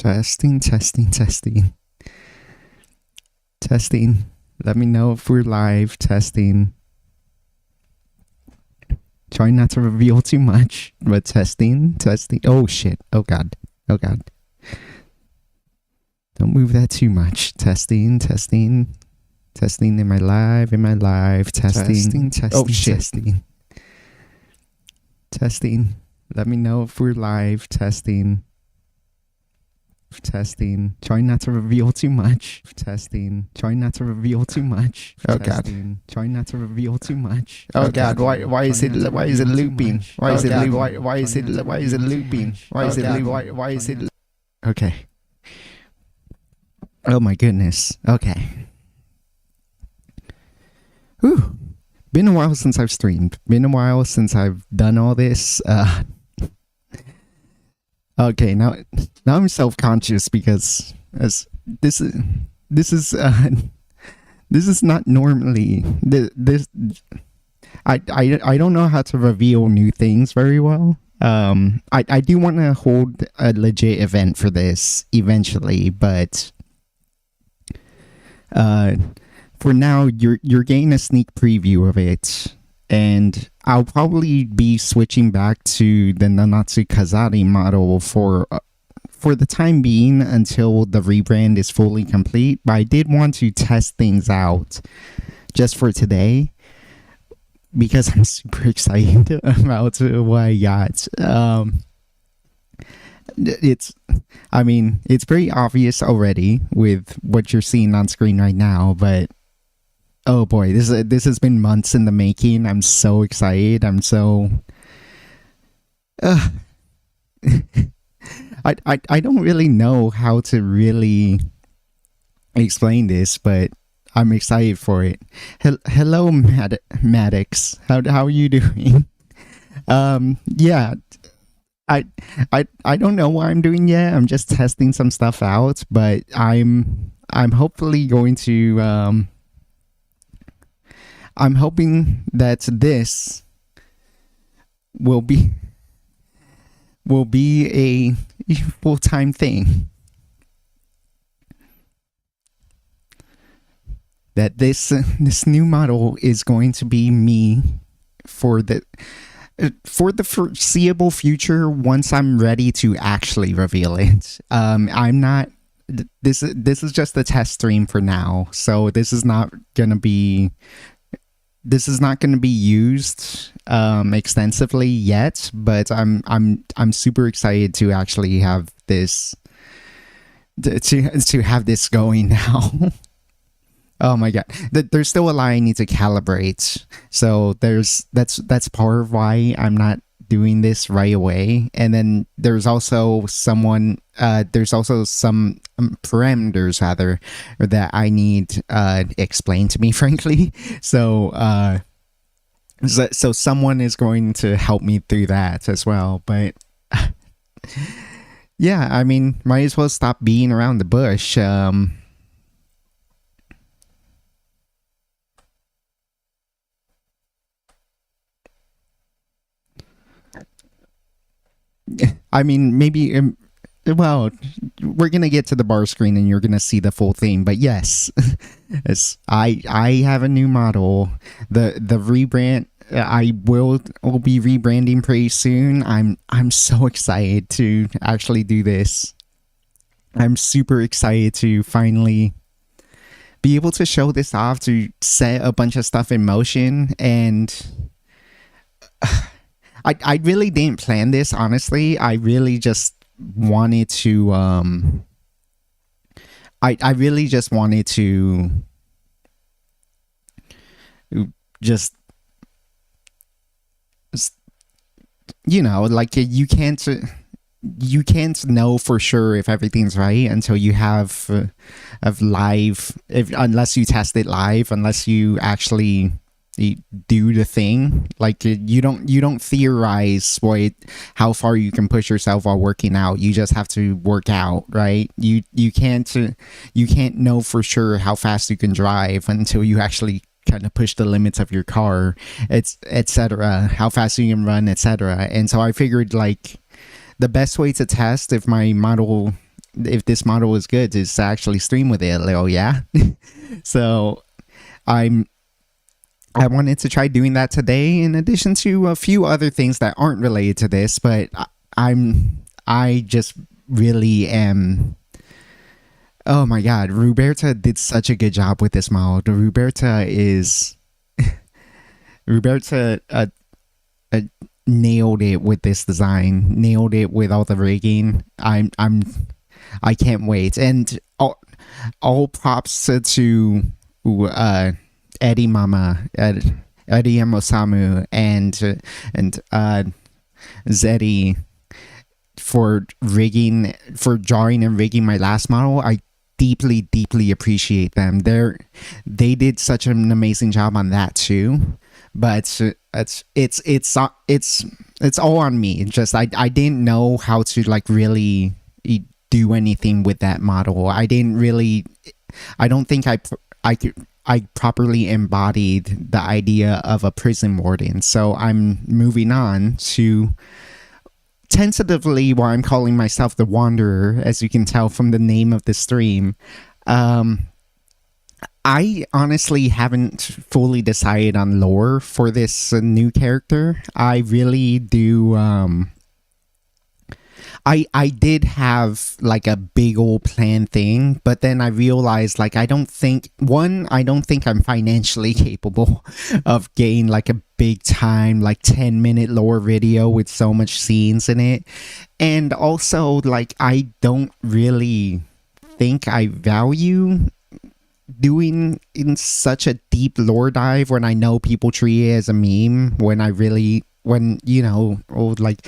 Testing, testing, testing. Testing. Let me know if we're live. Testing. Try not to reveal too much, but testing, testing. Oh shit. Oh god. Oh god. Don't move that too much. Testing, testing. Testing. Am I live? Am I live? Testing. Testing. Oh shit. Testing. Testing. Let me know if we're live. Testing. Testing. Try not to reveal too much. Testing. Try not to reveal too much. Oh god. Try not to reveal too much. Oh god. Why is it looping? Why is it looping? Why is it looping? Why is it looping? Why is it? Okay. Oh my goodness. Okay. Whew. Been a while since I've streamed. Been a while since I've done all this. Okay, now I'm self-conscious because as this is not normally this. I don't know how to reveal new things very well. I do want to hold a legit event for this eventually, but for now you're getting a sneak preview of it. And I'll probably be switching back to the Nanatsu Kazari model for the time being until the rebrand is fully complete. But I did want to test things out just for today because I'm super excited about what I got. It's pretty obvious already with what you're seeing on screen right now, but oh boy, this has been months in the making. I'm so excited. I'm so I don't really know how to really explain this, but I'm excited for it. Hello, Maddox. How are you doing? Yeah. I don't know what I'm doing yet. I'm just testing some stuff out, but I'm hopefully going to I'm hoping that this will be a full-time thing. That this new model is going to be me for the foreseeable future once I'm ready to actually reveal it. I'm not. This is just a test stream for now, so this is not gonna be used extensively yet, but I'm super excited to actually have this to have this going now. Oh my god, there's still a lot I need to calibrate, so that's part of why I'm not doing this right away. And then there's also some parameters rather that I need explained to me, frankly. So someone is going to help me through that as well. But yeah, I mean, might as well stop being around the bush. I mean, maybe, well, we're going to get to the bar screen and you're going to see the full thing. But yes, I have a new model. The rebrand, I will be rebranding pretty soon. I'm so excited to actually do this. I'm super excited to finally be able to show this off, to set a bunch of stuff in motion. And I really didn't plan this, honestly. I really just wanted to I really just wanted to just like you can't know for sure if everything's right until you have unless you test it live, unless you actually do the thing. Like you don't theorize how far you can push yourself while working out. You just have to work out, right? You can't know for sure how fast you can drive until you actually kind of push the limits of your car, etc. How fast you can run, etc. And so I figured like the best way to test if my model if this model is good, is to actually stream with it a little. Yeah. So I'm I wanted to try doing that today, in addition to a few other things that aren't related to this. But I just really am. Oh my God, Roberta did such a good job with this model. Roberta uh, nailed it with this design, nailed it with all the rigging. I can't wait, and all props to Eddie Mama, Eddie Osamu, and Zeddy for drawing and rigging my last model. I deeply appreciate them. They did such an amazing job on that too. But it's all on me. Just I didn't know how to like really do anything with that model. I didn't really. I don't think I properly embodied the idea of a prison warden. So I'm moving on to tentatively what I'm calling myself the Wanderer, as you can tell from the name of the stream. I honestly haven't fully decided on lore for this new character. I really do. I did have like a big old plan thing, but then I realized like I don't think I'm financially capable of getting like a big time like 10-minute lore video with so much scenes in it. And also like I don't really think I value doing in such a deep lore dive when I know people treat it as a meme, when like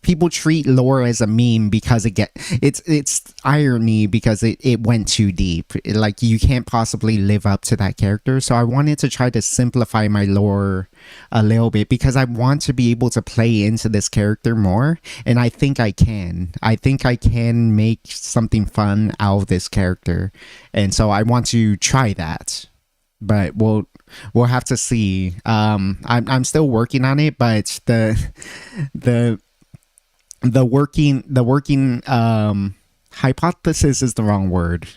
people treat lore as a meme because it's irony because it went too deep. Like you can't possibly live up to that character. So I wanted to try to simplify my lore a little bit because I want to be able to play into this character more, and I think I can make something fun out of this character, and so I want to try that. But we'll have to see. I'm still working on it, but the working hypothesis is the wrong word.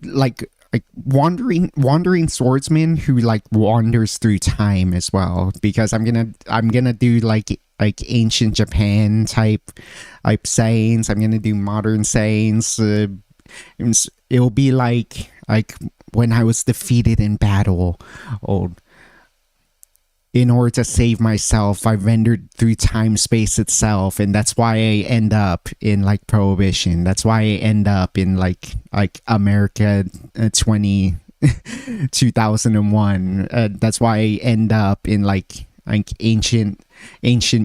Like wandering swordsman who like wanders through time as well, because I'm gonna do like ancient Japan type sayings. I'm gonna do modern sayings. It'll be like when I was defeated in battle, or in order to save myself, I rendered through time space itself, and that's why I end up in like Prohibition. That's why I end up in like America 2001. That's why I end up in like ancient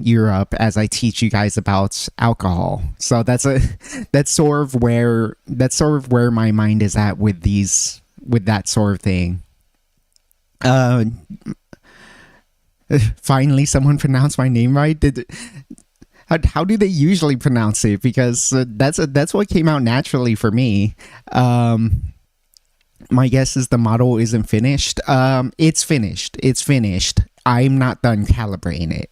Europe as I teach you guys about alcohol. So that's sort of where my mind is at with that sort of thing. Finally, someone pronounced my name right. How do they usually pronounce it? Because that's what came out naturally for me. My guess is the model isn't finished. It's finished. I'm not done calibrating it.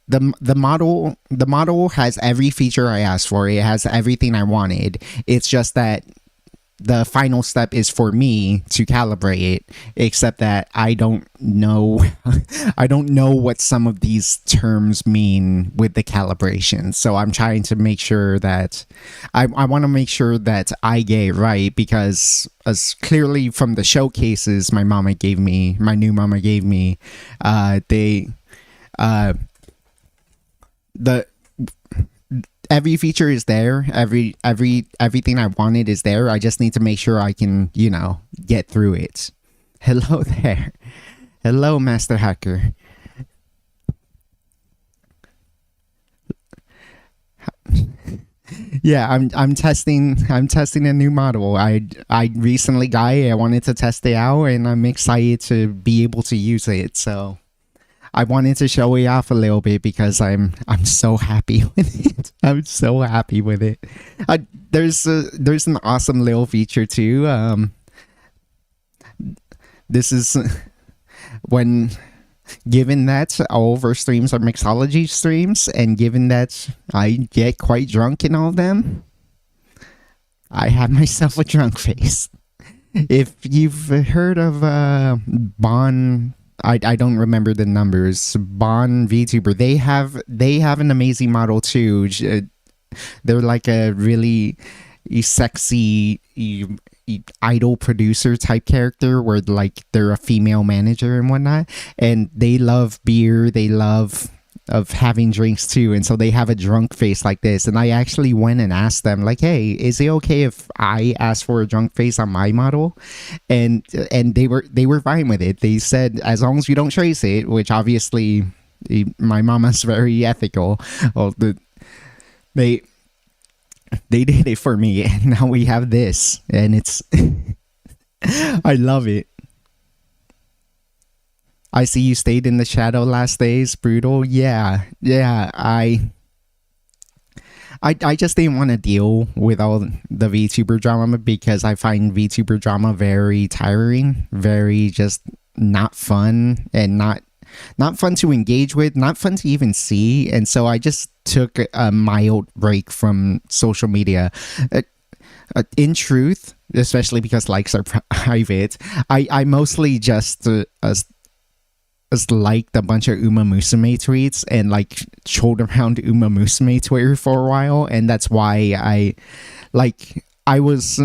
The model has every feature I asked for. It has everything I wanted. It's just that the final step is for me to calibrate it, except that I don't know what some of these terms mean with the calibration. So I'm trying to make sure that I want to make sure that I get it right, because as clearly from the showcases my new mama gave me, every feature is there. Everything I wanted is there. I just need to make sure I can, get through it. Hello there. Hello, Master Hacker. Yeah, I'm testing a new model. I recently got it. I wanted to test it out, and I'm excited to be able to use it. So I wanted to show it off a little bit because I'm so happy with it. I'm so happy with it. There's an awesome little feature too. This is when given that all of our streams are mixology streams, and given that I get quite drunk in all of them, I have myself a drunk face. If you've heard of Bon, I don't remember the numbers. Bon VTuber, they have an amazing model too. They're like a really sexy idol producer type character where like they're a female manager and whatnot, and they love beer, they love of having drinks too, and so they have a drunk face like this. And I actually went and asked them like, hey, is it okay if I ask for a drunk face on my model? And they were fine with it. They said as long as you don't trace it, which obviously my mama's very ethical. Well, they did it for me, and now we have this, and it's I love it. I see you stayed in the shadow last days, brutal. Yeah. I just didn't want to deal with all the VTuber drama because I find VTuber drama very tiring, very just not fun, and not fun to engage with, not fun to even see. And so I just took a mild break from social media. In truth, especially because likes are private, I mostly just liked a bunch of Uma Musume tweets and like trolled around Uma Musume Twitter for a while, and that's why I was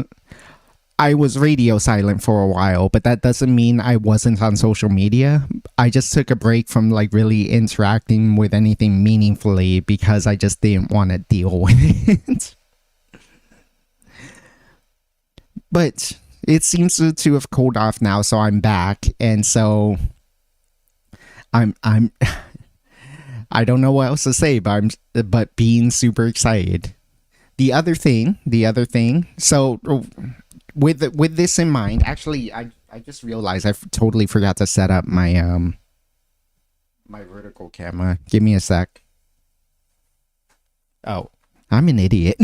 radio silent for a while, but that doesn't mean I wasn't on social media. I just took a break from like really interacting with anything meaningfully because I just didn't want to deal with it. But it seems to have cooled off now, so I'm back, and so I'm I don't know what else to say, but being super excited. The other thing. So with this in mind, actually, I just realized I totally forgot to set up my my vertical camera. Give me a sec. Oh, I'm an idiot.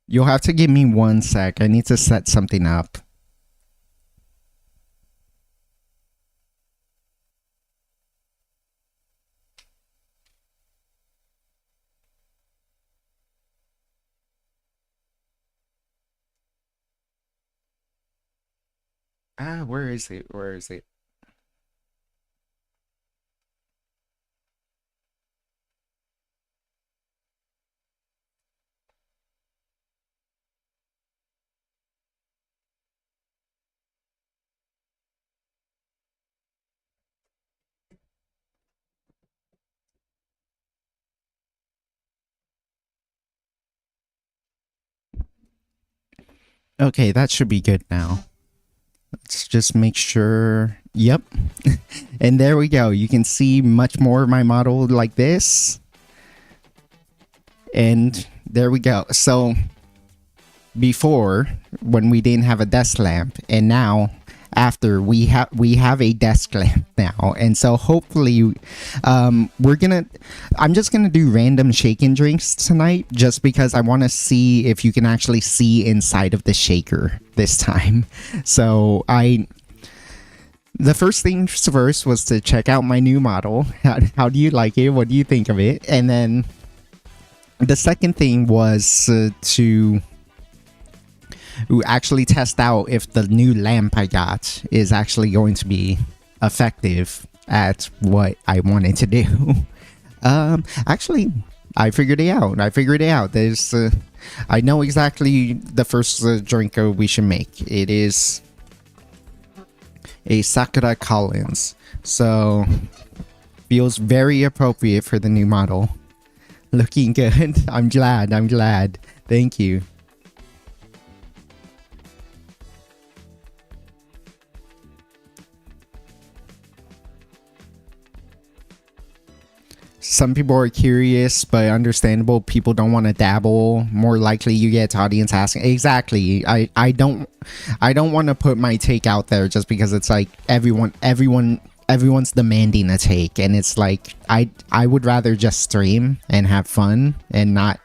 You'll have to give me 1 sec. I need to set something up. Where is it? Okay, that should be good now. Let's just make sure. Yep. And there we go. You can see much more of my model like this. And there we go. So before, when we didn't have a desk lamp, and now after we have a desk lamp now, and so hopefully I'm just gonna do random shaken drinks tonight just because I want to see if you can actually see inside of the shaker this time. So the first things first was to check out my new model. How do you like it? What do you think of it? And then the second thing was to actually test out if the new lamp I got is actually going to be effective at what I wanted to do. Actually, I figured it out. There's I know exactly the first drink we should make. It is a Sakura Collins, so feels very appropriate for the new model. Looking good. I'm glad. Thank you. Some people are curious, but understandable. People don't want to dabble. More likely you get audience asking. Exactly. I don't want to put my take out there just because it's like everyone everyone's demanding a take, and it's like I would rather just stream and have fun and not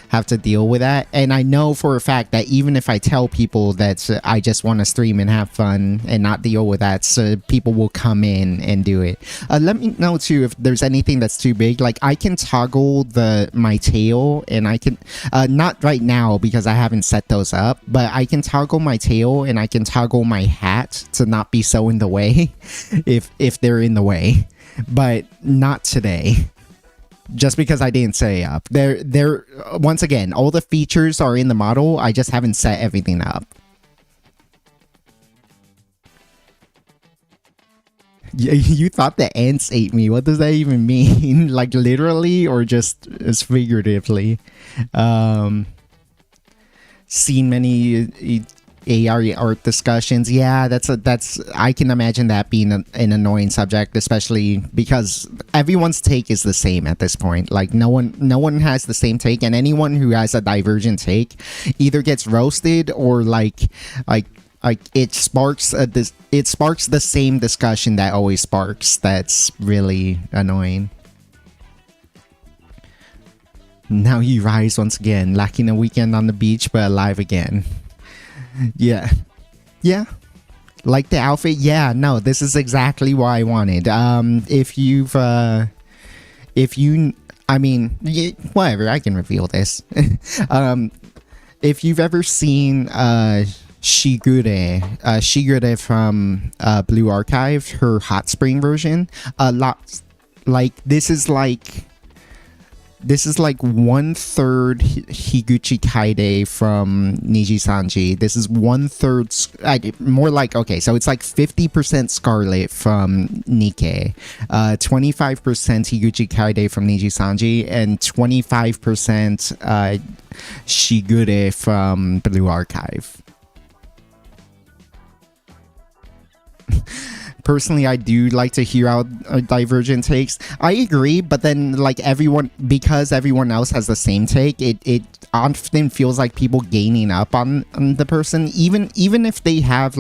have to deal with that. And I know for a fact that even if I tell people that I just want to stream and have fun and not deal with that, so people will come in and do it. Let me know too if there's anything that's too big. Like I can toggle my tail, and I can not right now because I haven't set those up, but I can toggle my tail and I can toggle my hat to not be so in the way if they're in the way, but not today. Just because I didn't set it up. They're once again, all the features are in the model. I just haven't set everything up. You thought the ants ate me. What does that even mean? Like literally or just as figuratively? Seen many AR art discussions. Yeah, that's I can imagine that being an annoying subject, especially because everyone's take is the same at this point. Like no one has the same take, and anyone who has a divergent take either gets roasted or like it sparks the same discussion that always sparks. That's really annoying. Now you rise once again, lacking a weekend on the beach but alive again. Yeah. Like the outfit? Yeah, no, this is exactly what I wanted. Whatever, I can reveal this. If you've ever seen Shigure from Blue Archive, her hot spring version, this is like 1/3 Higuchi Kaide from Niji Sanji. This is 1/3, more like, okay, so it's like 50% Scarlet from Nikke, 25% Higuchi Kaide from Niji Sanji, and 25% Shigure from Blue Archive. Personally, I do like to hear out divergent takes. I agree, but then like because everyone else has the same take, it often feels like people gaining up on the person, even if they have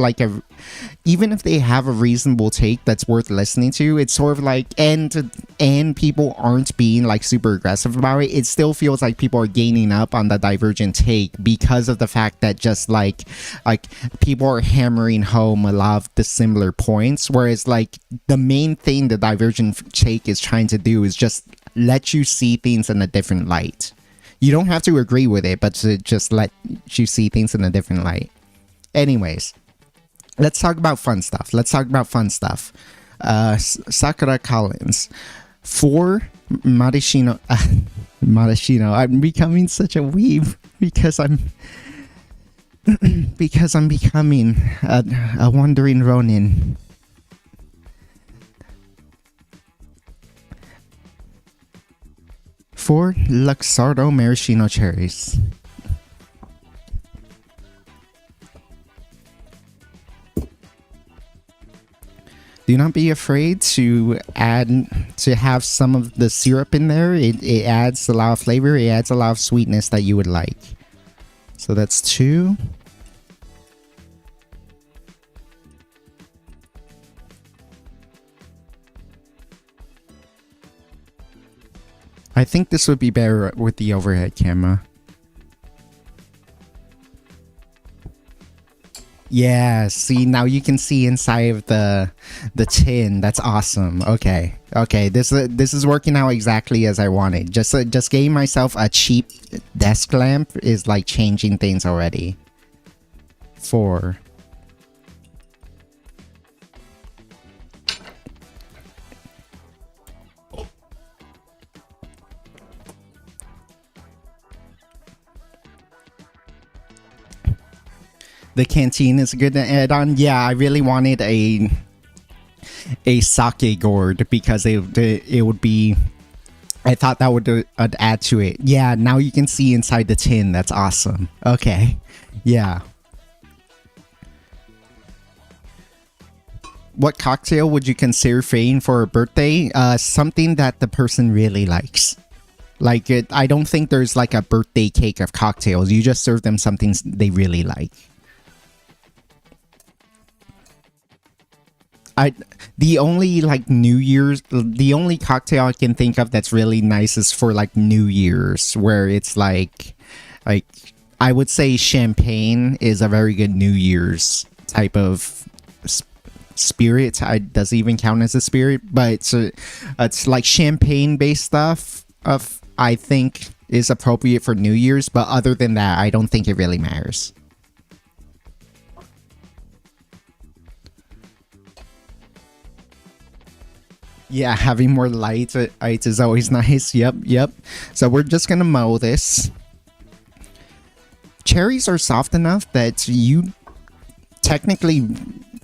a reasonable take that's worth listening to. It's sort of like, and people aren't being like super aggressive about it. It still feels like people are gaining up on the divergent take because of the fact that just like people are hammering home a lot of the similar points. Whereas like the main thing the divergent take is trying to do is just let you see things in a different light. You don't have to agree with it, but to just let you see things in a different light. Anyways, let's talk about fun stuff. Sakura Collins. For Marishino. Marishino. I'm becoming such a weeb because I'm becoming a wandering Ronin. For Luxardo Maraschino cherries. Do not be afraid to have some of the syrup in there. It adds a lot of flavor. It adds a lot of sweetness that you would like. So that's 2. I think this would be better with the overhead camera. Yeah, see, now you can see inside of the tin. That's awesome. Okay, this is working out exactly as I wanted. Just getting myself a cheap desk lamp is like changing things already. 4. The canteen is a good add-on. Yeah, I really wanted a sake gourd because it would be. I thought that would add to it. Yeah, now you can see inside the tin. That's awesome. Okay, yeah. What cocktail would you consider failing for a birthday? Something that the person really likes. Like I don't think there's like a birthday cake of cocktails. You just serve them something they really like. I the only like New Year's, the only cocktail I can think of that's really nice is for like New Year's, where it's like I would say champagne is a very good New Year's type of spirit. I does it even count as a spirit, but it's like champagne based stuff of I think is appropriate for New Year's, but other than that, I don't think it really matters. Yeah, having more light is always nice. Yep, yep. So we're just gonna mow this. Cherries are soft enough that you technically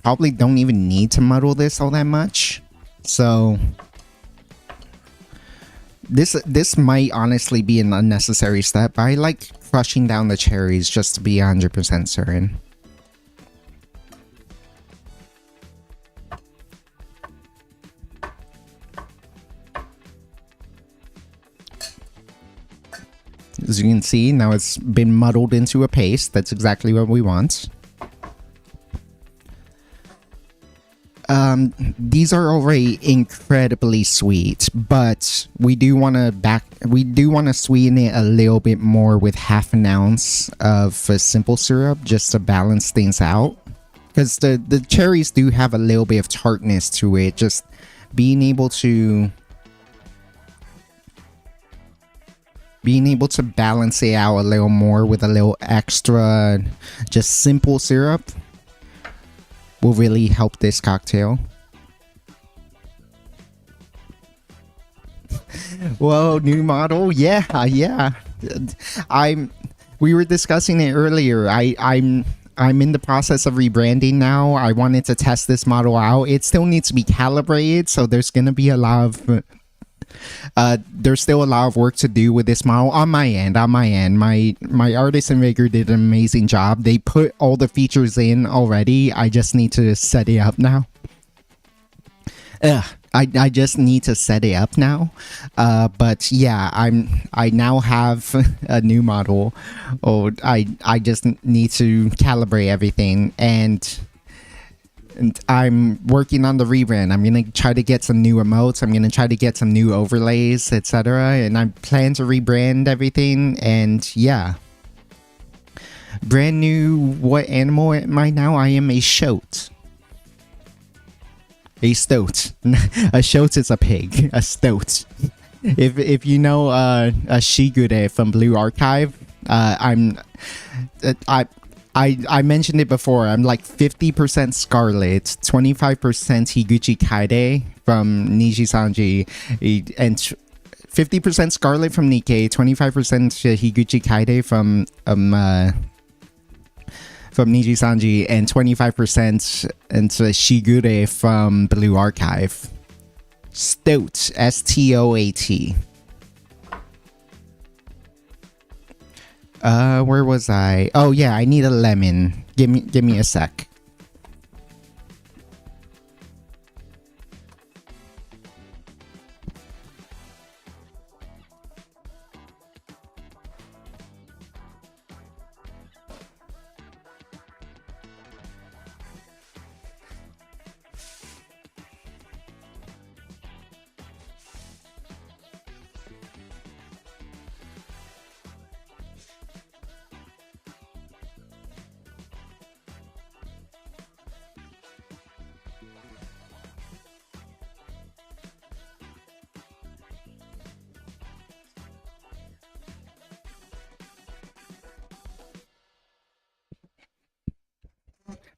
probably don't even need to muddle this all that much. So this might honestly be an unnecessary step. I like crushing down the cherries just to be 100% certain. As you can see, now it's been muddled into a paste. That's exactly what we want. These are already incredibly sweet, but we do want to sweeten it a little bit more with half an ounce of simple syrup just to balance things out. Because the cherries do have a little bit of tartness to it. Just being able to balance it out a little more with a little extra just simple syrup will really help this cocktail. Whoa, new model? Yeah, yeah. We were discussing it earlier. I'm in the process of rebranding now. I wanted to test this model out. It still needs to be calibrated, so there's gonna be a lot of there's still a lot of work to do with this model on my end. My artist and maker did an amazing job. They put all the features in already. I just need to set it up now. I just need to set it up now. But yeah, I now have a new model. I just need to calibrate everything, and I'm working on the rebrand. I'm gonna try to get some new emotes. I'm gonna try to get some new overlays, etc. And I plan to rebrand everything. And yeah, brand new. What animal am I now? I am a shoat. A stoat. A shoat is a pig. A stoat. If you know a Shigure from Blue Archive, I mentioned it before. I'm like 50% Scarlet, 25% Higuchi Kaede from Niji Sanji, and 50% Scarlet from Nikkei, 25% Higuchi Kaede from Niji Sanji, and 25% into Shigure from Blue Archive. Stoat, S-T-O-A-T. Where was I? Oh yeah, I need a lemon. Give me a sec.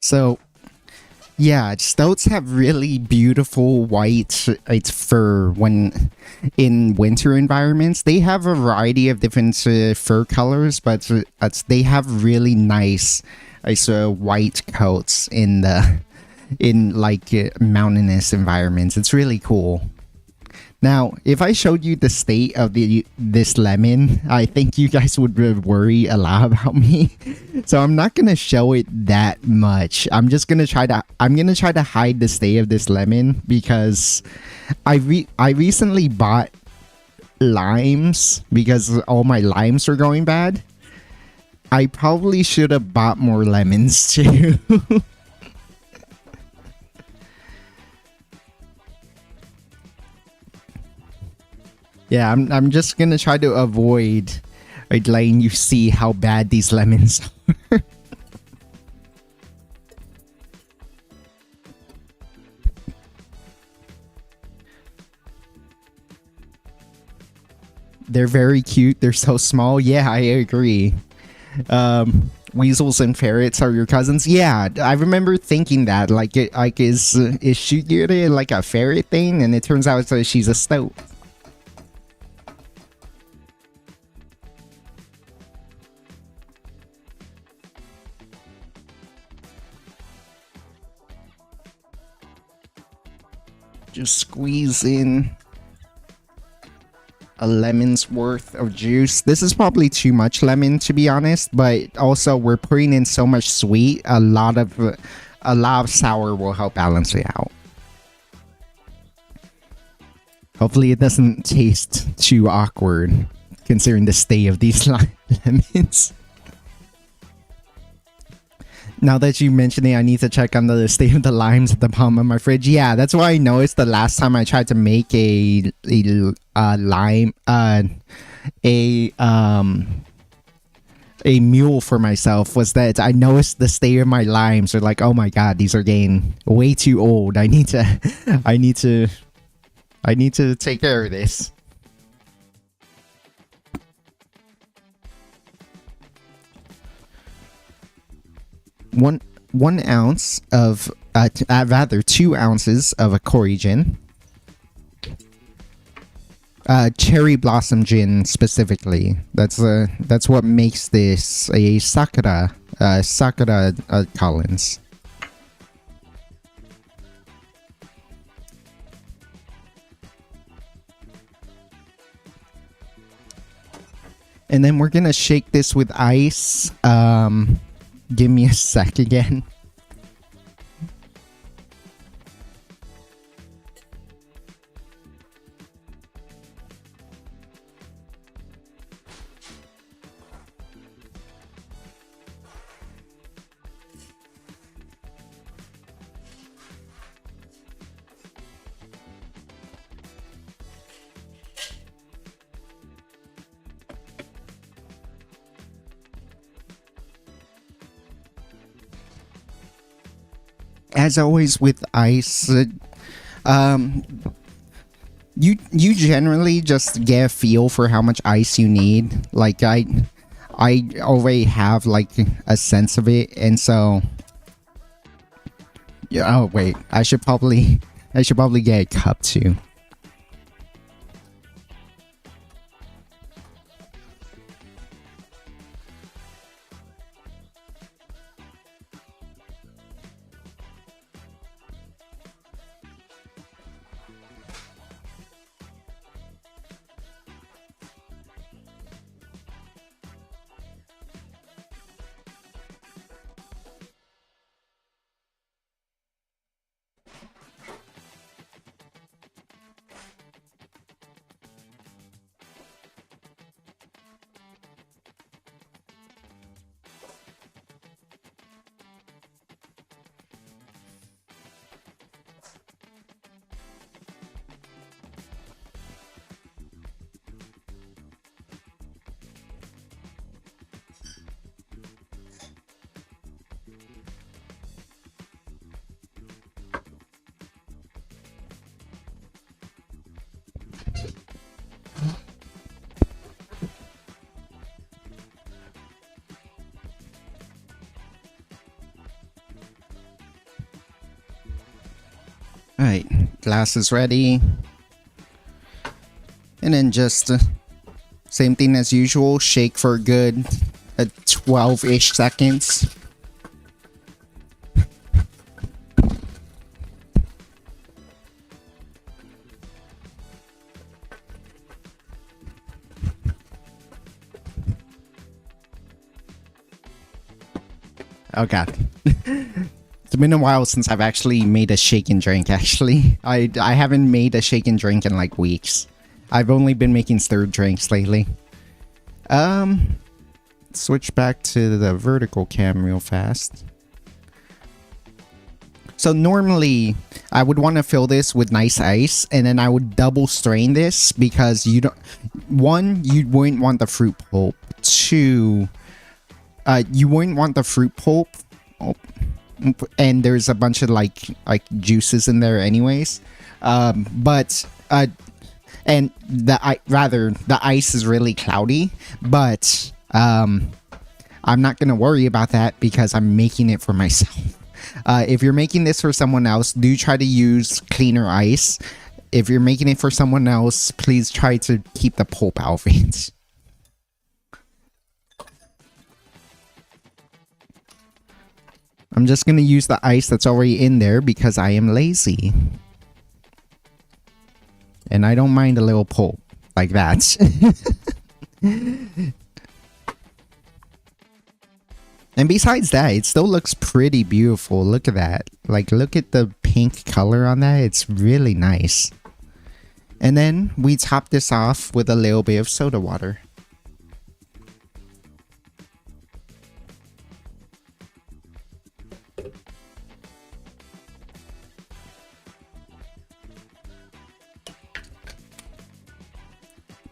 So, yeah, stoats have really beautiful white fur when in winter environments. They have a variety of different fur colors, but they have really nice white coats in mountainous environments. It's really cool. Now, if I showed you the state of this lemon, I think you guys would worry a lot about me. So I'm not gonna show it that much. I'm gonna try to hide the state of this lemon because I recently bought limes because all my limes are going bad. I probably should have bought more lemons too. Yeah, I'm just gonna try to avoid letting you see how bad these lemons are. They're very cute. They're so small. Yeah, I agree. Weasels and ferrets are your cousins. Yeah, I remember thinking that. Like, is she like a ferret thing? And it turns out that she's a stoat. Just squeeze in a lemon's worth of juice. This is probably too much lemon, to be honest, but also we're putting in so much sweet. A lot of sour will help balance it out. Hopefully it doesn't taste too awkward considering the state of these lemons. Now that you mention it, I need to check on the state of the limes at the bottom of my fridge. Yeah, that's why I noticed the last time I tried to make a mule for myself was that I noticed the state of my limes are like, oh my god, these are getting way too old. I need to take care of this. One ounce of rather 2 ounces of a Kori gin, cherry blossom gin specifically. That's what makes this a Sakura Collins. And then we're gonna shake this with ice. Give me a sec again. As always with ice, you generally just get a feel for how much ice you need. Like I already have like a sense of it, and so yeah. Oh wait, I should probably get a cup too. Alright, glass is ready. And then just same thing as usual, shake for a good 12-ish seconds. Oh god. It's been a while since I've actually made a shake and drink, actually. I haven't made a shake and drink in like weeks. I've only been making stirred drinks lately. Switch back to the vertical cam real fast. So normally I would want to fill this with nice ice, and then I would double strain this because you don't. One, you wouldn't want the fruit pulp. Two, you wouldn't want the fruit pulp. Oh, and there's a bunch of like juices in there anyways. But and the ice is really cloudy, but I'm not gonna worry about that because I'm making it for myself. If you're making this for someone else, do try to use cleaner ice. If you're making it for someone else, please try to keep the pulp out of it. I'm just gonna use the ice that's already in there because I am lazy. And I don't mind a little pulp like that. And besides that, it still looks pretty beautiful. Look at that. Like, look at the pink color on that. It's really nice. And then we top this off with a little bit of soda water.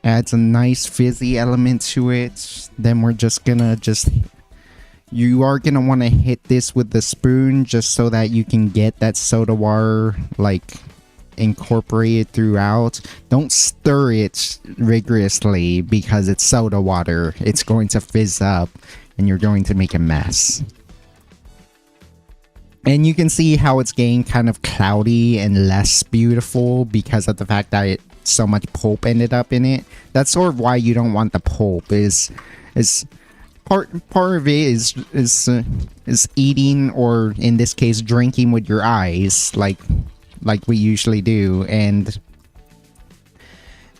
Adds a nice fizzy element to it. Then we're just gonna you are gonna want to hit this with the spoon just so that you can get that soda water like incorporated throughout. Don't stir it rigorously because it's soda water. It's going to fizz up and you're going to make a mess. And you can see how it's getting kind of cloudy and less beautiful because of the fact that so much pulp ended up in it. That's sort of why you don't want the pulp. Is part of it is eating, or in this case drinking with your eyes, like we usually do. And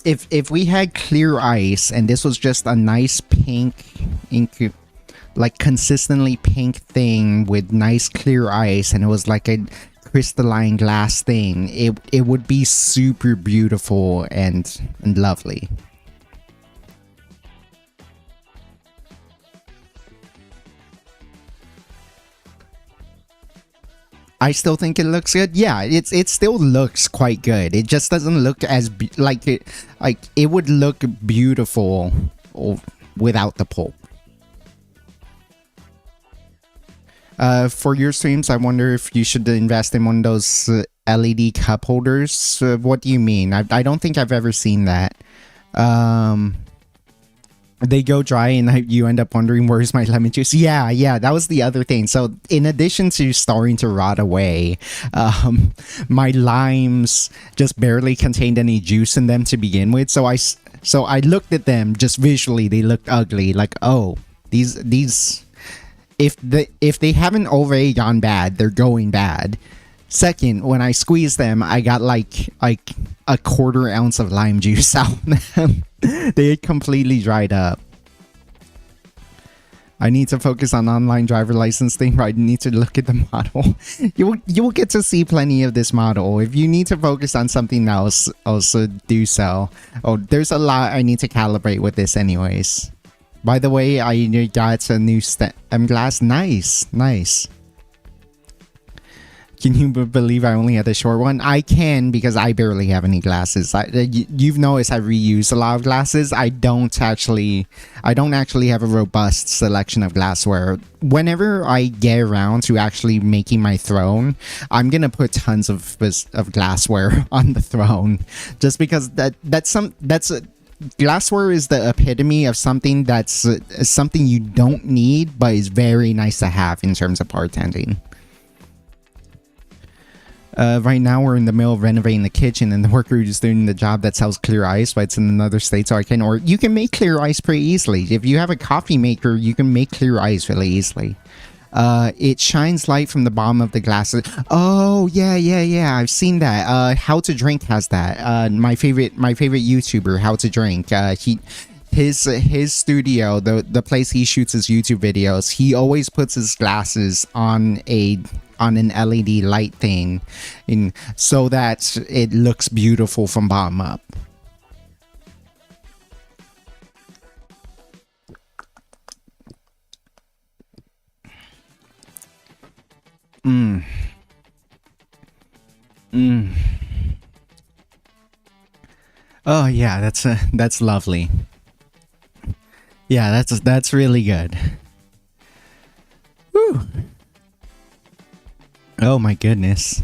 if we had clear ice and this was just a nice pink ink, like consistently pink thing with nice clear ice, and it was like a crystalline glass thing, it would be super beautiful and lovely. I still think it looks good. Yeah, it still looks quite good. It just doesn't look as like it would look beautiful without the pulp. For your streams, I wonder if you should invest in one of those LED cup holders. What do you mean? I don't think I've ever seen that. They go dry and you end up wondering, where's my lemon juice? Yeah, that was the other thing. So in addition to starting to rot away, my limes just barely contained any juice in them to begin with. So I looked at them just visually. They looked ugly. Like, oh, these if they haven't already gone bad, they're going bad. Second, when I squeezed them, I got like a quarter ounce of lime juice out of them. They had completely dried up. I need to focus on online driver license thing. I need to look at the model. You will get to see plenty of this model. If you need to focus on something else, also do so. Oh, there's a lot I need to calibrate with this anyways. By the way, I got a new glass. Nice. Can you believe I only had a short one? I can, because I barely have any glasses. You've noticed I reuse a lot of glasses. I don't actually have a robust selection of glassware. Whenever I get around to actually making my throne, I'm gonna put tons of glassware on the throne, just because glassware is the epitome of something that's something you don't need, but is very nice to have in terms of bartending. Right now we're in the middle of renovating the kitchen, and the worker who's doing the job that sells clear ice, but it's in another state, so you can make clear ice pretty easily. If you have a coffee maker, you can make clear ice really easily. It shines light from the bottom of the glasses. Oh, yeah, I've seen that. How to Drink has that. My favorite YouTuber, How to Drink. His studio, the place he shoots his YouTube videos, he always puts his glasses on an LED light thing, so that it looks beautiful from bottom up. Mm. Oh yeah, that's lovely. Yeah, that's really good. Whew. Oh my goodness.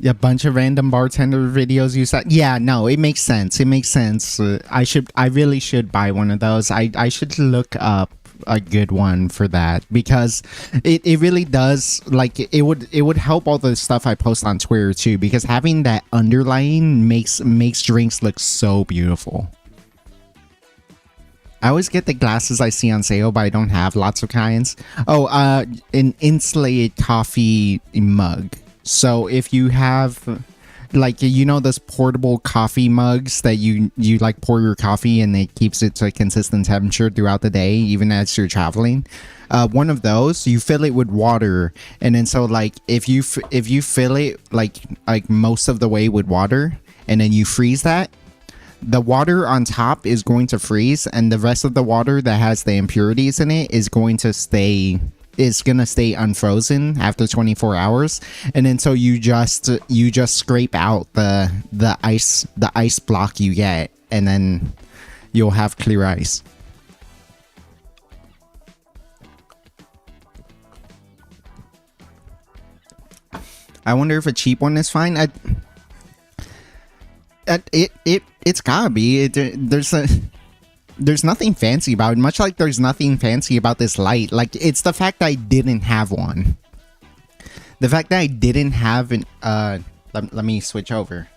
A bunch of random bartender videos you said. Yeah, no, it makes sense. It makes sense. I really should buy one of those. I should look up a good one for that because it really does, like, it would help all the stuff I post on Twitter too, because having that underlying makes drinks look so beautiful. I always get the glasses I see on sale, but I don't have lots of kinds. Oh, an insulated coffee mug. So if you have, like, those portable coffee mugs that you like pour your coffee and it keeps it to a consistent temperature throughout the day, even as you're traveling. One of those, you fill it with water, and then so like if you fill it like most of the way with water, and then you freeze that, the water on top is going to freeze, and the rest of the water that has the impurities in it is going to stay unfrozen after 24 hours. And then so you just scrape out the ice block you get, and then you'll have clear ice. I wonder if a cheap one is fine. It's gotta be. There's nothing fancy about it. Much like there's nothing fancy about this light. Like, it's the fact that I didn't have one. The fact that I didn't have an let me switch over.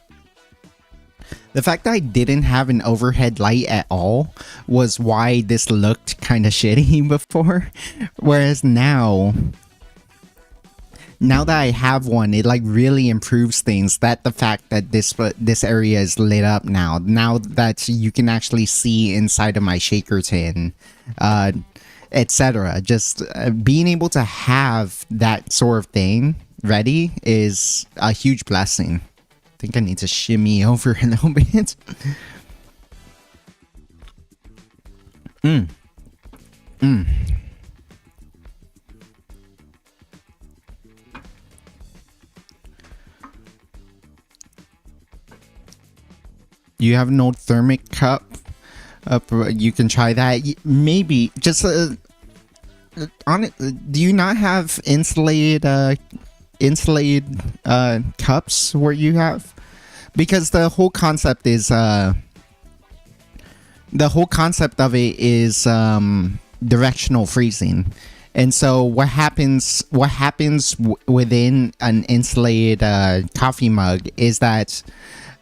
The fact that I didn't have an overhead light at all was why this looked kind of shitty before. Whereas now that I have one, it like really improves things. That the fact that this area is lit up now that you can actually see inside of my shaker tin, etc. Just being able to have that sort of thing ready is a huge blessing. I think I need to shimmy over a little bit. You have no thermic cup? You can try that. Maybe. Just on it. Do you not have insulated cups where you have? Because the whole concept is directional freezing. And so what happens within an insulated coffee mug is that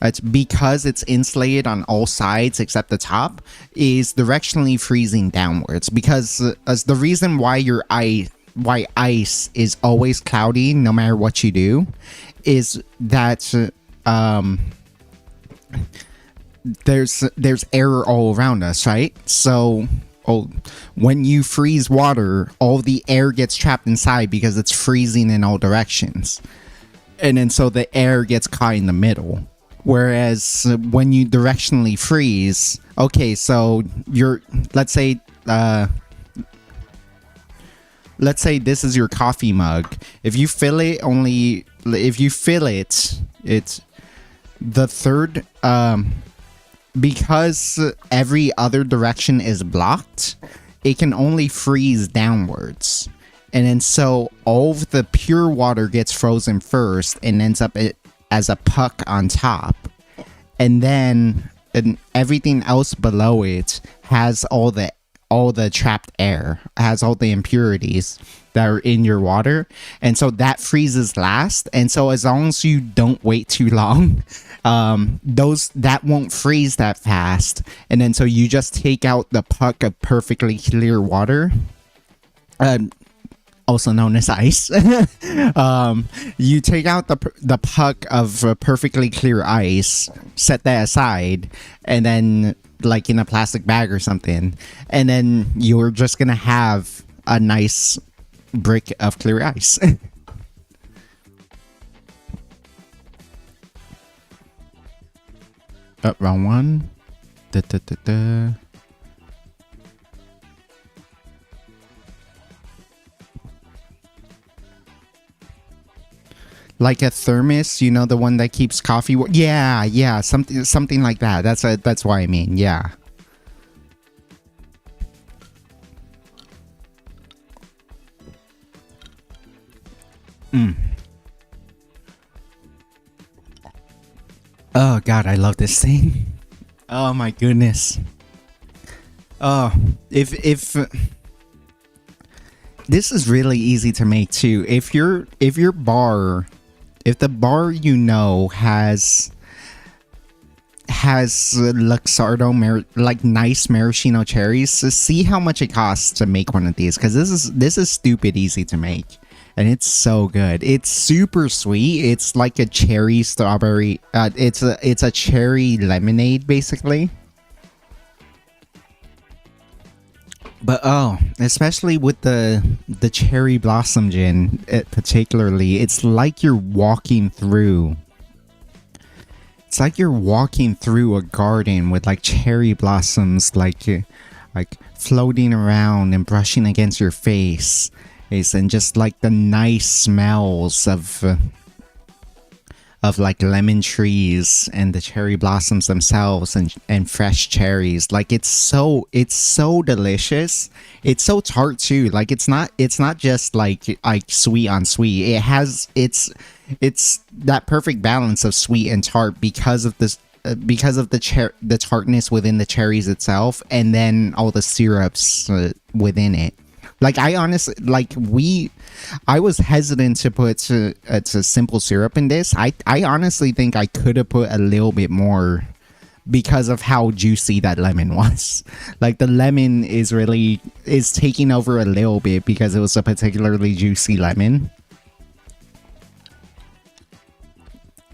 it's because it's insulated on all sides except the top, is directionally freezing downwards. Because as the reason why why ice is always cloudy no matter what you do is that there's air all around us, right? So when you freeze water, all the air gets trapped inside because it's freezing in all directions, and then so the air gets caught in the middle. Whereas when you directionally freeze, okay, so let's say this is your coffee mug. If you fill it, it's the third, because every other direction is blocked, it can only freeze downwards. And then so all of the pure water gets frozen first and ends up as a puck on top, and then everything else below it has all the trapped air, has all the impurities that are in your water, and so that freezes last. And so as long as you don't wait too long, that won't freeze that fast. And then so you just take out the puck of perfectly clear water, also known as ice. You take out the puck of perfectly clear ice, set that aside, and then like in a plastic bag or something, and then you're just gonna have a nice brick of clear ice. Wrong one. Da, da, da, da. Like a thermos, you know, the one that keeps coffee. Yeah, yeah, something like that. That's what I mean. Yeah. Mm. Oh God, I love this thing. Oh my goodness. Oh, if this is really easy to make too. If your bar, if the bar you know has Luxardo like nice maraschino cherries, so see how much it costs to make one of these, because this is stupid easy to make, and it's so good. It's super sweet. It's like a cherry strawberry. It's a cherry lemonade basically. But oh, especially with the cherry blossom gin, particularly, it's like you're walking through. It's like you're walking through a garden with like cherry blossoms, like floating around and brushing against your face, and just like the nice smells of like lemon trees and the cherry blossoms themselves, and fresh cherries. Like it's so delicious. It's so tart too. Like it's not just like sweet on sweet. It's that perfect balance of sweet and tart because of this, because of the tartness within the cherries itself, and then all the syrups within it. Like I honestly, I was hesitant to put it's a simple syrup in this. I honestly think I could have put a little bit more because of how juicy that lemon was. Like the lemon is taking over a little bit because it was a particularly juicy lemon.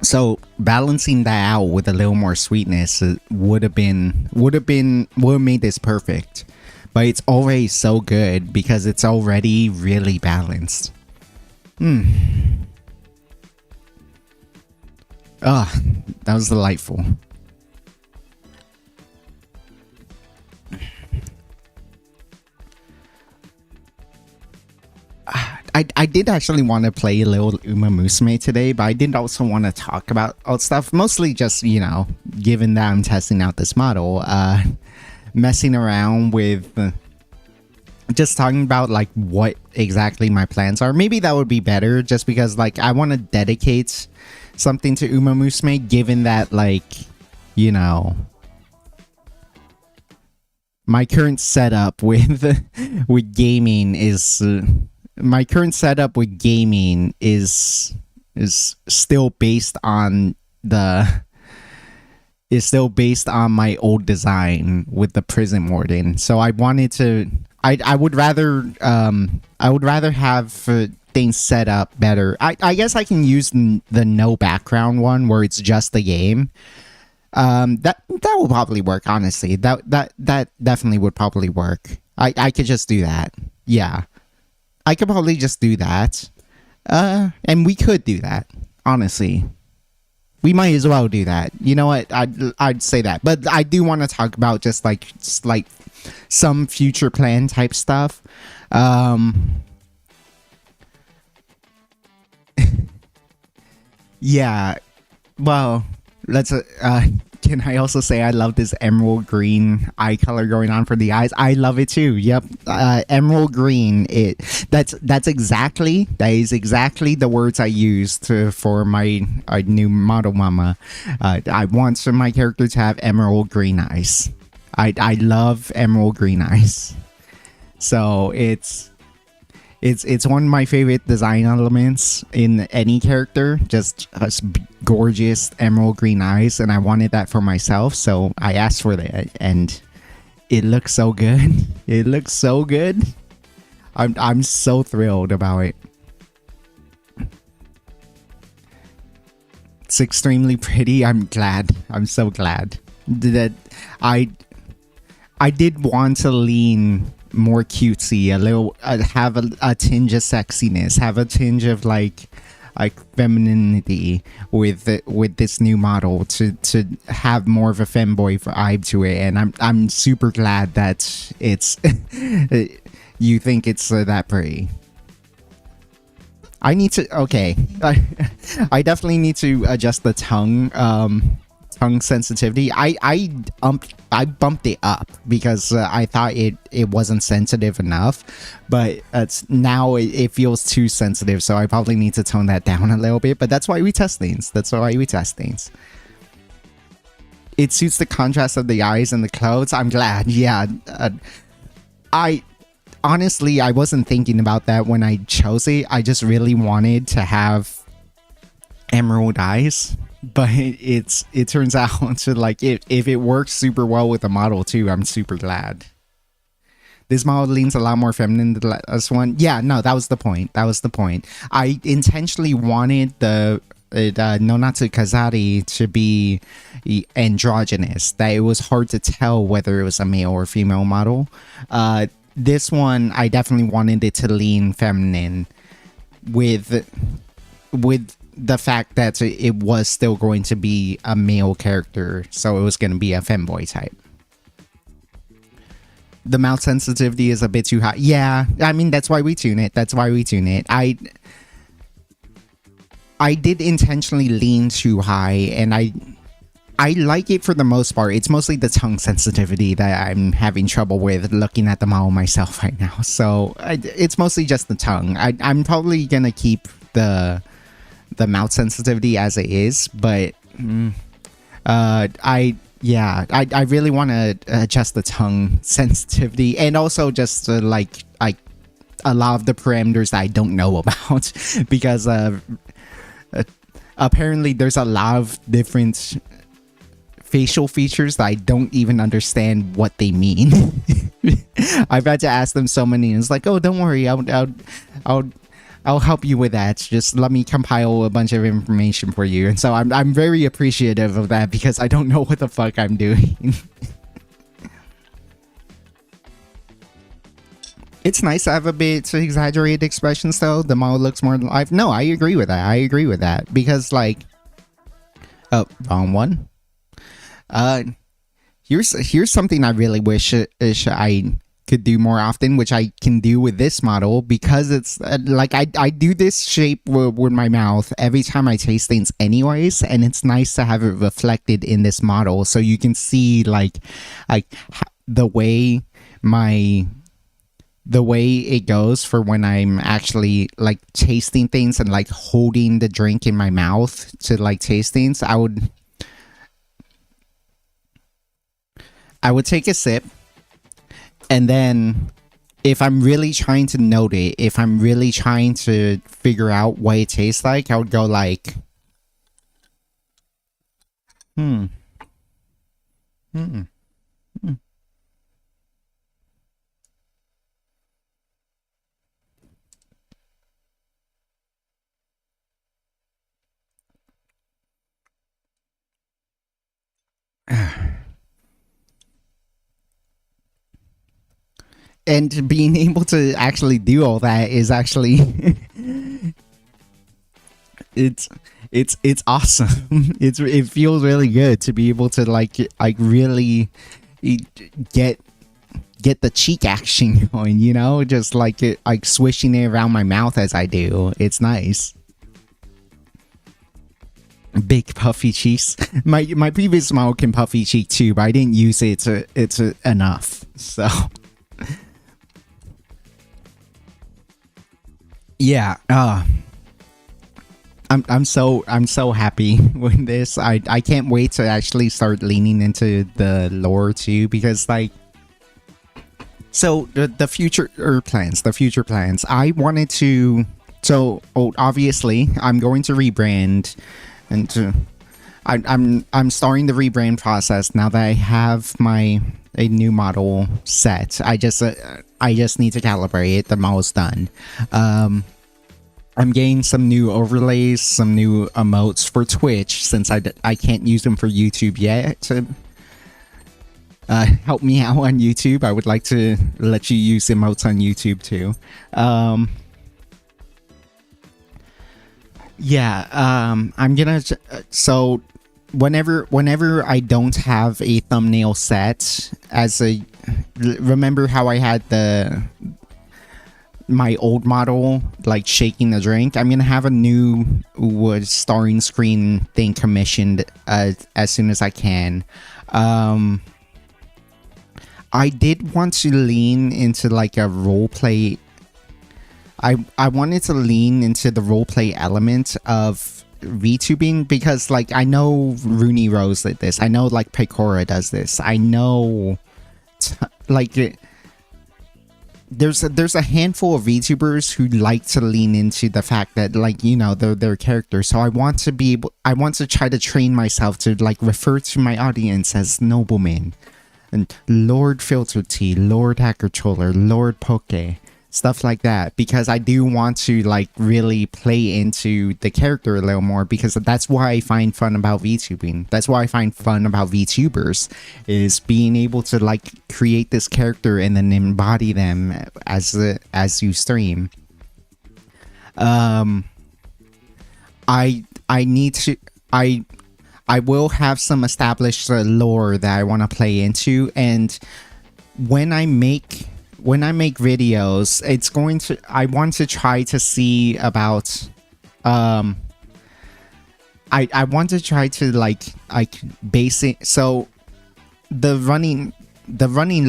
So balancing that out with a little more sweetness would have made this perfect. But it's already so good because it's already really balanced. Ah, that was delightful. I did actually want to play a little Uma Musume today, but I did also want to talk about old stuff. Mostly just, you know, given that I'm testing out this model, messing around with just talking about like what exactly my plans are. Maybe that would be better, just because like I want to dedicate something to Uma Musume, given that, like, you know, my current setup with gaming is still based on my old design with the prison warden. So I wanted to I would rather have things set up better. I guess I can use the no background one where it's just the game. That will probably work, honestly. That definitely would probably work. I could just do that. Yeah. I could probably just do that. And we could do that, honestly. We might as well do that. You know what? I'd say that. But I do want to talk about just like some future plan type stuff. Yeah. Well, let's can I also say I love this emerald green eye color going on for the eyes? I love it too. Yep. Emerald green. That is exactly the words I used for my new model mama. I want my character to have emerald green eyes. I love emerald green eyes. So it's one of my favorite design elements in any character. Just gorgeous emerald green eyes, and I wanted that for myself, so I asked for that, and it looks so good. It looks so good. I'm so thrilled about it. It's extremely pretty. I'm glad. I'm so glad that I did want to lean more cutesy, a little, have a tinge of sexiness, have a tinge of like femininity with this new model, to have more of a femboy vibe to it, and I'm super glad that it's you think it's that pretty. I need to. Okay, I definitely need to adjust the tongue sensitivity. I bumped it up because I thought it wasn't sensitive enough, but it's now it feels too sensitive. So I probably need to tone that down a little bit. But that's why we test things. That's why we test things. It suits the contrast of the eyes and the clothes. I'm glad. Yeah, I honestly, I wasn't thinking about that when I chose it. I just really wanted to have emerald eyes, but it turns out to like if it works super well with the model too, I'm super glad. This model leans a lot more feminine than the last one. Yeah, no, that was the point. That was the point. I intentionally wanted the Nonatsu Kazari to be androgynous, that it was hard to tell whether it was a male or female model. This one, I definitely wanted it to lean feminine with the fact that it was still going to be a male character, so it was going to be a femboy type. The mouth sensitivity is a bit too high. Yeah, I mean, that's why we tune it. That's why we tune it. I did intentionally lean too high, and I like it for the most part. It's mostly the tongue sensitivity that I'm having trouble with looking at the model myself right now. So it's mostly just the tongue. I'm probably gonna keep the mouth sensitivity as it is, but I really want to adjust the tongue sensitivity, and also just like a lot of the parameters that I don't know about because apparently there's a lot of different facial features that I don't even understand what they mean. I've had to ask them so many, and it's like, oh, don't worry, I'll help you with that. Just let me compile a bunch of information for you. And so I'm very appreciative of that because I don't know what the fuck I'm doing. It's nice to have a bit exaggerated expressions though. The model looks more alive. No, I agree with that. I agree with that because like, oh, wrong one. Here's something I really wish I could do more often, which I can do with this model because it's like I do this shape with my mouth every time I taste things anyways, and it's nice to have it reflected in this model so you can see like the way it goes for when I'm actually like tasting things and like holding the drink in my mouth to like taste things. I would take a sip, and then if I'm really trying to note it, if I'm really trying to figure out what it tastes like, I would go like, and being able to actually do all that is actually it's awesome. It feels really good to be able to like really get the cheek action going, you know, just like swishing it around my mouth as I do. It's nice. Big puffy cheeks. My previous model can puffy cheek too, but I didn't use it enough. So yeah, I'm so happy with this. I can't wait to actually start leaning into the lore too, because like, so the future plans. I wanted to, so obviously I'm going to rebrand, and I'm starting the rebrand process now that I have a new model set. I just need to calibrate it. The model's done. I'm getting some new overlays, some new emotes for Twitch, since I can't use them for YouTube yet. To help me out on YouTube, I would like to let you use emotes on YouTube too. I'm gonna, so whenever I don't have a thumbnail set, remember how I had the my old model like shaking the drink. I'm gonna have a new starring screen thing commissioned as soon as I can. I did want to lean into like a role play. I wanted to lean into the role play element of VTubing because like I know Rooney Rose did this. I know like Pecora does this. I know like there's a handful of VTubers who like to lean into the fact that like, you know, they're their characters. So I want to try to train myself to like refer to my audience as nobleman and Lord Filter Tea, Lord Hacker Troller, Lord Poke, stuff like that, because I do want to like really play into the character a little more, because that's why I find fun about VTubing. That's why I find fun about VTubers, is being able to like create this character and then embody them as you stream. I will have some established lore that I want to play into, and when I make videos, I want to try to see about I want to try to like base it. So the running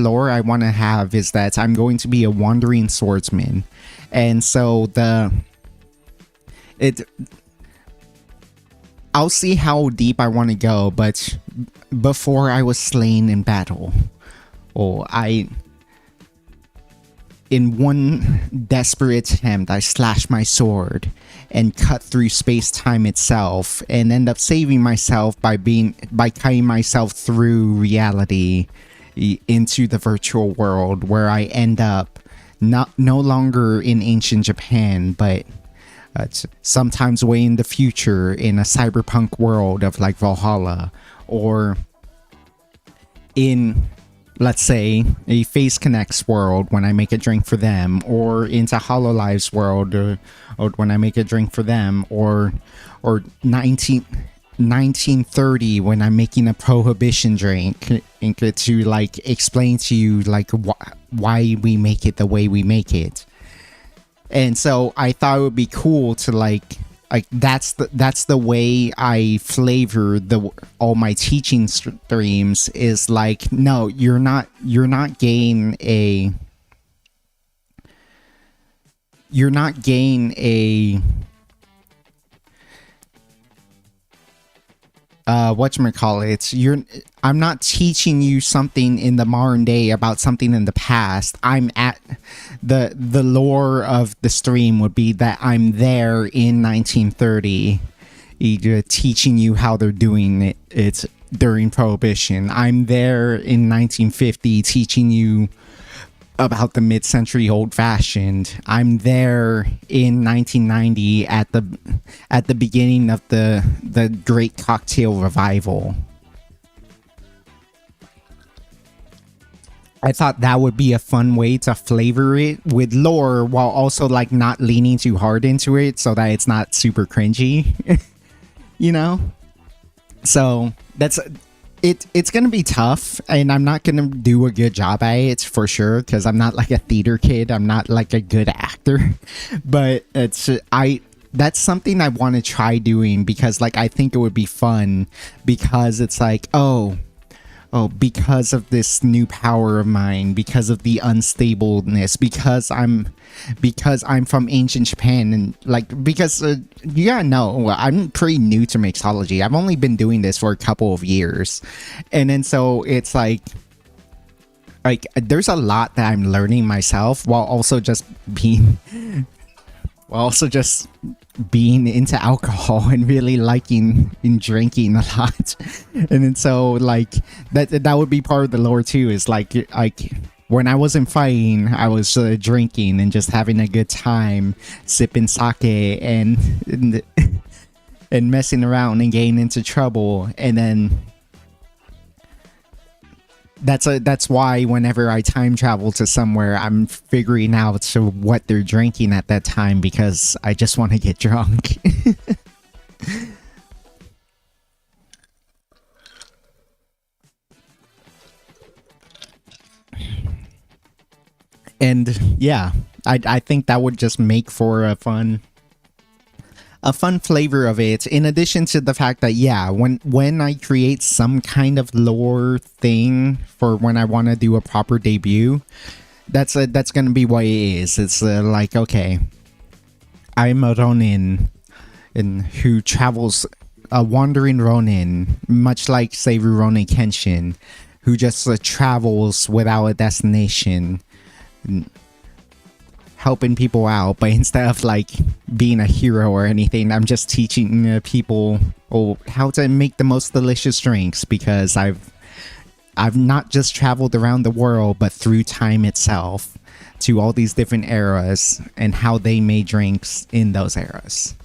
lore I want to have is that I'm going to be a wandering swordsman, and so I'll see how deep I want to go, but before I was slain in battle, in one desperate attempt, I slashed my sword and cut through space-time itself, and end up saving myself by cutting myself through reality into the virtual world, where I end up no longer in ancient Japan, but sometimes way in the future in a cyberpunk world of like Valhalla, or in, let's say, a Face Connects world when I make a drink for them, or into HoloLive's world, or when I make a drink for them, or 1930 when I'm making a prohibition drink, to like explain to you like why we make it the way we make it. And so I thought it would be cool to like that's the way I flavor all my teaching streams, is like, no, you're not getting a whatchamacallit, I'm not teaching you something in the modern day about something in the past. I'm at the lore of the stream would be that I'm there in 1930 teaching you how they're doing it during Prohibition. I'm there in 1950 teaching you about the mid-century old-fashioned. I'm there in 1990 at the beginning of the Great Cocktail Revival. I thought that would be a fun way to flavor it with lore while also like not leaning too hard into it, so that it's not super cringy. You know? So that's it's gonna be tough, and I'm not gonna do a good job at it for sure, because I'm not like a theater kid. I'm not like a good actor. But that's something I want to try doing, because like I think it would be fun, because it's like, oh, because of this new power of mine, because of the unstableness, because I'm from ancient Japan, and like, because you gotta know, I'm pretty new to mixology. I've only been doing this for a couple of years, and then so it's like there's a lot that I'm learning myself, while also just being into alcohol and really liking and drinking a lot. And then so like that would be part of the lore too, is like when I wasn't fighting, I was drinking and just having a good time, sipping sake and messing around and getting into trouble. And then that's why whenever I time travel to somewhere, I'm figuring out what they're drinking at that time, because I just want to get drunk. And yeah, I think that would just make for a fun flavor of it, in addition to the fact that, yeah, when I create some kind of lore thing for when I want to do a proper debut, that's gonna be what it is. It's like, okay, I'm a Ronin who travels, a wandering Ronin, much like say Rurouni Kenshin, who just travels without a destination, helping people out. But instead of like being a hero or anything, I'm just teaching people how to make the most delicious drinks, because I've not just traveled around the world, but through time itself, to all these different eras and how they made drinks in those eras.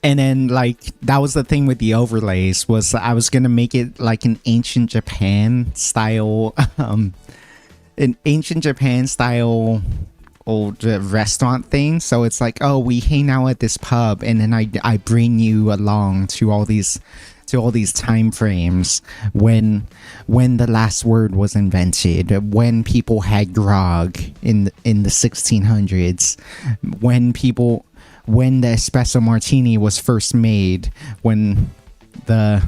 And then, like, that was the thing with the overlays, was I was gonna make it like an ancient Japan style old restaurant thing. So it's like, oh, we hang out at this pub, and then I bring you along to all these time frames when the last word was invented, when people had grog in the 1600s, when the espresso martini was first made, when the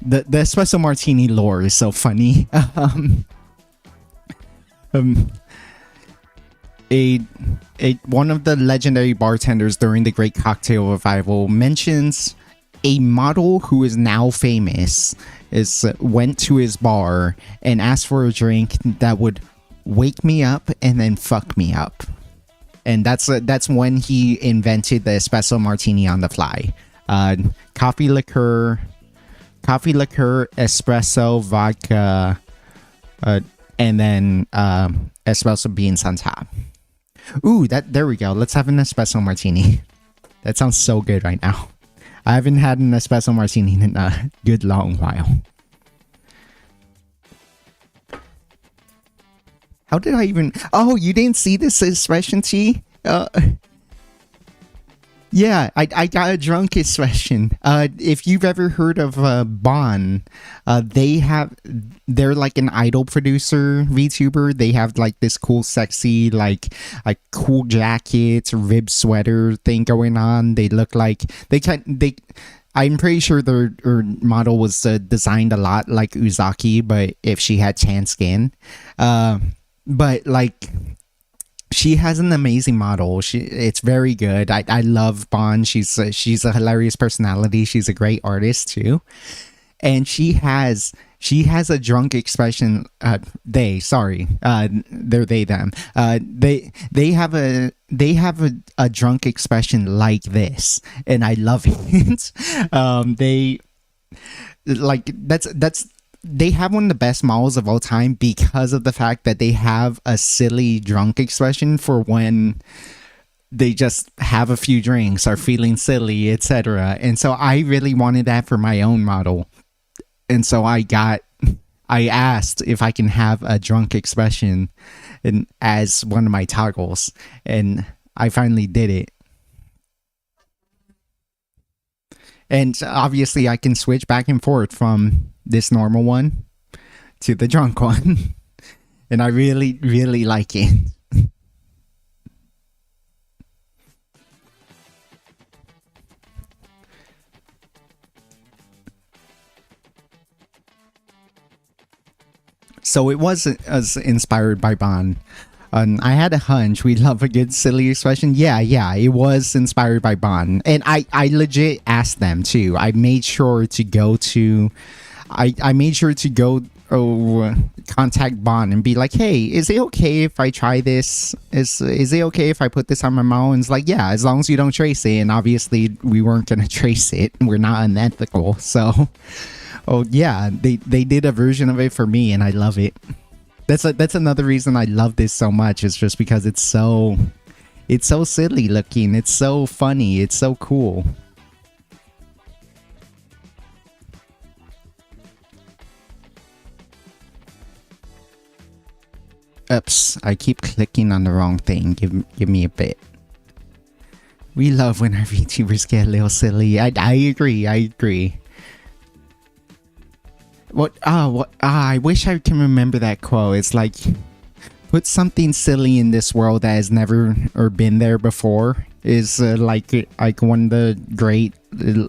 espresso martini lore is so funny. One of the legendary bartenders during the Great Cocktail Revival mentions a model who is now famous went to his bar and asked for a drink that would wake me up and then fuck me up. And that's when he invented the espresso martini on the fly. Coffee liqueur, espresso, vodka, and then espresso beans on top. Ooh, there we go. Let's have an espresso martini. That sounds so good right now. I haven't had an espresso martini in a good long while. How did I even... Oh, you didn't see this expression, T? Yeah, I got a drunk expression. If you've ever heard of Bon, they're like an idol producer VTuber. They have like this cool, sexy, like cool jacket, rib sweater thing going on. They look like I'm pretty sure their model was designed a lot like Uzaki, but if she had tan skin. But like, she has an amazing model. It's very good. I love Bon. She's a hilarious personality. She's a great artist too, and she has a drunk expression. They're they them. They have a drunk expression like this, and I love it. They have one of the best models of all time because of the fact that they have a silly drunk expression for when they just have a few drinks, are feeling silly, etc. And so I really wanted that for my own model. And so I asked if I can have a drunk expression as one of my toggles, and I finally did it. And obviously I can switch back and forth from this normal one to the drunk one. And I really, really like it. So it was as inspired by Bon. I had a hunch we love a good silly expression. Yeah, it was inspired by Bon. And I legit asked them too. I made sure to go contact Bon and be like, hey, is it okay if I try this? Is it okay if I put this on my mouth? And it's like, yeah, as long as you don't trace it. And obviously we weren't gonna trace it. We're not unethical. So yeah, they did a version of it for me, and I love it. That's another reason I love this so much, is just because it's so silly looking, it's so funny, it's so cool. Oops, I keep clicking on the wrong thing. Give me a bit. We love when our VTubers get a little silly. I agree. I wish I can remember that quote. It's like, put something silly in this world that has never or been there before is like one of the great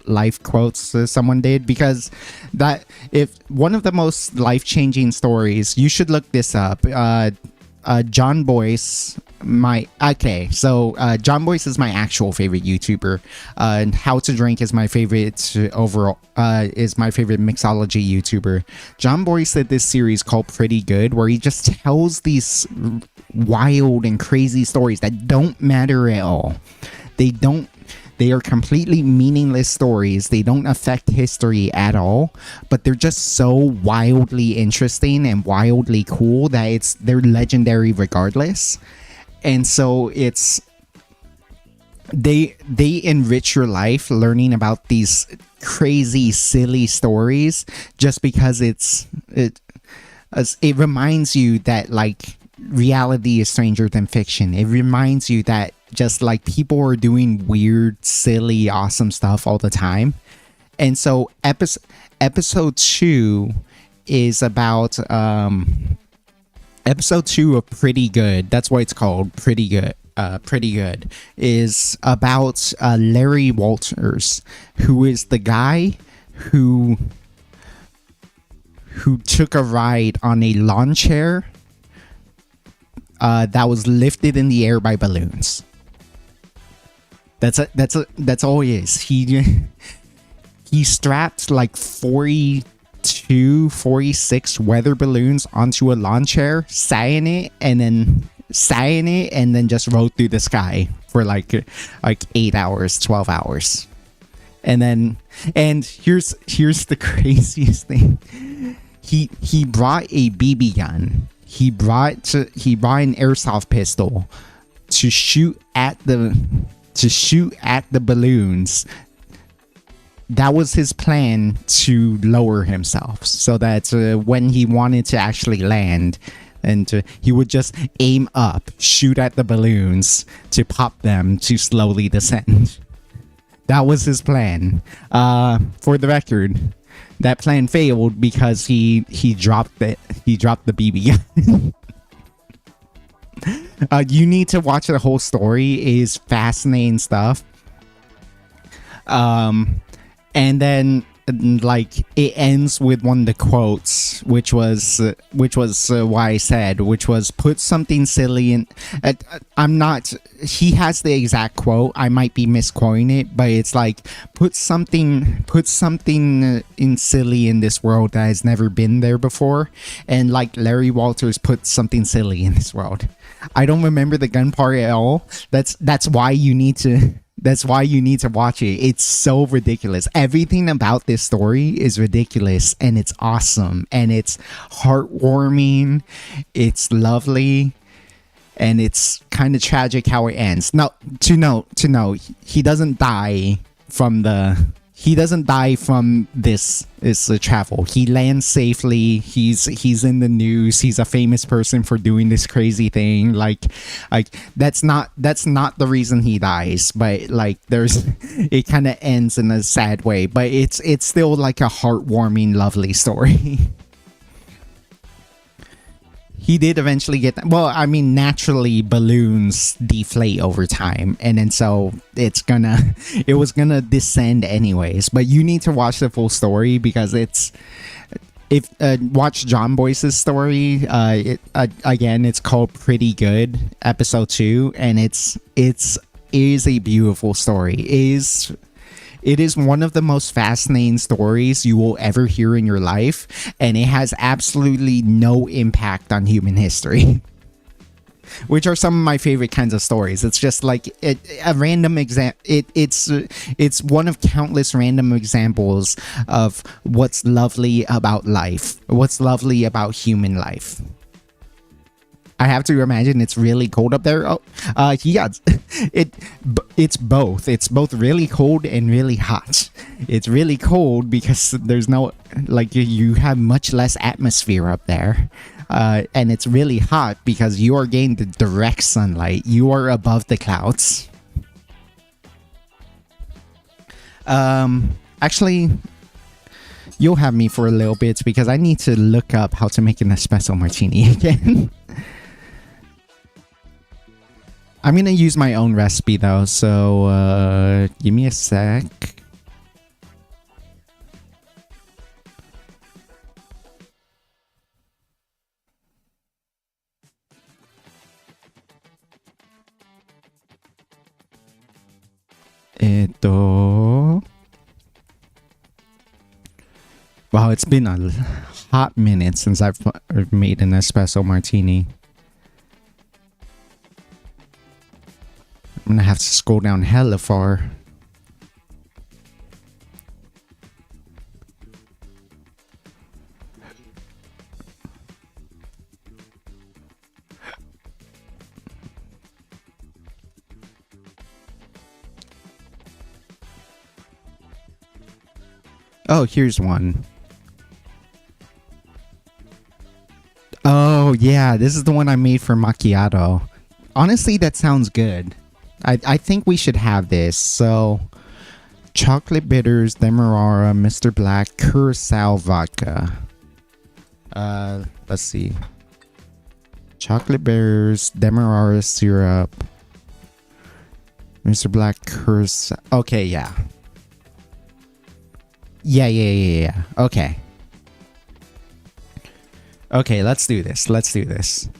life quotes someone did, because that if one of the most life-changing stories, you should look this up. John Boyce, John Boyce is my actual favorite YouTuber. How to Drink is my favorite overall. Is my favorite mixology YouTuber. John Boyce did this series called Pretty Good, where he just tells these wild and crazy stories that don't matter at all. They are completely meaningless stories. They don't affect history at all, but they're just so wildly interesting and wildly cool that they're legendary regardless. And so they enrich your life learning about these crazy, silly stories, just because it reminds you that like reality is stranger than fiction. It reminds you that just like people are doing weird, silly, awesome stuff all the time. And so episode 2 is about episode 2 of Pretty Good. That's why it's called Pretty Good. Pretty Good is about Larry Walters, who is the guy who took a ride on a lawn chair that was lifted in the air by balloons. That's all he is. He strapped like 46 weather balloons onto a lawn chair, sat in it, and then just rode through the sky for like 8 hours, 12 hours. And here's the craziest thing. He brought a BB gun. He brought an airsoft pistol to shoot at the balloons. That was his plan, to lower himself, so that when he wanted to actually land, and he would just aim up, shoot at the balloons to pop them to slowly descend. That was his plan. For the record, that plan failed because he dropped the BB gun. You need to watch the whole story. It is fascinating stuff. And then like it ends with one of the quotes, which was why I said, which was put something silly in. He has the exact quote. I might be misquoting it, but it's like put something in silly in this world that has never been there before. And like Larry Walters put something silly in this world. I don't remember the gun part at all. That's why you need to watch it. It's so ridiculous. Everything about this story is ridiculous, and it's awesome, and it's heartwarming, it's lovely, and it's kind of tragic how it ends. Now, to know, he doesn't die from this travel. He lands safely. He's in the news. He's a famous person for doing this crazy thing. Like that's not the reason he dies. But like it kind of ends in a sad way. But it's still like a heartwarming, lovely story. He did eventually get that. Well, I mean, naturally balloons deflate over time, and then so it was gonna descend anyways. But you need to watch the full story, because watch John Boyce's story. Again, it's called Pretty Good, episode 2, and it is a beautiful story. It is one of the most fascinating stories you will ever hear in your life, and it has absolutely no impact on human history. Which are some of my favorite kinds of stories. It's just like a random example. It's one of countless random examples of what's lovely about life, what's lovely about human life. I have to imagine it's really cold up there. Yeah, it's both. It's both really cold and really hot. It's really cold because there's no, like, you have much less atmosphere up there. And it's really hot because you are getting the direct sunlight. You are above the clouds. Actually, you'll have me for a little bit because I need to look up how to make an espresso martini again. I'm gonna use my own recipe though, so give me a sec. Ito. Wow, it's been a hot minute since I've made an espresso martini. I'm gonna have to scroll down hella far. Oh, here's one. Oh, yeah, this is the one I made for macchiato. Honestly, that sounds good. I think we should have this. So, chocolate bitters, Demerara, Mr. Black, Curacao vodka. Let's see. Chocolate bitters, Demerara syrup, Mr. Black, Curacao. Okay, yeah. Yeah. Okay. Okay, let's do this. Let's do this.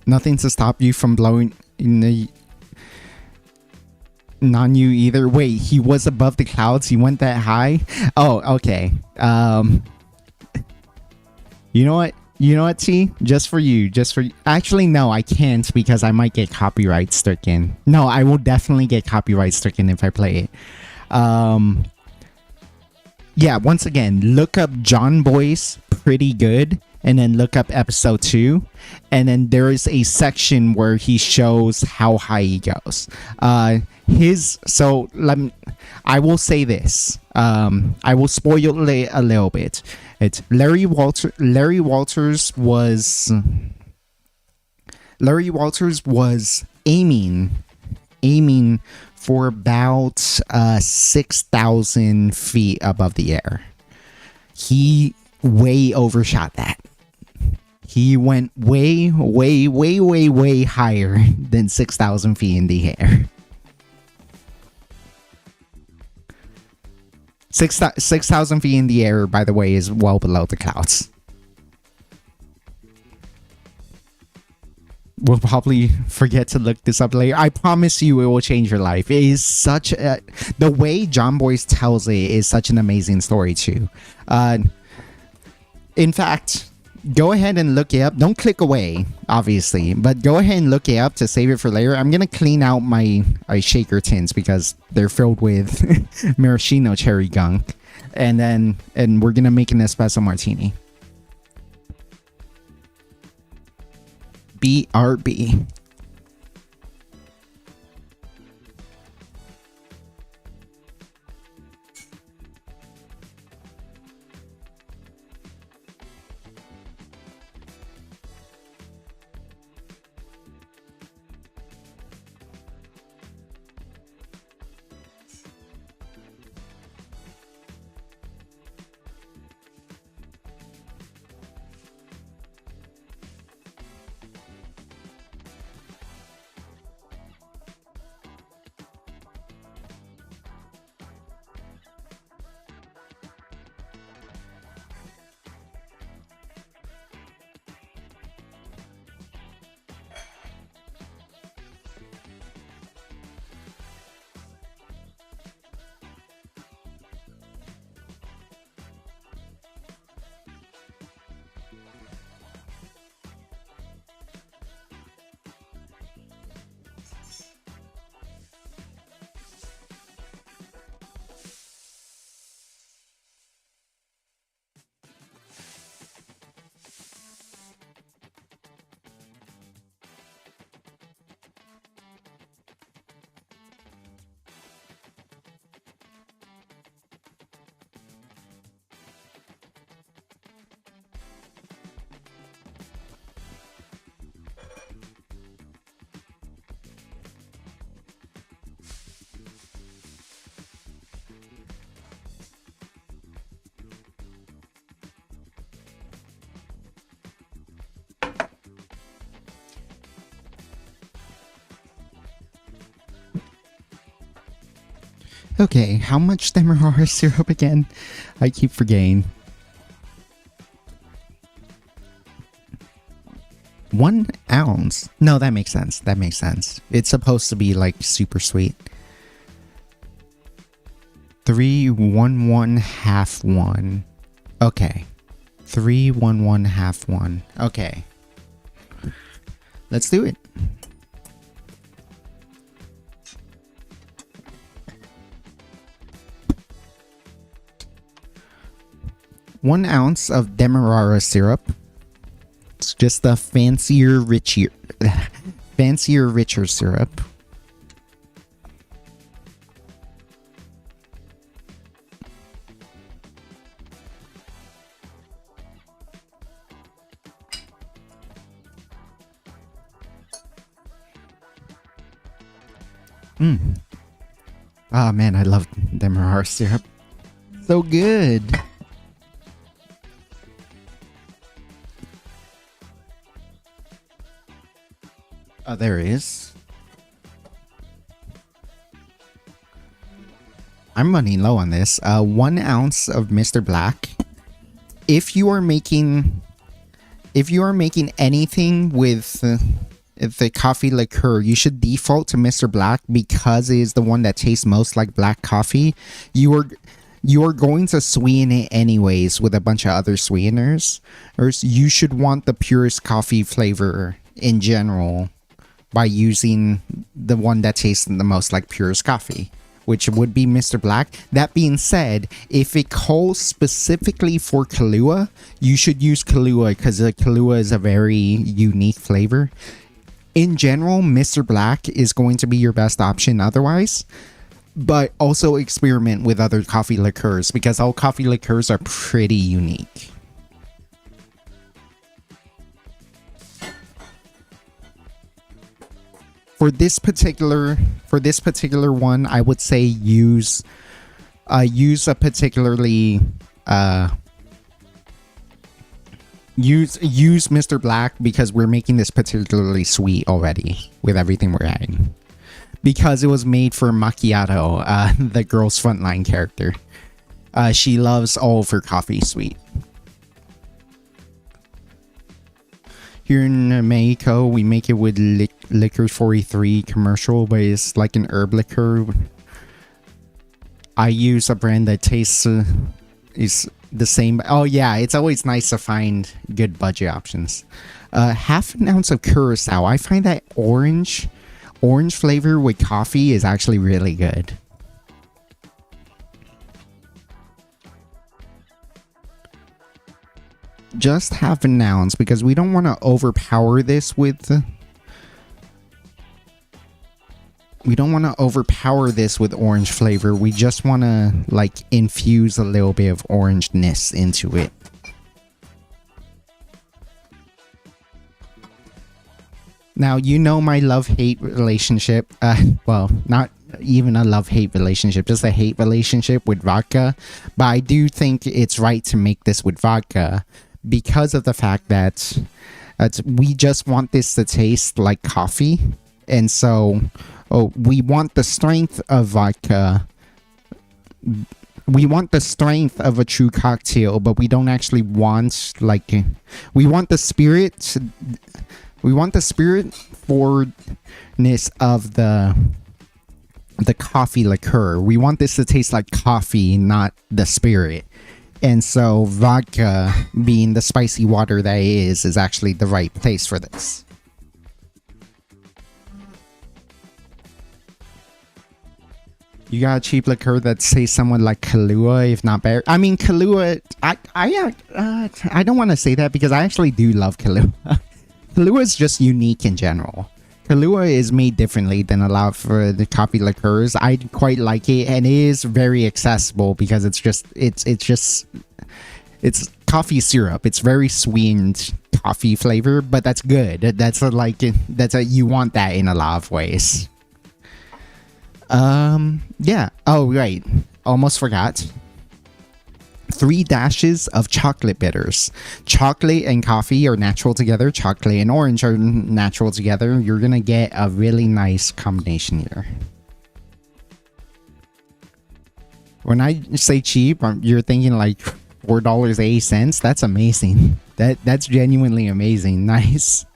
Nothing to stop you from blowing in the non-you either. Wait, he was above the clouds? He went that high? Oh, okay. You know what? You know what, T? Just for you. Actually, no, I can't because I might get copyright stricken. No, I will definitely get copyright stricken if I play it. Yeah, once again, look up John Boyce Pretty Good and then look up episode 2, and then there is a section where he shows how high he goes. I will say this. I will spoil it a little bit. It's Larry Walters was aiming for about 6,000 feet above the air. He way overshot that. He went way higher than 6,000 feet in the air. 6,000 feet in the air, by the way, is well below the clouds. We'll probably forget to look this up later. I promise you it will change your life. It is such a... The way John Boyce tells it is such an amazing story too. In fact, go ahead and look it up. Don't click away, obviously, but go ahead and look it up to save it for later. I'm gonna clean out my shaker tins because they're filled with maraschino cherry gunk, and we're gonna make an espresso martini. BRB. Okay, how much Demerara syrup again? I keep forgetting. 1 ounce? No, that makes sense. That makes sense. It's supposed to be like super sweet. 3, 1, 1, half 1. Okay. 3, 1, 1, half 1. Okay. Let's do it. One ounce of Demerara syrup. It's just a fancier, richer syrup. Ah, man, I love Demerara syrup. So good. Oh, there is. I'm running low on this. 1 ounce of Mr. Black. If you are making anything with the coffee liqueur, you should default to Mr. Black because it is the one that tastes most like black coffee. You are going to sweeten it anyways with a bunch of other sweeteners. Or you should want the purest coffee flavor in general by using the one that tastes the most like purest coffee, which would be Mr. Black. That being said, if it calls specifically for Kahlua, you should use Kahlua because Kahlua is a very unique flavor. In general, Mr. Black is going to be your best option otherwise, but also experiment with other coffee liqueurs because all coffee liqueurs are pretty unique. For this particular one, I would say use a particularly use Mr. Black because we're making this particularly sweet already with everything we're adding. Because it was made for Macchiato, the girl's frontline character. She loves all of her coffee sweet. Here in Mexico, we make it with Liquor 43 commercial, but it's like an herb liquor. I use a brand that tastes is the same. Oh yeah, it's always nice to find good budget options. Half an ounce of Curacao. I find that orange flavor with coffee is actually really good. Just half an ounce because we don't want to overpower this with orange flavor. We just want to like infuse a little bit of orangeness into it. Now, you know my love-hate relationship. Well, not even a love-hate relationship, just a hate relationship with vodka. But I do think it's right to make this with vodka because of the fact that we just want this to taste like coffee. And so we want the strength of vodka. We want the strength of a true cocktail, but we don't actually want like... We want the spirit... We want the spirit forwardness of the coffee liqueur. We want this to taste like coffee, not the spirit. And so vodka, being the spicy water that it is actually the right place for this. You got a cheap liqueur that tastes somewhat like Kahlua, if not better. I mean, Kahlua, I don't want to say that because I actually do love Kahlua. Kahlua is just unique in general. Kahlua is made differently than a lot of the coffee liqueurs. I quite like it, and it is very accessible because it's coffee syrup. It's very sweetened coffee flavor, but that's good. You want that in a lot of ways. Yeah. Oh, right. Almost forgot. 3 dashes of chocolate bitters. Chocolate and coffee are natural together. Chocolate and orange are natural together. You're gonna get a really nice combination here. When I say cheap, you're thinking like $4.80. That's amazing. That's genuinely amazing. Nice.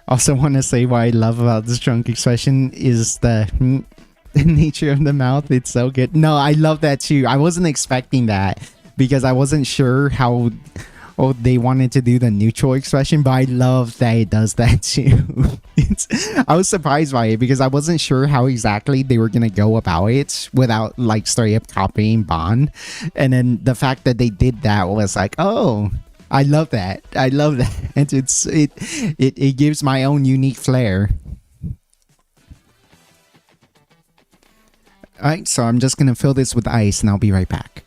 Also, want to say what I love about this drunk expression is the nature of the mouth. It's so good. No, I love that too. I wasn't expecting that because I wasn't sure how they wanted to do the neutral expression, but I love that it does that too. I was surprised by it because I wasn't sure how exactly they were gonna go about it without like straight up copying Bond, and then the fact that they did that was like, oh, I love that. I love that. It gives my own unique flair. Alright, so I'm just gonna fill this with ice and I'll be right back.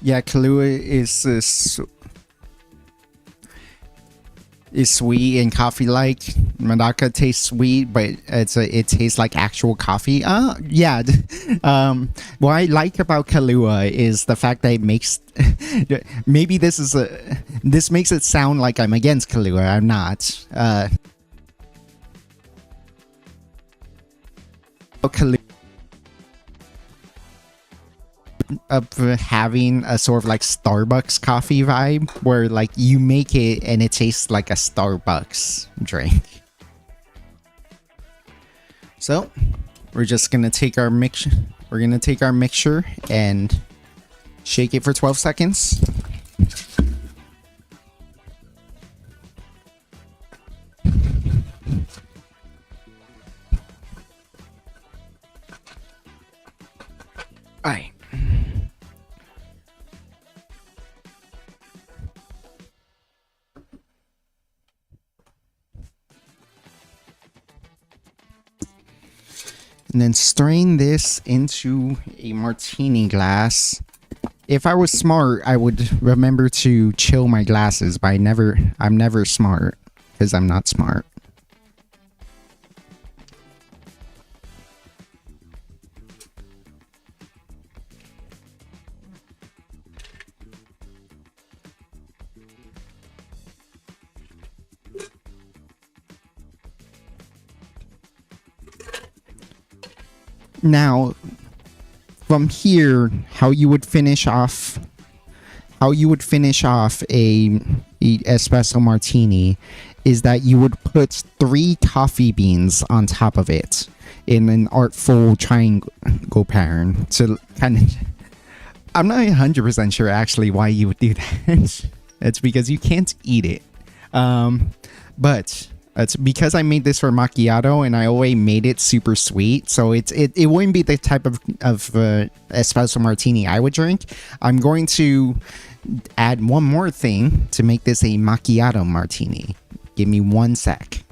Yeah, Kahlua is sweet and coffee-like. Medaka tastes sweet, but it tastes like actual coffee. Yeah. What I like about Kahlua is the fact that it makes maybe this makes it sound like I'm against Kahlua. I'm not. Kahlua of having a sort of like Starbucks coffee vibe where like you make it and it tastes like a Starbucks drink. So we're just gonna take our mixture and shake it for 12 seconds. Alright. And then strain this into a martini glass. If I was smart, I would remember to chill my glasses, but I'm never smart because I'm not smart. Now, from here, how you would finish off a espresso martini is that you would put 3 coffee beans on top of it in an artful triangle pattern to kind of. I'm not 100% sure actually why you would do that. It's because you can't eat it, but. It's because I made this for macchiato and I always made it super sweet, so it wouldn't be the type of espresso martini I would drink. I'm going to add one more thing to make this a macchiato martini. Give me 1 sec.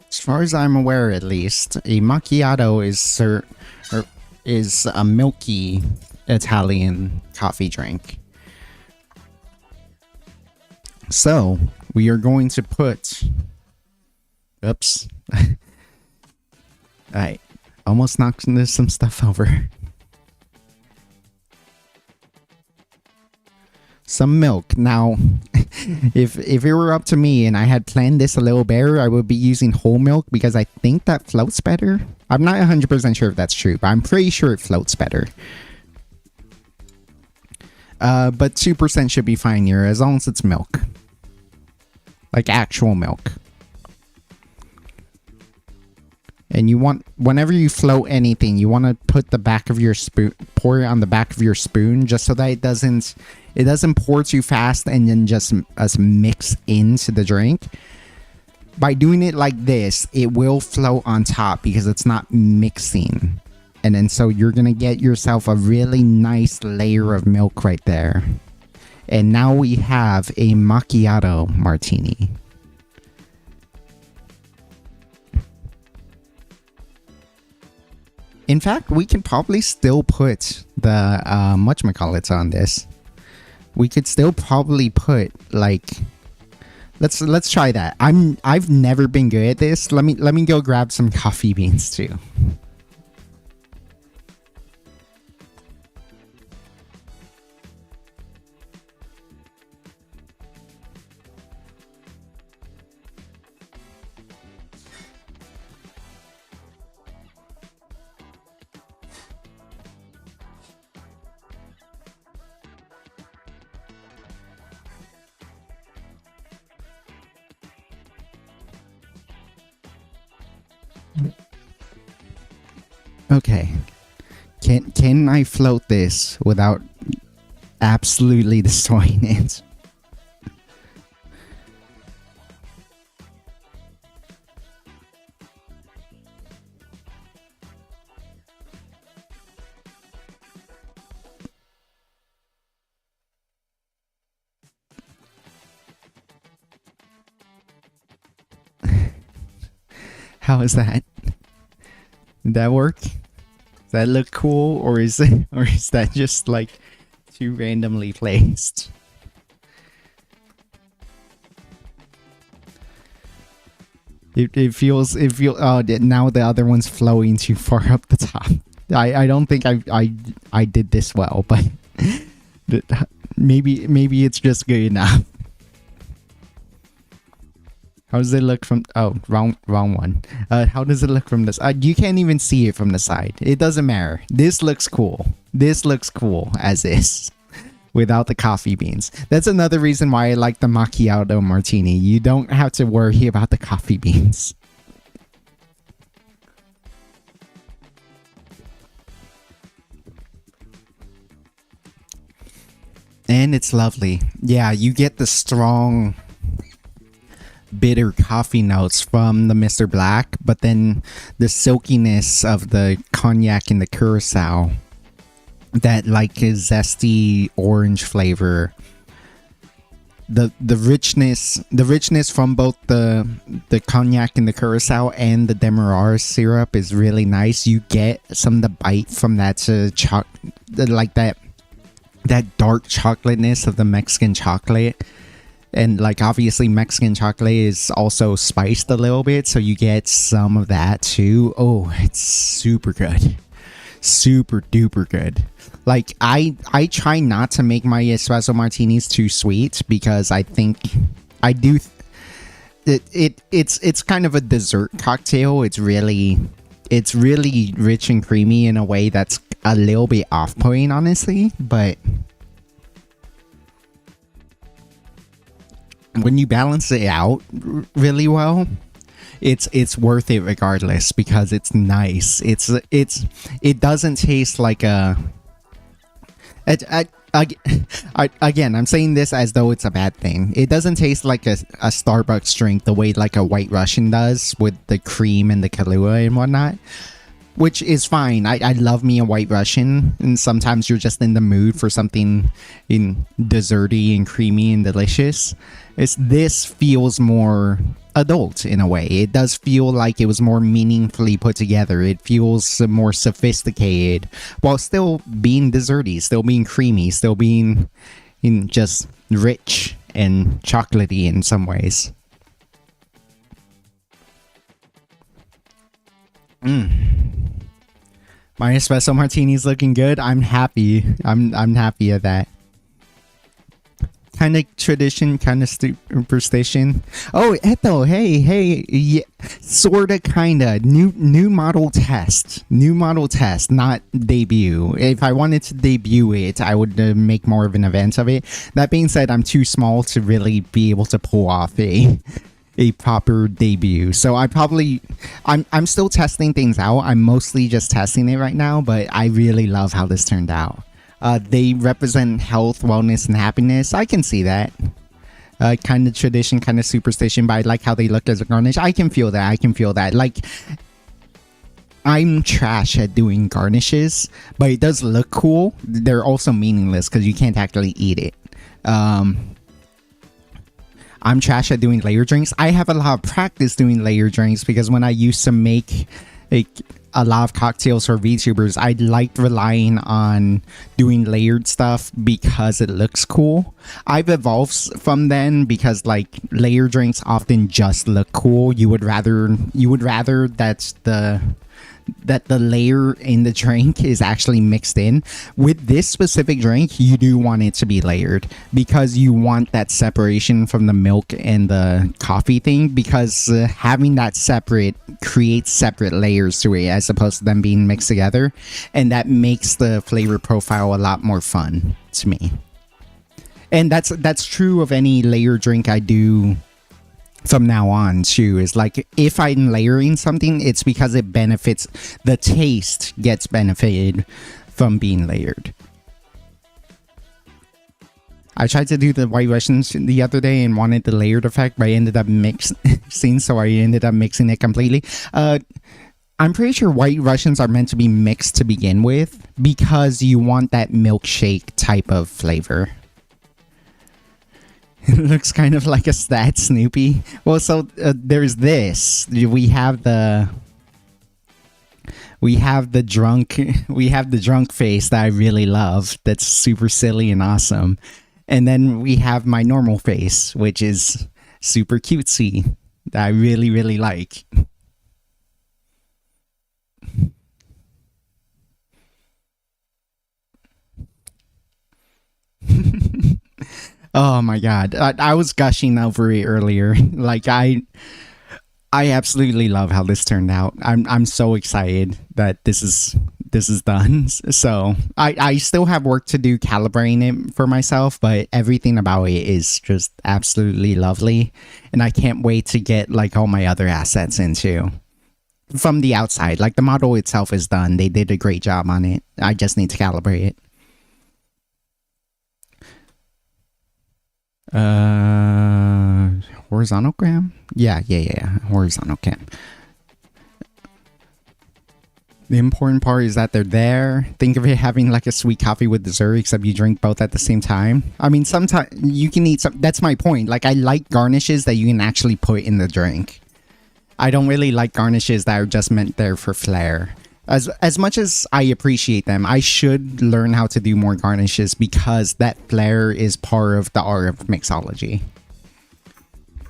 As far as I'm aware, at least, a macchiato is a milky Italian coffee drink. So we are going to put Oops. I almost knocked some stuff over. Some milk. Now, if it were up to me and I had planned this a little better, I would be using whole milk because I think that floats better. I'm not 100% sure if that's true, but I'm pretty sure it floats better. But 2% should be fine here as long as it's milk. Like actual milk. And you want, whenever you float anything, you want to put the back of your spoon, pour it on the back of your spoon, just so that it doesn't pour too fast and then just mix into the drink. By doing it like this, it will float on top because it's not mixing. And then so you're going to get yourself a really nice layer of milk right there. And now we have a macchiato martini. In fact, we can probably still put the whatchamacallits on this. We could still probably put like, let's try that. I've never been good at this. Let me go grab some coffee beans too. Okay. Can I float this without absolutely destroying it? How is that? Did that work? Does that look cool, or is that just like too randomly placed? It feels oh, now the other one's flowing too far up the top. I don't think I did this well, but maybe it's just good enough. How does it look from... Oh, wrong one. How does it look from this... you can't even see it from the side. It doesn't matter. This looks cool. This looks cool as is. Without the coffee beans. That's another reason why I like the macchiato martini. You don't have to worry about the coffee beans. And it's lovely. Yeah, you get the strong... bitter coffee notes from the Mr. Black, but then the silkiness of the cognac and the curacao, that like zesty orange flavor, the richness from both the cognac and the curacao and the demerara syrup is really nice. You get some of the bite from that like that dark chocolateness of the Mexican chocolate. And like obviously Mexican chocolate is also spiced a little bit, so you get some of that too. Oh, it's super good. Super duper good. Like I try not to make my espresso martinis too sweet because I think I do it's kind of a dessert cocktail. It's really rich and creamy in a way that's a little bit off-putting, honestly, but when you balance it out really well, it's worth it regardless because it's nice. It doesn't taste like a... Again, I'm saying this as though it's a bad thing. It doesn't taste like a Starbucks drink the way like a White Russian does with the cream and the Kahlua and whatnot. Which is fine. I love me a White Russian, and sometimes you're just in the mood for something desserty and creamy and delicious. This feels more adult in a way. It does feel like it was more meaningfully put together. It feels more sophisticated while still being desserty, still being creamy, still being just rich and chocolatey in some ways. My espresso martini's looking good. I'm happy. I'm happy at that. Kind of tradition, kind of superstition. Oh, Eto, hey, yeah, sorta, kinda. New model test, not debut. If I wanted to debut it, I would make more of an event of it. That being said, I'm too small to really be able to pull off a proper debut. So I'm still testing things out. I'm mostly just testing it right now, but I really love how this turned out. They represent health, wellness, and happiness. I can see that. Kind of tradition, kind of superstition, but I like how they look as a garnish. I can feel that. Like, I'm trash at doing garnishes, but it does look cool. They're also meaningless because you can't actually eat it. I'm trash at doing layer drinks. I have a lot of practice doing layer drinks because when I used to make a lot of cocktails for VTubers, I liked relying on doing layered stuff because it looks cool. I've evolved from then because like layer drinks often just look cool. You would rather that the layer in the drink is actually mixed in. With this specific drink, you do want it to be layered because you want that separation from the milk and the coffee thing, because having that separate creates separate layers to it as opposed to them being mixed together, and that makes the flavor profile a lot more fun to me. And that's true of any layer drink I do from now on too. Is like, if I'm layering something, it's because it benefits, the taste gets benefited from being layered. I tried to do the White Russians the other day and wanted the layered effect, but I ended up mixing, so I ended up mixing it completely. I'm pretty sure White Russians are meant to be mixed to begin with because you want that milkshake type of flavor. It looks kind of like a stat Snoopy. Well, so there's this. We have the drunk face that I really love. That's super silly and awesome. And then we have my normal face, which is super cutesy, that I really, really like. Oh my god, I was gushing over it earlier. Like, I absolutely love how this turned out. I'm so excited that this is done. So I still have work to do calibrating it for myself, but everything about it is just absolutely lovely, and I can't wait to get like all my other assets into from the outside. Like, the model itself is done. They did a great job on it. I just need to calibrate it. Horizontal cam? Yeah. Horizontal cam. The important part is that they're there. Think of it having like a sweet coffee with dessert, except you drink both at the same time. I mean, sometimes you can eat some. That's my point. Like, I like garnishes that you can actually put in the drink. I don't really like garnishes that are just meant there for flair. As much as I appreciate them, I should learn how to do more garnishes because that flair is part of the art of mixology.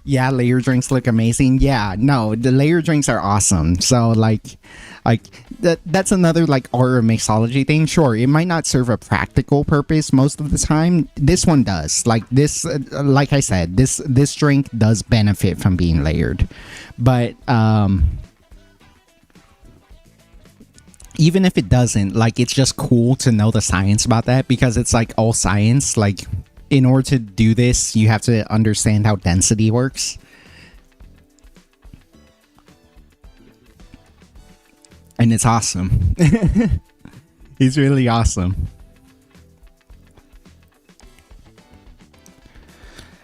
Yeah, layer drinks look amazing. Yeah, no, the layer drinks are awesome. So like that's another like art of mixology thing. Sure, it might not serve a practical purpose most of the time. This one does. Like this, like I said, this drink does benefit from being layered, but even if it doesn't, like, it's just cool to know the science about that, because it's like all science. Like, in order to do this, you have to understand how density works. And it's awesome. It's really awesome.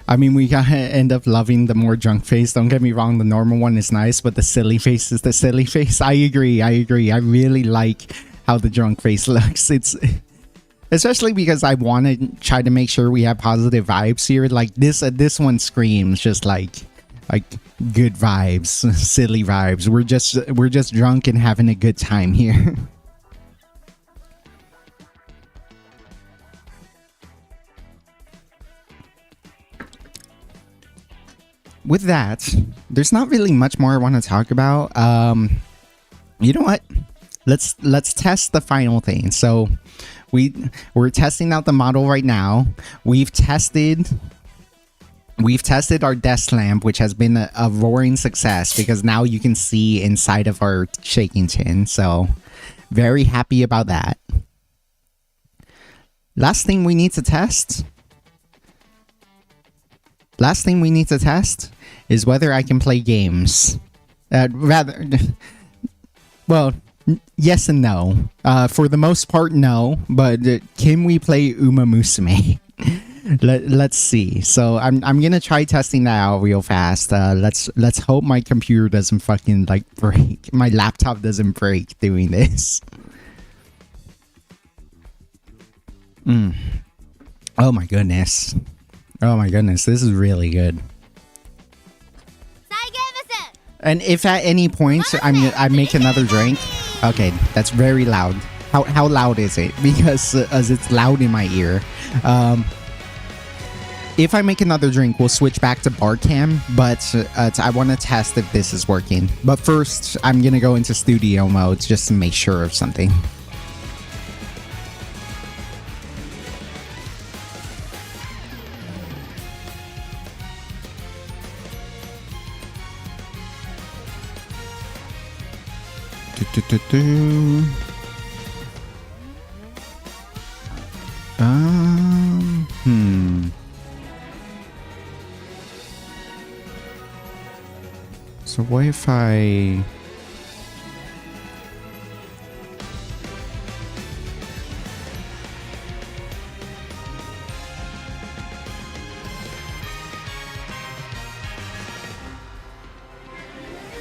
I mean, we gotta end up loving the more drunk face. Don't get me wrong, the normal one is nice, but the silly face is the silly face. I agree. I really like how the drunk face looks. It's especially because I want to try to make sure we have positive vibes here. Like this one screams just like good vibes, silly vibes. We're just drunk and having a good time here. With that, there's not really much more I want to talk about. You know what? Let's test the final thing. So we're testing out the model right now. We've tested our desk lamp, which has been a roaring success because now you can see inside of our shaking tin. So very happy about that. Last thing we need to test is whether I can play games. Well, yes and no. For the most part, no. But can we play Uma Musume? Let's see. So I'm gonna try testing that out real fast. Let's hope my computer doesn't fucking like break. My laptop doesn't break doing this. Oh my goodness. Oh my goodness. This is really good. And if at any point I make another drink, okay, that's very loud. How loud is it? Because as it's loud in my ear. If I make another drink, we'll switch back to bar cam, but I want to test if this is working. But first, I'm gonna go into studio mode just to make sure of something. So what if I...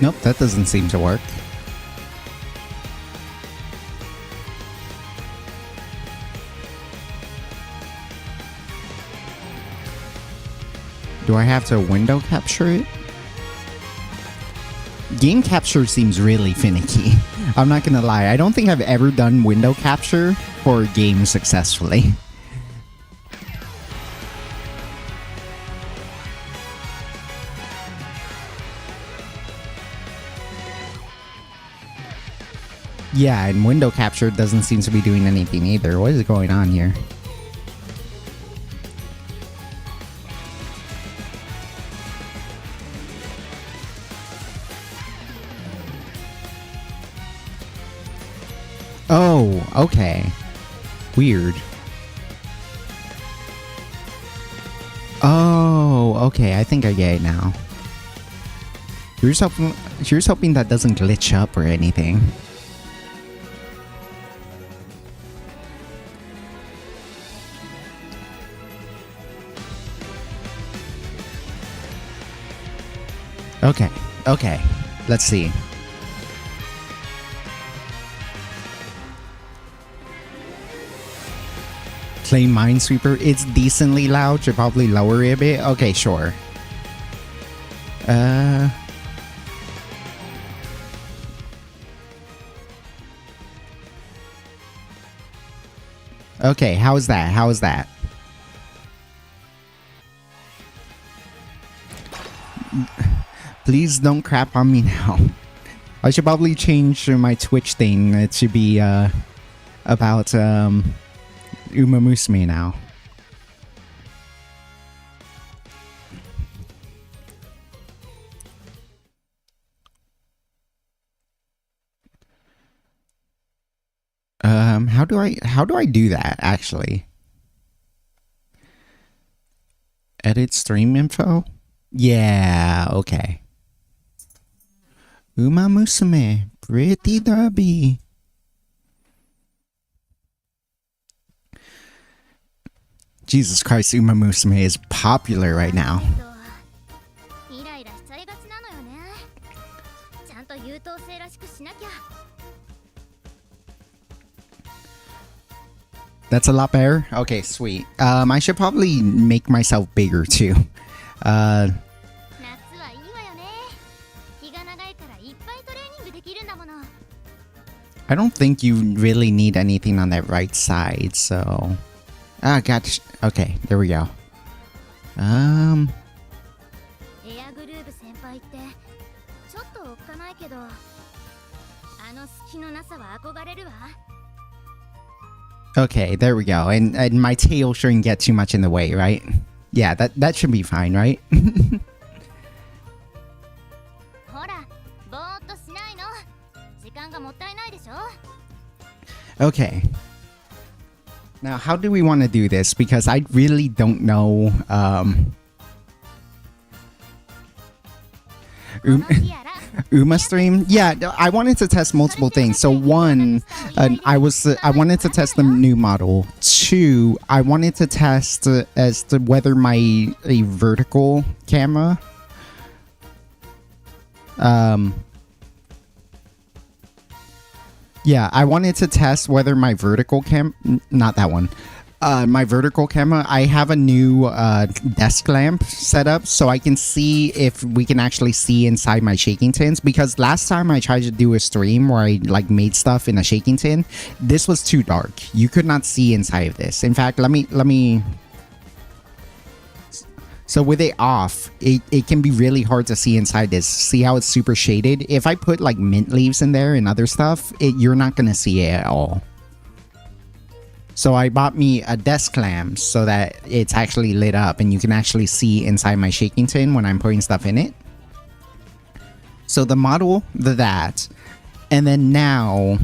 Nope, that doesn't seem to work. Do I have to window capture it? Game capture seems really finicky. I'm not gonna lie, I don't think I've ever done window capture for a game successfully. Yeah, and window capture doesn't seem to be doing anything either. What is going on here? Oh, okay. Weird. Oh, okay. I think I get it now. Here's hoping that doesn't glitch up or anything. Okay, okay. Let's see. Play Minesweeper. It's decently loud. Should probably lower it a bit. Okay, sure. Okay, how's that? How's that? Please don't crap on me now. I should probably change my Twitch thing. It should be about Uma Musume now. How do I do that actually? Edit stream info? Yeah, okay. Uma Musume, Pretty Derby. Jesus Christ, Uma Musume is popular right now. That's a lot better? Okay, sweet. I should probably make myself bigger too. I don't think you really need anything on that right side, so... gotcha. Okay, there we go. Okay, there we go. And my tail shouldn't get too much in the way, right? Yeah, that should be fine, right? Okay. Now, how do we want to do this? Because I really don't know. Uma stream? Yeah, I wanted to test multiple things. So one, I wanted to test the new model. Two, I wanted to test as to whether a vertical camera. Yeah, I wanted to test whether my vertical not that one. My vertical camera, I have a new desk lamp set up so I can see if we can actually see inside my shaking tins, because last time I tried to do a stream where I like made stuff in a shaking tin, this was too dark. You could not see inside of this. In fact, let me so with it off, it can be really hard to see inside this. See how it's super shaded? If I put like mint leaves in there and other stuff, you're not gonna see it at all. So I bought me a desk lamp so that it's actually lit up and you can actually see inside my shaking tin when I'm putting stuff in it. So the model, that, and then now,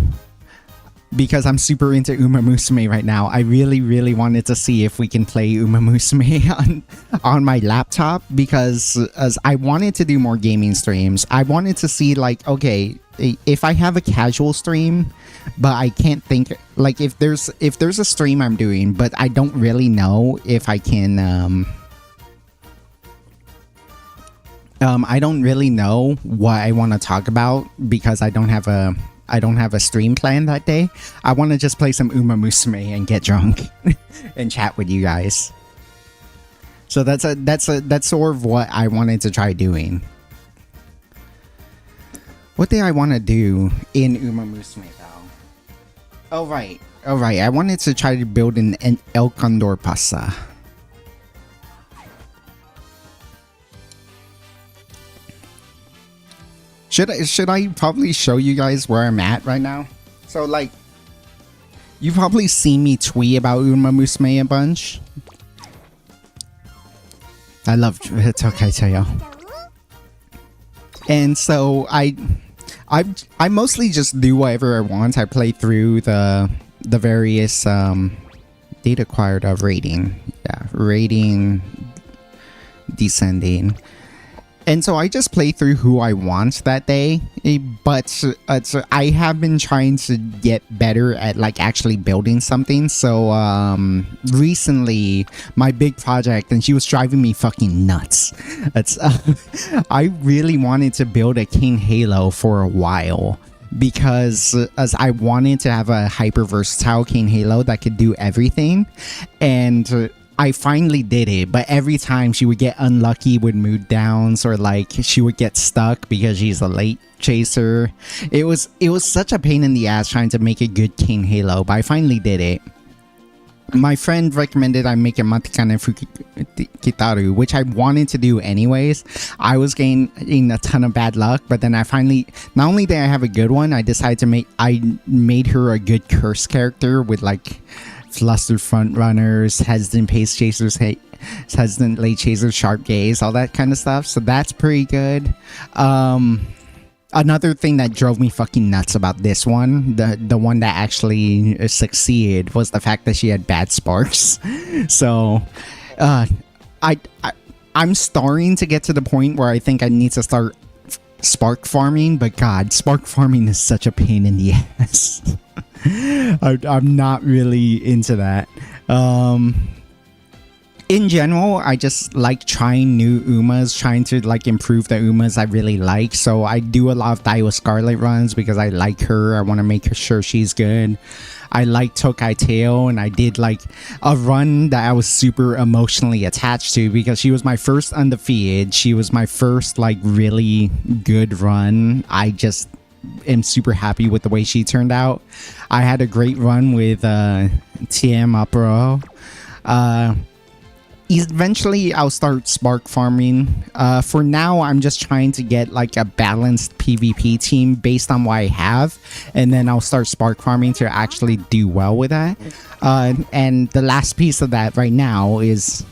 because I'm super into Uma Musume right now, I really wanted to see if we can play Uma Musume on my laptop, because as I wanted to do more gaming streams. I wanted to see like, okay, if I have a casual stream, but I can't think like if there's a stream I'm doing, but I don't really know if I can I don't really know what I want to talk about because I don't have a stream plan that day. I want to just play some Uma Musume and get drunk and chat with you guys. So that's sort of what I wanted to try doing. What did I want to do in Uma Musume though? Oh right. I wanted to try to build an El Condor Pasa. Should I probably show you guys where I'm at right now? So like, you've probably seen me tweet about Uma Musume a bunch. I love Tokai Tayo. And so I mostly just do whatever I want. I play through the various data acquired of rating. Yeah, rating, descending. And so I just play through who I want that day, but I have been trying to get better at like actually building something. So recently, my big project, and she was driving me fucking nuts. I really wanted to build a King Halo for a while, because as I wanted to have a hyper versatile King Halo that could do everything, and I finally did it, but every time she would get unlucky with mood downs, or like she would get stuck because she's a late chaser. It was such a pain in the ass trying to make a good King Halo, but I finally did it. My friend recommended I make a Matikane Fukitaru, which I wanted to do anyways. I was getting a ton of bad luck, but then I finally, not only did I have a good one, I decided to made her a good curse character with like flustered front runners, hesitant pace chasers, hesitant late chasers, sharp gaze, all that kind of stuff. So that's pretty good. Another thing that drove me fucking nuts about this one, the one that actually succeeded, was the fact that she had bad sparks. So I'm starting to get to the point where I think I need to start spark farming, but god, spark farming is such a pain in the ass. I'm not really into that. In general, I just like trying new Umas, trying to like improve the Umas I really like. So I do a lot of Daiwa Scarlet runs because I like her. I want to make sure she's good. I like Tokai Tail, and I did like a run that I was super emotionally attached to because she was my first undefeated. She was my first like really good run. I just am super happy with the way she turned out. I had a great run with TM Apro. eventually I'll start spark farming. For now, I'm just trying to get like a balanced PvP team based on what I have, and then I'll start spark farming to actually do well with that. And the last piece of that right now is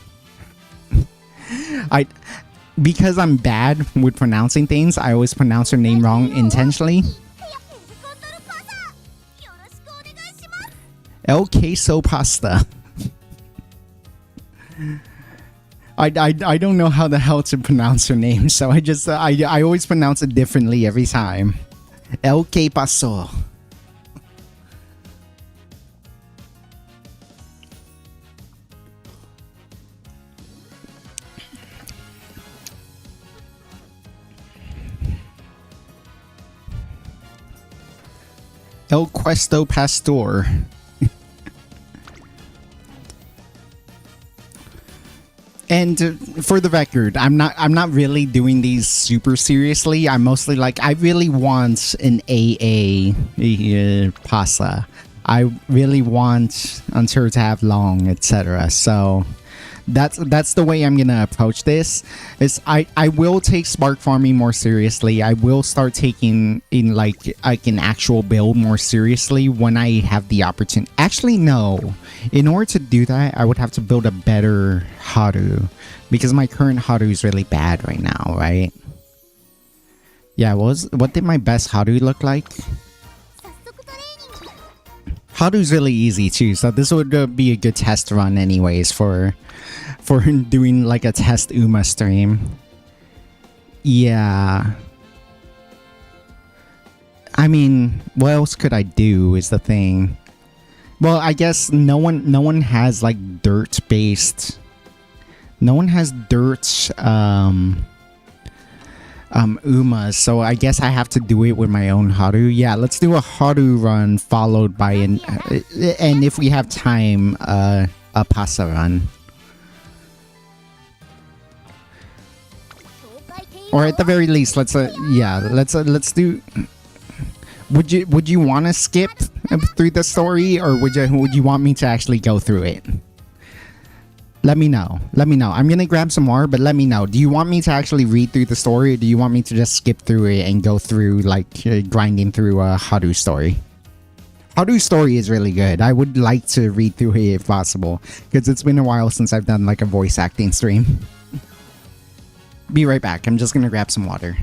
I because I'm bad with pronouncing things, I always pronounce her name wrong intentionally. El queso pasta. I don't know how the hell to pronounce her name, so I just I always pronounce it differently every time. El que pasó. El Questo Pastor. And for the record, I'm not really doing these super seriously. I'm mostly like, I really want an AA pasa. I really want Unter to have long, etc. So that's the way I'm gonna approach this. Is I will take spark farming more seriously. I will start taking in like an actual build more seriously when I have the opportunity. Actually, no. In order to do that, I would have to build a better Haru, because my current Haru is really bad right now, right? Yeah, what did my best Haru look like? Haru's really easy too, so this would be a good test run anyways for doing like a test Uma stream. Yeah. I mean, what else could I do is the thing. Well, I guess no one has like dirt based. No one has dirt Umas, so I guess I have to do it with my own Haru. Yeah, let's do a Haru run followed by an and if we have time, a Pasa run. Or at the very least, let's do. Would you want to skip through the story, or would you want me to actually go through it? Let me know. I'm gonna grab some more, but let me know. Do you want me to actually read through the story, or do you want me to just skip through it and go through like grinding through a Haru story? Haru's story is really good. I would like to read through it if possible, because it's been a while since I've done like a voice acting stream. Be right back. I'm just gonna grab some water.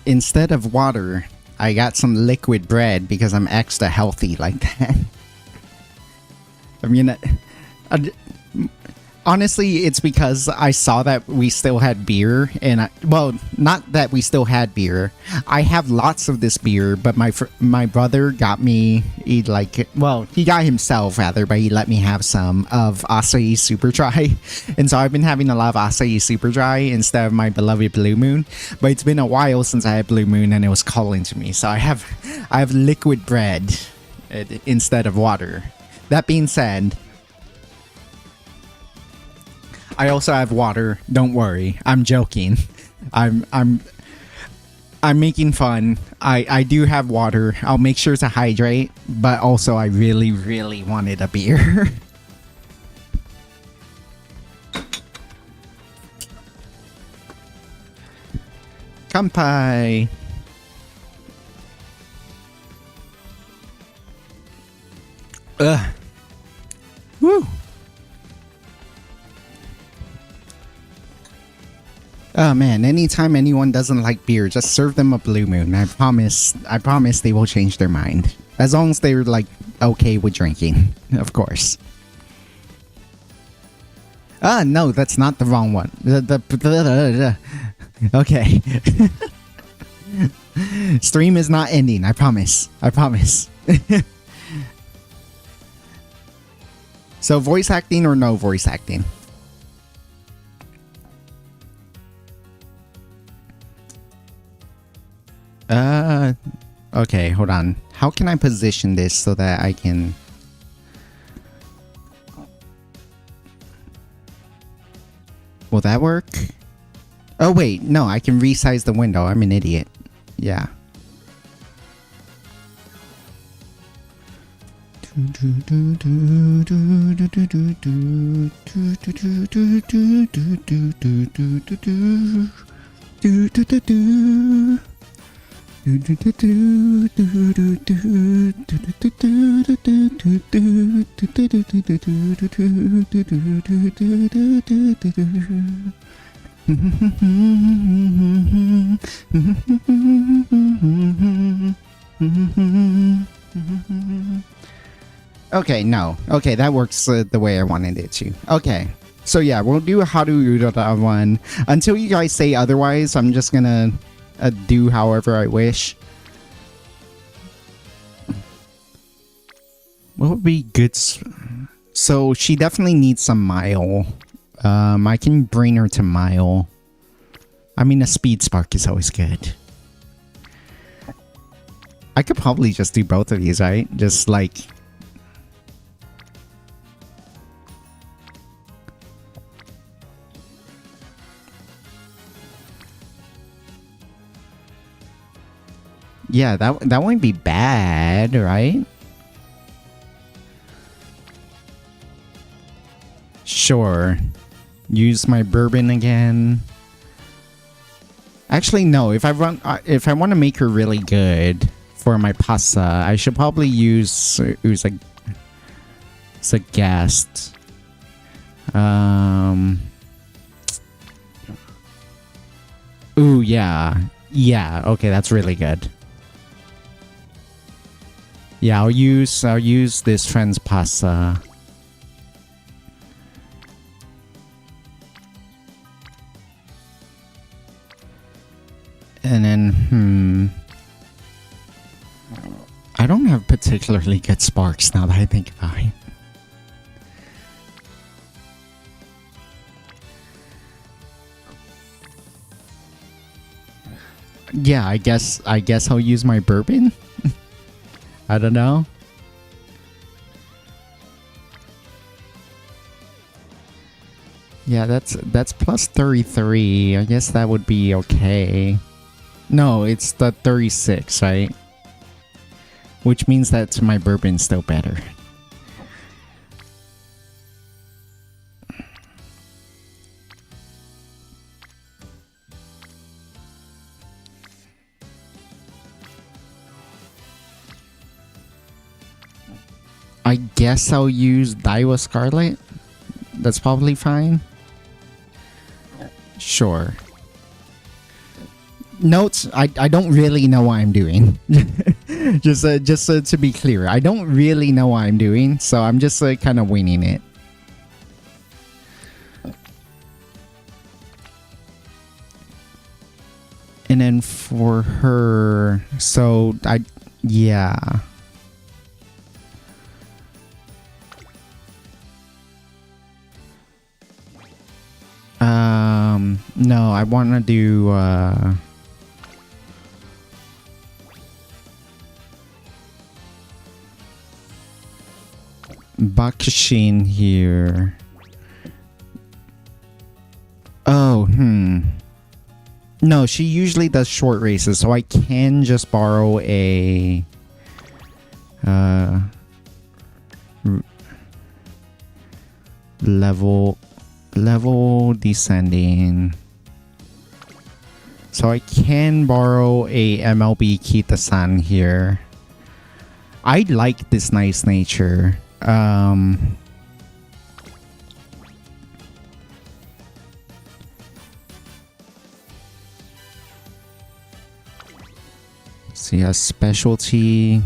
Instead of water, I got some liquid bread because I'm extra healthy like that. I mean, Honestly, it's because I saw that we still had beer, and well, not that we still had beer. I have lots of this beer, but my brother got me. He he got himself rather, but he let me have some of Acai Super Dry, and so I've been having a lot of Acai Super Dry instead of my beloved Blue Moon. But it's been a while since I had Blue Moon, and it was calling to me. So I have liquid bread instead of water. That being said, I also have water. Don't worry. I'm joking. I'm making fun. I do have water. I'll make sure to hydrate, but also I really, really wanted a beer. Kanpai. Ugh. Woo. Oh man, anytime anyone doesn't like beer, just serve them a Blue Moon. I promise they will change their mind. As long as they're like okay with drinking, of course. No, that's not the wrong one. Okay. Stream is not ending, I promise. So voice acting or no voice acting? Okay, hold on. How can I position this so that I can... Will that work? Oh wait, no, I can resize the window. I'm an idiot. Yeah. Okay, no. Okay, that works the way I wanted it to. Okay. So yeah, we'll do a Haru Urara one. Until you guys say otherwise, I'm just gonna do however I wish. What would be good? So she definitely needs some Mile. I can bring her to Mile. I mean, a Speed Spark is always good. I could probably just do both of these, right? Just like... Yeah, that won't be bad, right? Sure. Use my bourbon again. Actually, no. If I want to make her really good for my pasta, I should probably use Sagast. Ooh, yeah. Yeah, okay, that's really good. Yeah, I'll use this friend's pasta. And then, I don't have particularly good sparks now that I think about it. Yeah, I guess I'll use my bourbon. I don't know. Yeah, that's plus 33. I guess that would be okay. No, it's the 36, right? Which means that my bourbon's still better. I guess I'll use Daiwa Scarlet. That's probably fine. Sure. Notes, I don't really know what I'm doing. just to be clear, I don't really know what I'm doing, so I'm just kind of winging it. And then for her, so yeah. No, I want to do, Bakushin here. Oh, no, she usually does short races, so I can just borrow a level descending. So I can borrow a MLB Kita-san here. I like this nice nature. See, a specialty.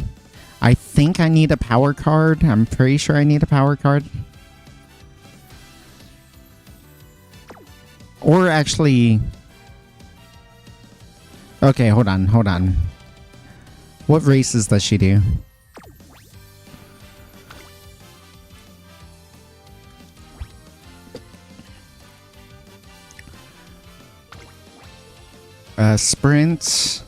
I think I need a power card. I'm pretty sure I need a power card. Or actually... Okay, hold on. What races does she do? Sprint...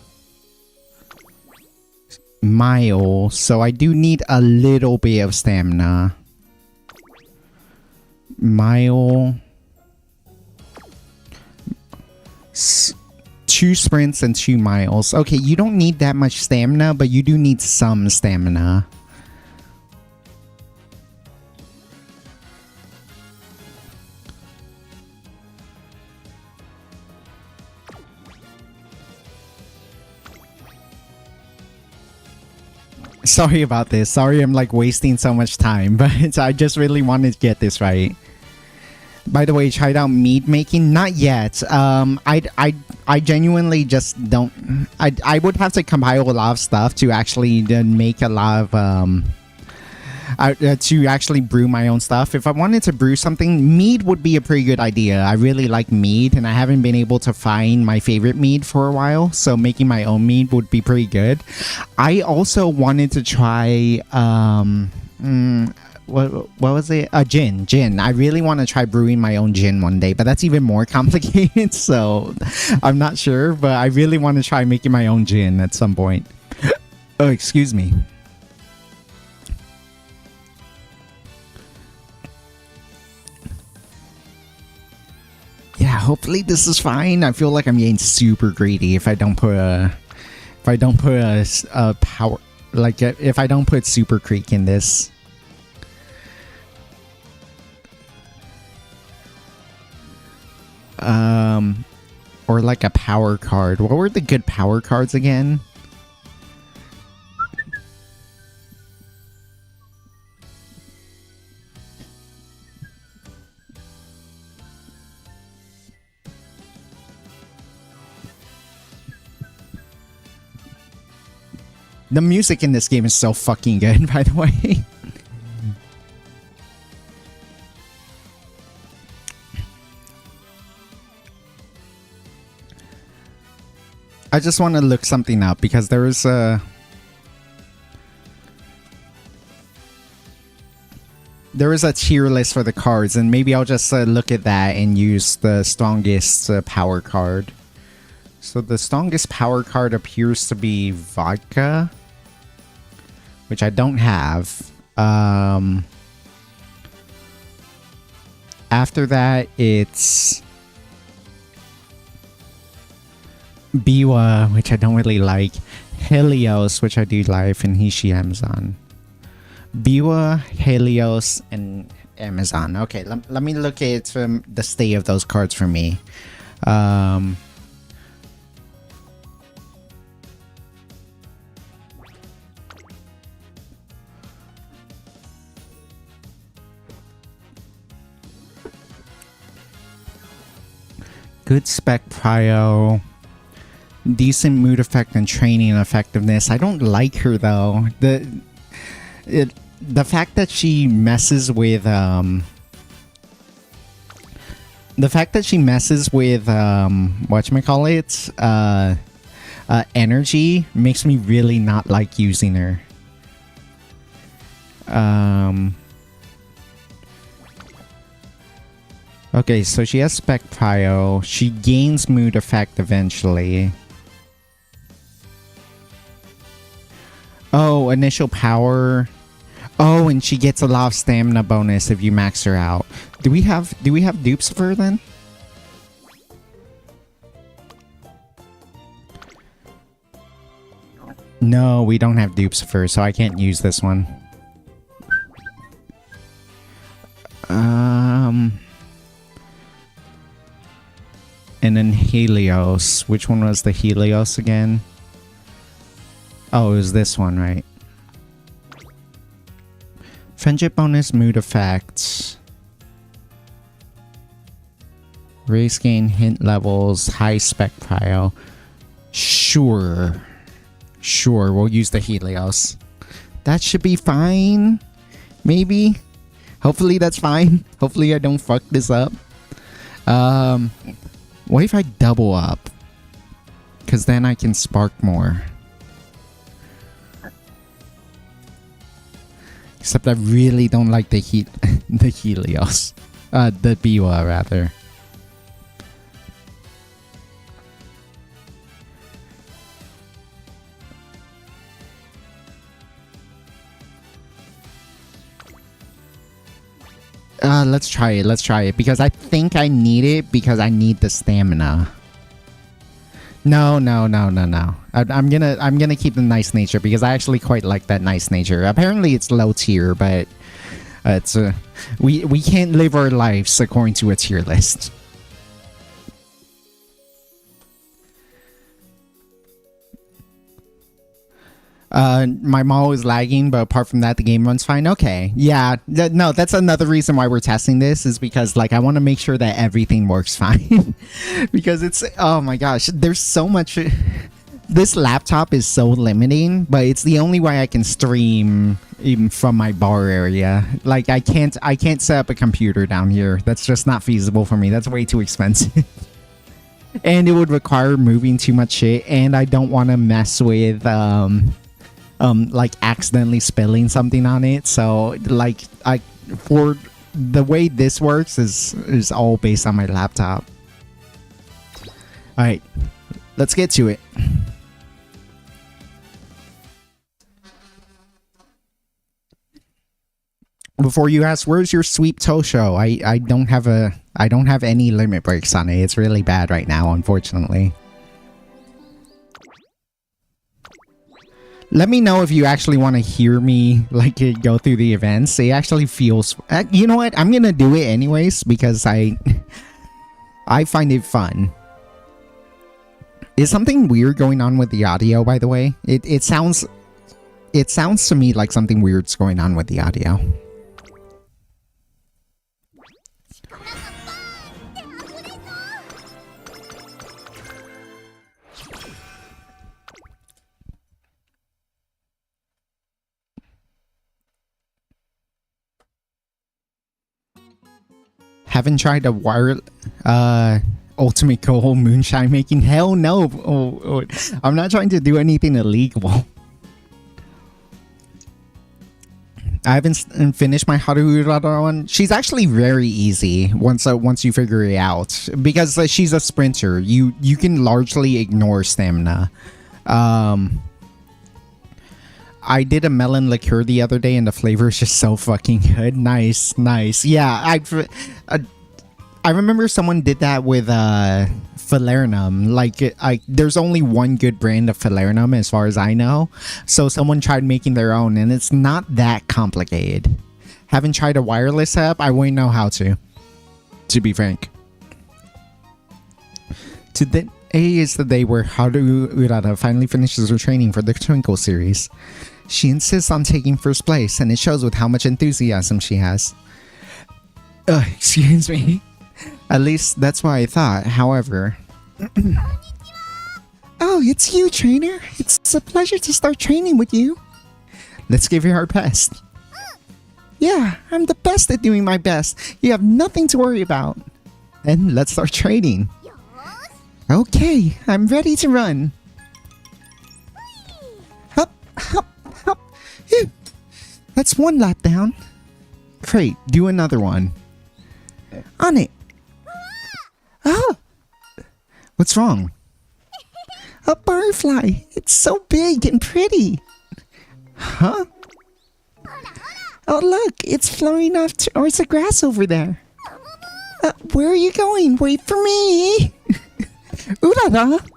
Mile, so I do need a little bit of stamina. Mile... 2 sprints and 2 miles. Okay, you don't need that much stamina, but you do need some stamina. Sorry about this. Sorry I'm like wasting so much time, but I just really wanted to get this right. By the way, tried out mead making? Not yet. I genuinely just don't... I would have to compile a lot of stuff to actually make a lot of... to actually brew my own stuff. If I wanted to brew something, mead would be a pretty good idea. I really like mead, and I haven't been able to find my favorite mead for a while, so making my own mead would be pretty good. I also wanted to try... what was it? Gin. I really want to try brewing my own gin one day, but that's even more complicated, so I'm not sure, but I really want to try making my own gin at some point. Oh, excuse me. Yeah, hopefully this is fine. I feel like I'm getting super greedy if I don't put a power, like if I don't put Super Creek in this. Or like a power card. What were the good power cards again? The music in this game is so fucking good, by the way. I just want to look something up because there is a... There is a tier list for the cards, and maybe I'll just look at that and use the strongest power card. So the strongest power card appears to be Vodka, which I don't have. After that, it's Biwa, which I don't really like. Helios, which I do like, and Hishi Amazon. Biwa, Helios, and Amazon. Okay, let me look at the state of those cards for me. Good spec prio. Decent mood effect and training effectiveness. I don't like her though. The fact that she messes with whatchamacallit, energy makes me really not like using her. Okay, so she has Spec Prio. She gains mood effect eventually. Oh, initial power. Oh, and she gets a lot of stamina bonus if you max her out. Do we have dupes of her then? No, we don't have dupes of her, so I can't use this one. And then Helios. Which one was the Helios again? Oh, it was this one, right? Friendship bonus, mood effects. Race gain, hint levels, high spec prio. Sure. Sure, we'll use the Helios. That should be fine. Maybe. Hopefully that's fine. Hopefully I don't fuck this up. What if I double up? Because then I can spark more. Except I really don't like the the Helios. The Biwa rather. Let's try it. Let's try it because I think I need it because I need the stamina. No. I'm gonna keep the nice nature because I actually quite like that nice nature. Apparently it's low tier, but it's we can't live our lives according to a tier list. My mall is lagging, but apart from that, the game runs fine. Okay, yeah, no, that's another reason why we're testing this is because like I want to make sure that everything works fine because it's oh my gosh, there's so much. This laptop is so limiting, but it's the only way I can stream even from my bar area. Like I can't set up a computer down here. That's just not feasible for me. That's way too expensive. And it would require moving too much shit, and I don't want to mess with like accidentally spilling something on it. So like for the way this works is all based on my laptop. All right, let's get to it. Before you ask, where's your sweep toe show? I don't have any limit breaks on it. It's really bad right now, unfortunately. Let me know if you actually want to hear me like go through the events. It actually feels you know what? I'm gonna do it anyways because I find it fun. Is something weird going on with the audio, by the way? It sounds to me like something weird's going on with the audio. Haven't tried a wire ultimate goal moonshine making. Hell no. Oh, I'm not trying to do anything illegal. I haven't finished my Haru Urara one. She's actually very easy once you figure it out because she's a sprinter. You can largely ignore stamina. I did a melon liqueur the other day and the flavor is just so fucking good. Nice. Yeah, I remember someone did that with Falernum. Like, there's only one good brand of Falernum as far as I know. So someone tried making their own and it's not that complicated. Haven't tried a wireless app. I wouldn't know how to be frank. Today is the day where Haru Urara finally finishes her training for the Twinkle series. She insists on taking first place, and it shows with how much enthusiasm she has. Excuse me. At least that's what I thought. However... Oh, it's you, trainer. It's a pleasure to start training with you. Let's give it our best. Yeah, I'm the best at doing my best. You have nothing to worry about. Then let's start training. Okay, I'm ready to run. That's one lap down. Great, do another one. On it. Oh! What's wrong? A butterfly. It's so big and pretty. Huh? Oh, look, it's floating off towards the grass over there. Where are you going? Wait for me. Urara.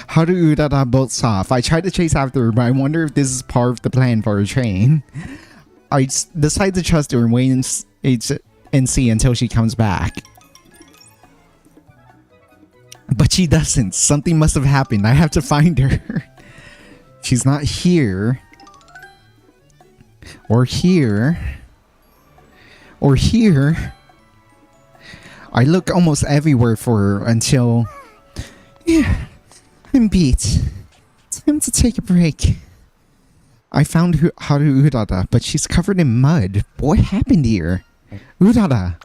Haru Urara bolts off. I tried to chase after her, but I wonder if this is part of the plan for her training. I decide to trust her and wait and see until she comes back. But she doesn't. Something must have happened. I have to find her. She's not here. Or here. Or here. I look almost everywhere for her until... Yeah, I'm beat. Time to take a break. I found Haru Urara, but she's covered in mud. What happened here? Urara.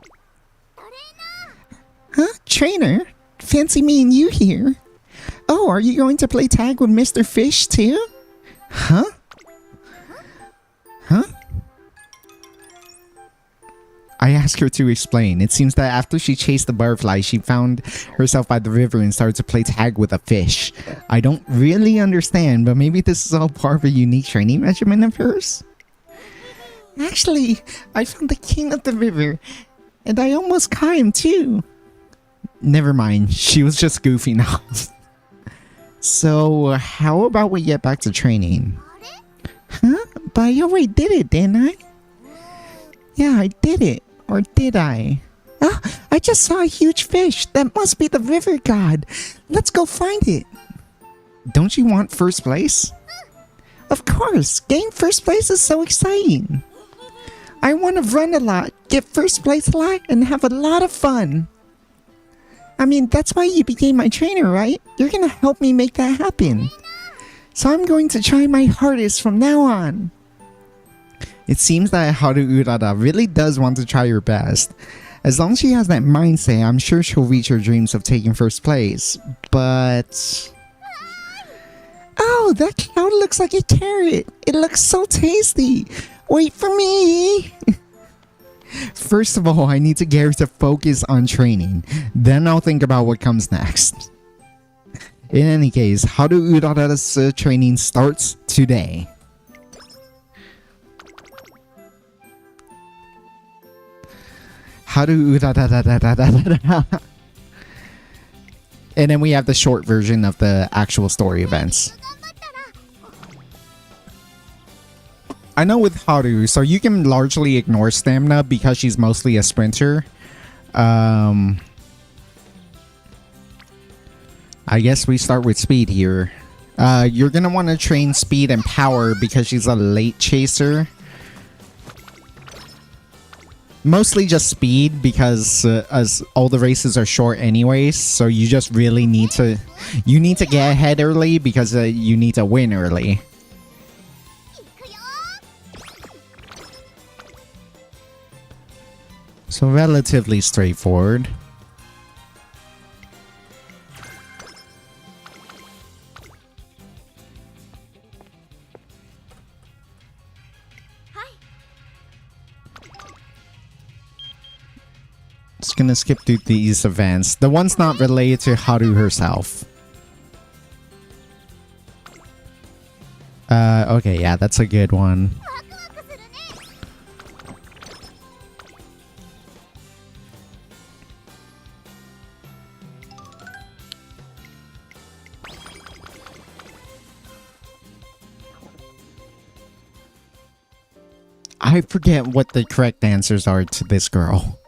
Huh? Trainer? Fancy meeting you here. Oh, are you going to play tag with Mr. Fish too? Huh? Huh? I asked her to explain. It seems that after she chased the butterfly, she found herself by the river and started to play tag with a fish. I don't really understand, but maybe this is all part of a unique training regimen of hers? Actually, I found the king of the river, and I almost caught him too. Never mind, she was just goofing off. So, how about we get back to training? Huh? But I already did it, didn't I? Yeah, I did it. Or did I? Ah, I just saw a huge fish. That must be the river god. Let's go find it. Don't you want first place? Of course. Getting first place is so exciting. I want to run a lot, get first place a lot, and have a lot of fun. I mean, that's why you became my trainer, right? You're gonna help me make that happen. So I'm going to try my hardest from now on. It seems that Haru Urara really does want to try her best. As long as she has that mindset, I'm sure she'll reach her dreams of taking first place. But... Oh, that cloud looks like a carrot. It looks so tasty. Wait for me. First of all, I need to get her to focus on training. Then I'll think about what comes next. In any case, Haru Urara's training starts today. Haru Urara. And then we have the short version of the actual story events. I know with Haru, so you can largely ignore stamina because she's mostly a sprinter. I guess we start with speed here. You're gonna want to train speed and power because she's a late chaser. Mostly just speed because as all the races are short anyways, so you just really need to... You need to get ahead early because you need to win early. So relatively straightforward. Just gonna skip through these events. The one's not related to Haru herself. Okay, yeah, that's a good one. I forget what the correct answers are to this girl.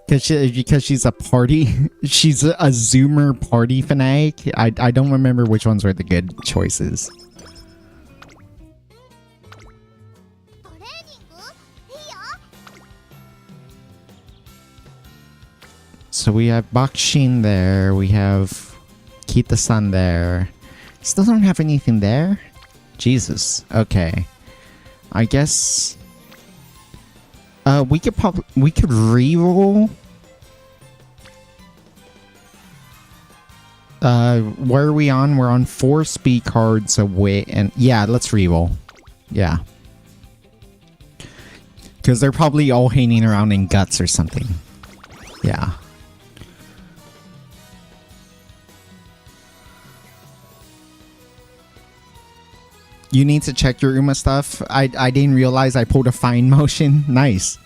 Because she's a party, she's a Zoomer party fanatic. I don't remember which ones were the good choices. So we have Bakshin there, we have Kita-san there. Still don't have anything there? Jesus, okay. I guess... we could re-roll. Where are we on? We're on 4 speed cards away, and yeah, let's re-roll. Yeah. Because they're probably all hanging around in guts or something. Yeah. You need to check your Uma stuff. I didn't realize I pulled a fine motion. Nice.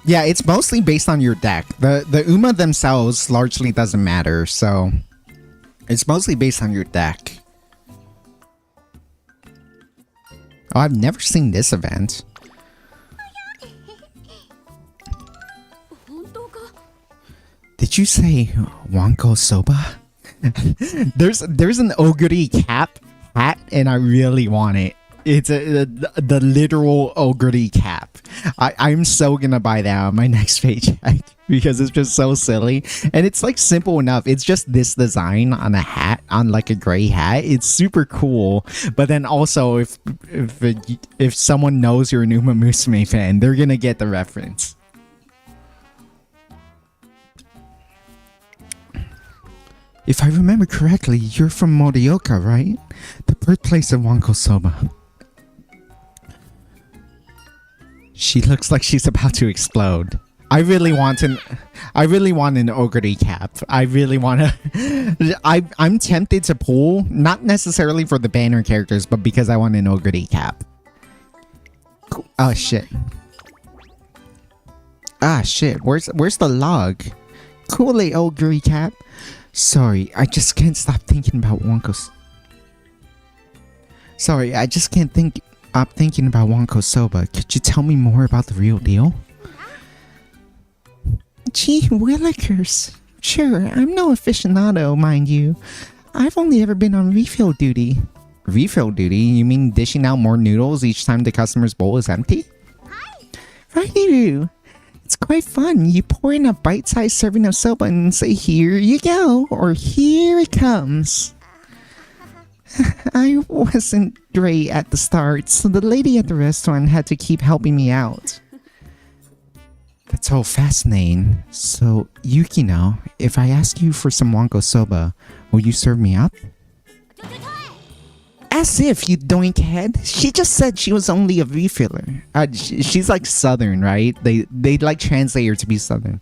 Yeah, it's mostly based on your deck. The Uma themselves largely doesn't matter, so it's mostly based on your deck. Oh, I've never seen this event. Did you say Wanko Soba? there's an Oguri cap hat, and I really want it. It's the literal Oguri cap. I'm so gonna buy that on my next paycheck because it's just so silly, and it's like simple enough. It's just this design on a hat, on like a gray hat. It's super cool. But then also, if someone knows you're an Uma Musume fan, they're gonna get the reference. If I remember correctly, you're from Morioka, right? The birthplace of Wanko Soba. She looks like she's about to explode. I really want an Oguri cap. I really want to. I'm tempted to pull, not necessarily for the banner characters, but because I want an Oguri cap. Oh shit. Ah shit. Where's the log? Cool Oguri cap. Sorry, I just can't stop thinking about Wanko's. Sorry, I just can't stop thinking about Wanko Soba. Could you tell me more about the real deal? Gee willikers. Sure, I'm no aficionado, mind you. I've only ever been on refill duty. Refill duty? You mean dishing out more noodles each time the customer's bowl is empty? Right-oo. It's quite fun. You pour in a bite-sized serving of soba and say, here you go, or here it comes. I wasn't great at the start, so the lady at the restaurant had to keep helping me out. That's all fascinating. So, Yukino, if I ask you for some Wanko Soba, will you serve me up? As if, you doinkhead. She just said she was only a refiller. She's like Southern, right? They like translate her to be Southern.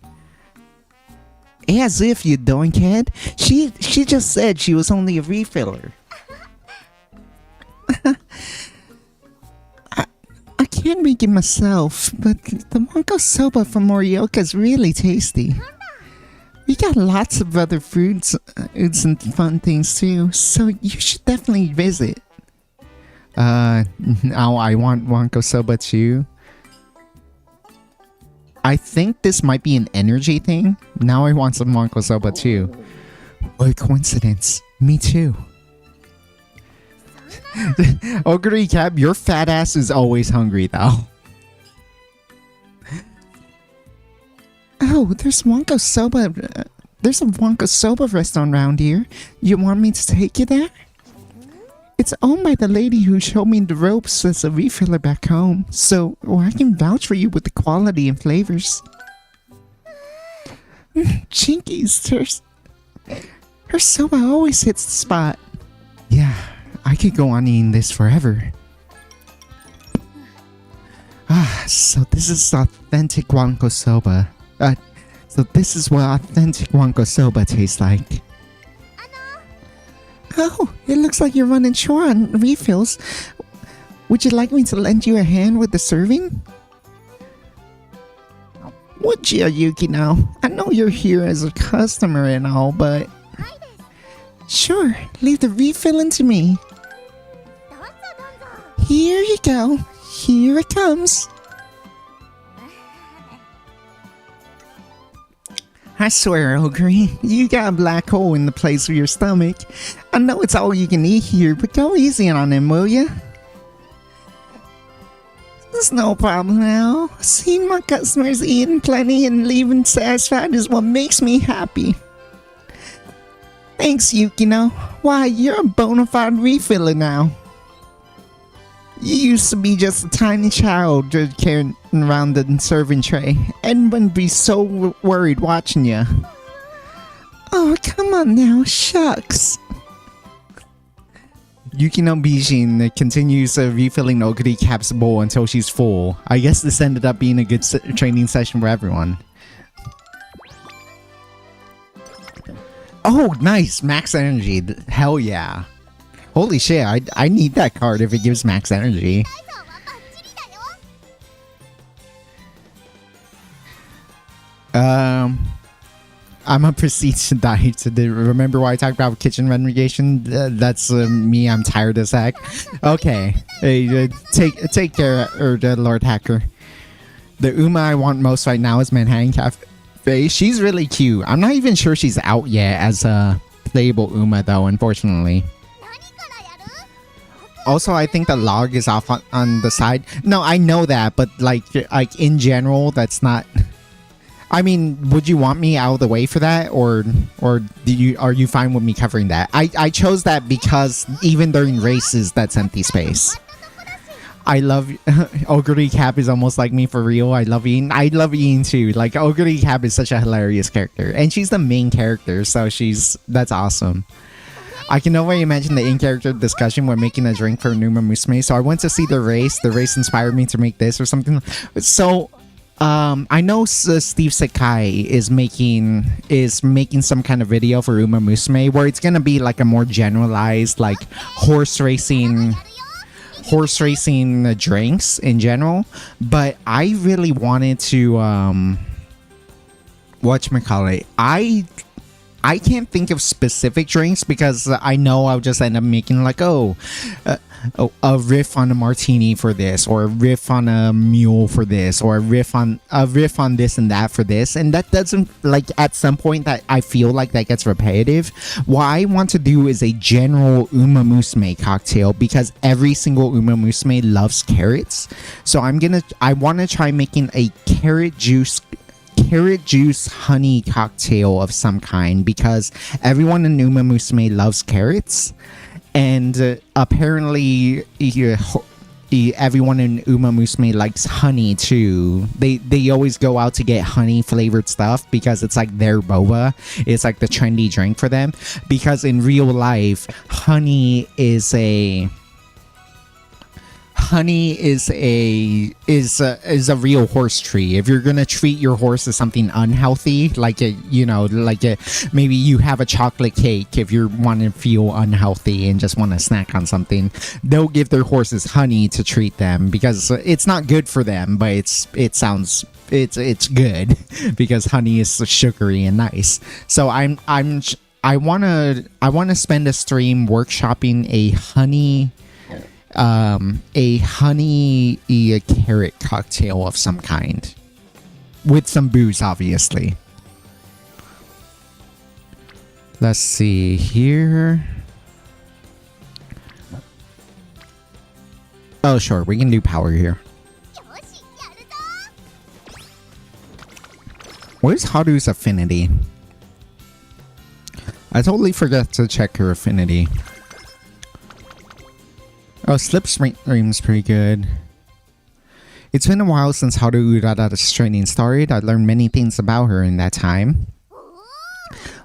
As if, you doinkhead. She just said she was only a refiller. I can't make it myself, but the Wanko Soba from Morioka is really tasty. We got lots of other fruits and fun things too, so you should definitely visit. Now I want Wanko Soba too. I think this might be an energy thing. Now I want some Wanko Soba too. What a coincidence. Me too. Oguri Cap, your fat ass is always hungry though. Oh, there's Wanko Soba. There's a Wanko Soba restaurant around here. You want me to take you there? It's owned by the lady who showed me the ropes as a refiller back home, so I can vouch for you with the quality and flavors. Jinkies, her soba always hits the spot. Yeah, I could go on eating this forever. So this is authentic Wanko Soba. So this is what authentic Wanko Soba tastes like. Oh, it looks like you're running short on refills. Would you like me to lend you a hand with the serving? Would you, Yukino? I know you're here as a customer and all, but... Sure, leave the refilling to me. Here you go. Here it comes. I swear, Oguri, you got a black hole in the place of your stomach. I know it's all you can eat here, but go easy on him, will ya? There's no problem now. Seeing my customers eating plenty and leaving satisfied is what makes me happy. Thanks, Yukino. Why, you're a bona fide refiller now. You used to be just a tiny child just carrying around the serving tray. Everyone would be so worried watching you. Oh, come on now, shucks. Yukino Bijin continues refilling Oguri Cap's bowl until she's full. I guess this ended up being a good training session for everyone. Oh, nice! Max energy. Hell yeah. Holy shit, I need that card if it gives max energy. I'm gonna proceed to die to remember why I talked about kitchen renovation? That's me, I'm tired as heck. Okay, hey, take care, Lord Hacker. The Uma I want most right now is Manhattan Cafe. She's really cute. I'm not even sure she's out yet as a playable Uma though, unfortunately. Also, I think the log is off on the side. No, I know that, but like in general, that's not... I mean, would you want me out of the way for that, or are you fine with me covering that? I chose that because even during races, that's empty space. I love Oguri Cap is almost like me for real. I love Ian. I love Ian too. Like Oguri Cap is such a hilarious character, and she's the main character, so that's awesome. I can already imagine the in-character discussion when making a drink for Numa Musume. So I went to see the race. The race inspired me to make this or something. So. I know Steve Sakai is making some kind of video for Uma Musume where it's gonna be like a more generalized like horse racing drinks in general, but I really wanted to whatchamacallit, I can't think of specific drinks because I know I'll just end up making like a riff on a martini for this, or a riff on a mule for this, or a riff on this and that for this, and that doesn't, like, at some point that I feel like that gets repetitive. What I want to do is a general Uma Musume cocktail because every single Uma Musume loves carrots. So I want to try making a carrot juice honey cocktail of some kind because everyone in Uma Musume loves carrots. And apparently, everyone in Uma Musume likes honey too. They always go out to get honey flavored stuff because it's like their boba. It's like the trendy drink for them. Because in real life, honey is a real horse tree. If you're gonna treat your horse as something unhealthy, maybe you have a chocolate cake if you want to feel unhealthy and just want to snack on something, they'll give their horses honey to treat them because it's not good for them, but it's good because honey is sugary and nice. So I wanna spend a stream workshopping a honey carrot cocktail of some kind with some booze, obviously. Let's see here. Oh sure, we can do power here. Where's Haru's affinity? I totally forgot to check her affinity. Oh, Slipstream's pretty good. It's been a while since Haru Urara's training started. I learned many things about her in that time.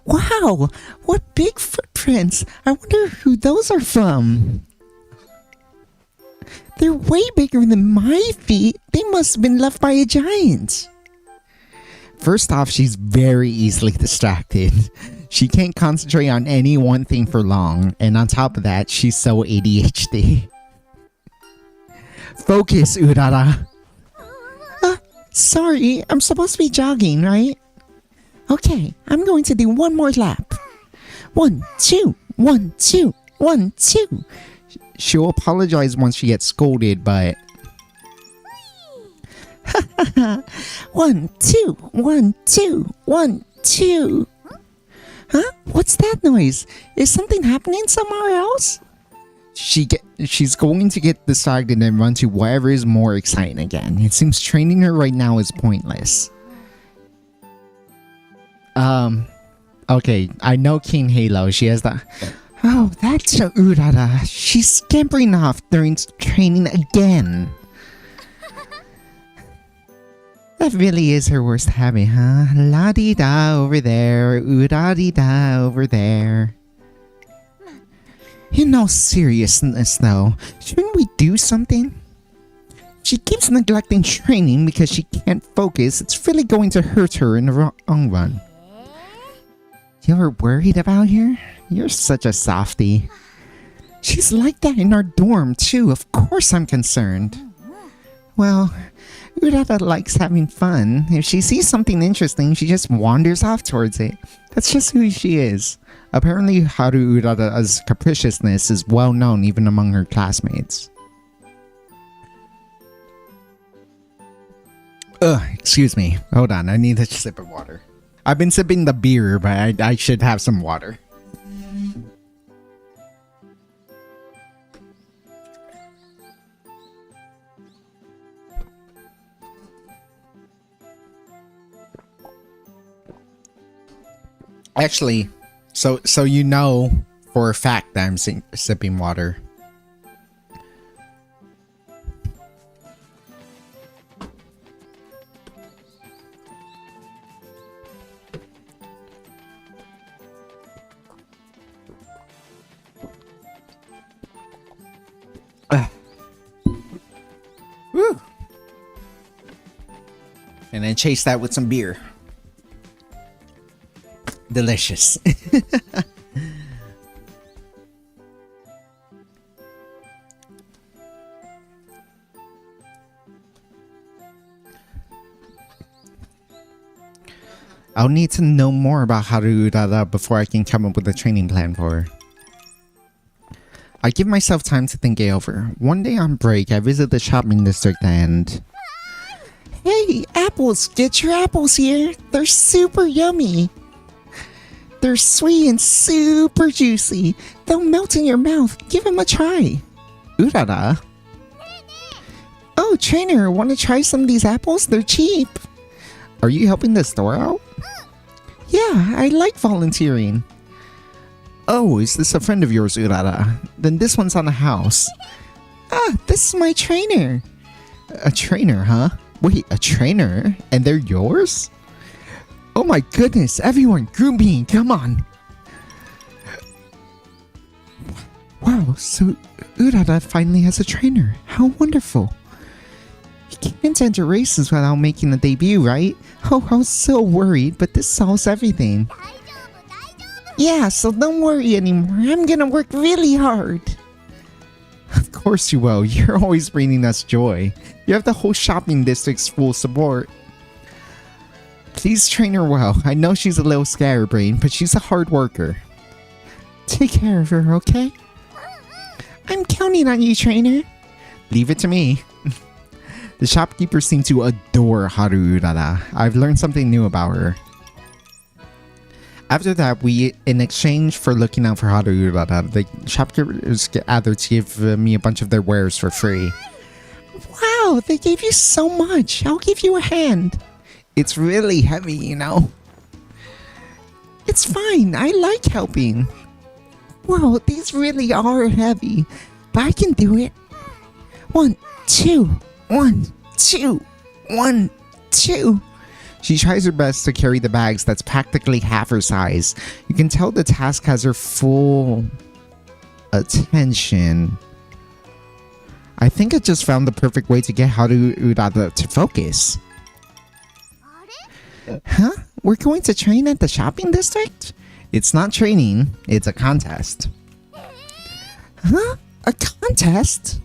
Wow! What big footprints! I wonder who those are from. They're way bigger than my feet. They must have been left by a giant. First off, she's very easily distracted. She can't concentrate on any one thing for long. And on top of that, she's so ADHD. Focus, Urara. Sorry, I'm supposed to be jogging, right? Okay, I'm going to do one more lap. 1, 2, 1, 2, 1, 2. She'll apologize once she gets scolded, but... 1, 2, 1, 2, 1, 2. Huh? What's that noise? Is something happening somewhere else? She's going to get distracted and run to whatever is more exciting again. It seems training her right now is pointless. Okay, I know King Halo. She has that. Oh, that's Urara. She's scampering off during training again. That really is her worst habit, huh? La-di-da over there, ooh-da-di-da over there. In all seriousness, though, shouldn't we do something? She keeps neglecting training because she can't focus. It's really going to hurt her in the long run. You ever worried about her? You're such a softie. She's like that in our dorm, too. Of course I'm concerned. Well, Urata likes having fun. If she sees something interesting, she just wanders off towards it. That's just who she is. Apparently, Haru Urata's capriciousness is well known even among her classmates. Excuse me. Hold on, I need a sip of water. I've been sipping the beer, but I should have some water. Actually, so you know for a fact that I'm sipping water. Woo! And then chase that with some beer. Delicious. I'll need to know more about Haru Urata before I can come up with a training plan for her. I give myself time to think it over. One day on break, I visit the shopping district and... Hey, apples! Get your apples here! They're super yummy! They're sweet and super juicy. They'll melt in your mouth. Give them a try. Urata? Oh, trainer, want to try some of these apples? They're cheap. Are you helping the store out? Yeah, I like volunteering. Oh, is this a friend of yours, Urata? Then this one's on the house. Ah, this is my trainer. A trainer, huh? Wait, a trainer? And they're yours? Oh my goodness, everyone, group me, come on. Wow, so Urata finally has a trainer. How wonderful. You can't enter races without making a debut, right? Oh, I was so worried, but this solves everything. Yeah, so don't worry anymore. I'm gonna work really hard. Of course you will. You're always bringing us joy. You have the whole shopping district's full support. Please train her well. I know she's a little scatterbrained, but she's a hard worker. Take care of her, okay? I'm counting on you, trainer. Leave it to me. The shopkeepers seem to adore Haru Urata. I've learned something new about her. After that, in exchange for looking out for Haru Urata, the shopkeepers gathered to give me a bunch of their wares for free. Wow, they gave you so much. I'll give you a hand. It's really heavy, you know. It's fine. I like helping. Wow, these really are heavy. But I can do it. 1, 2, 1, 2, 1, 2. She tries her best to carry the bags that's practically half her size. You can tell the task has her full attention. I think I just found the perfect way to get Haru Urata to focus. Huh? We're going to train at the shopping district? It's not training, it's a contest. Huh? A contest?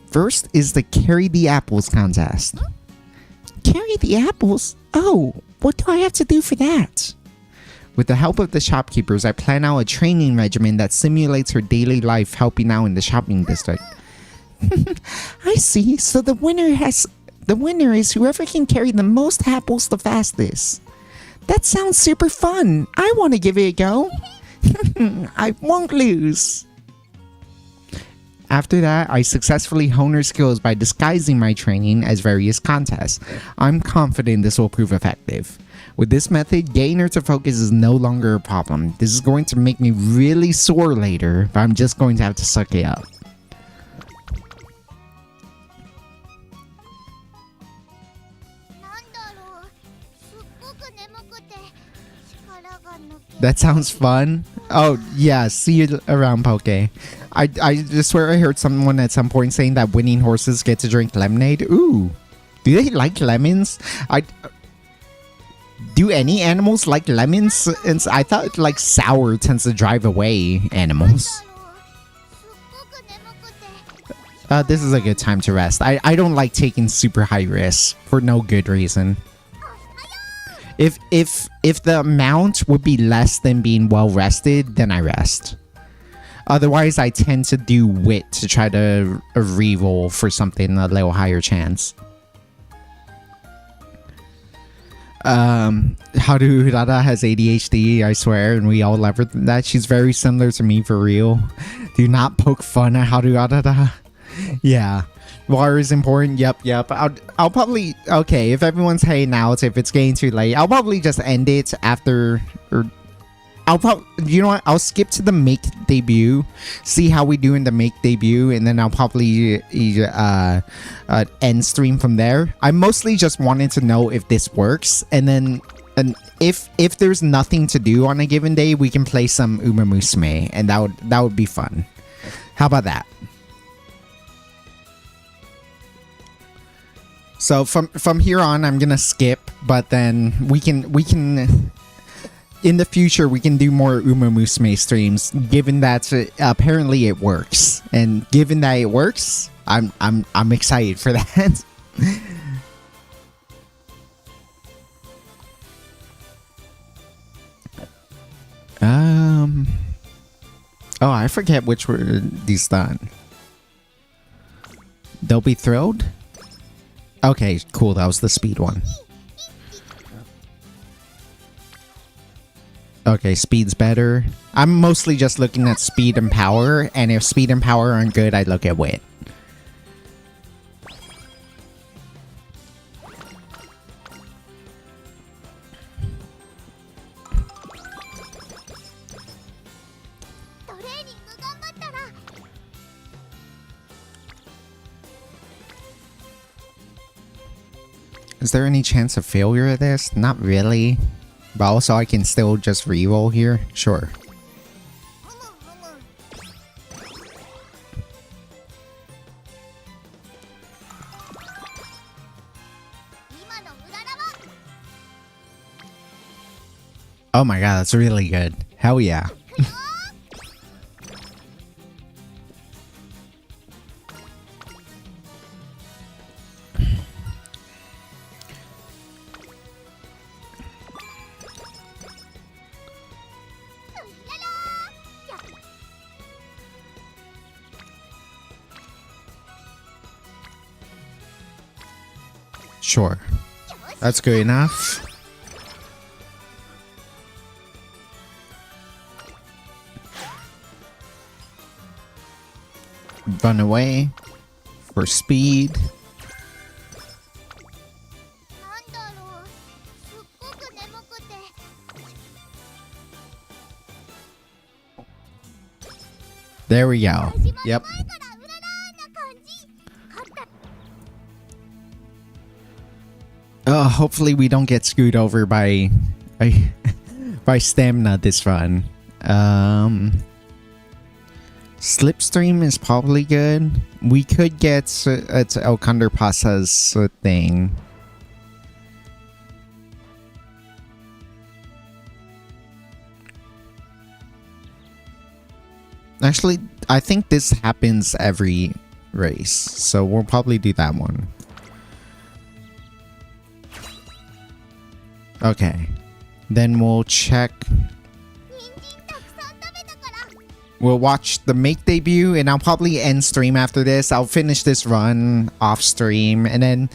First is the Carry the Apples contest. Carry the apples? Oh, what do I have to do for that? With the help of the shopkeepers, I plan out a training regimen that simulates her daily life helping out in the shopping district. I see, so the winner is whoever can carry the most apples the fastest. That sounds super fun. I want to give it a go. I won't lose. After that, I successfully hone her skills by disguising my training as various contests. I'm confident this will prove effective. With this method, getting her to focus is no longer a problem. This is going to make me really sore later, but I'm just going to have to suck it up. That sounds fun. Oh, yeah. See you around, Poke. I just swear I heard someone at some point saying that winning horses get to drink lemonade. Ooh. Do they like lemons? Do any animals like lemons? And I thought like sour tends to drive away animals. This is a good time to rest. I don't like taking super high risks for no good reason. If the amount would be less than being well rested, then I rest. Otherwise, I tend to do wit to try to re-roll for something a little higher chance. Haru Urara has ADHD, I swear, and we all love her that. She's very similar to me for real. Do not poke fun at Haru Urara. Yeah. Water is important. Yep. I'll probably... Okay, if everyone's hanging out, if it's getting too late, I'll probably just end it after... Or I'll probably... You know what? I'll skip to the make debut, see how we do in the make debut, and then I'll probably end stream from there. I mostly just wanted to know if this works, and then... And if there's nothing to do on a given day, we can play some Uma Musume, and that would be fun. How about that? So from here on, I'm gonna skip, but then we can in the future we can do more Uma Musume streams. Given that apparently it works, and given that it works, I'm excited for that. Oh, I forget which were these done. They'll be thrilled. Okay, cool. That was the speed one. Okay, speed's better. I'm mostly just looking at speed and power, and if speed and power aren't good, I look at wit. Is there any chance of failure at this? Not really. But also I can still just reroll here? Sure. Oh my god, that's really good. Hell yeah. Sure. That's good enough. Run away for speed. There we go. Yep. Hopefully we don't get screwed over by stamina this run. Slipstream is probably good. We could get it's El Condorpasa's thing. Actually, I think this happens every race, so we'll probably do that one. Okay, then we'll check. We'll watch the make debut, and I'll probably end stream after this. I'll finish this run off stream, and then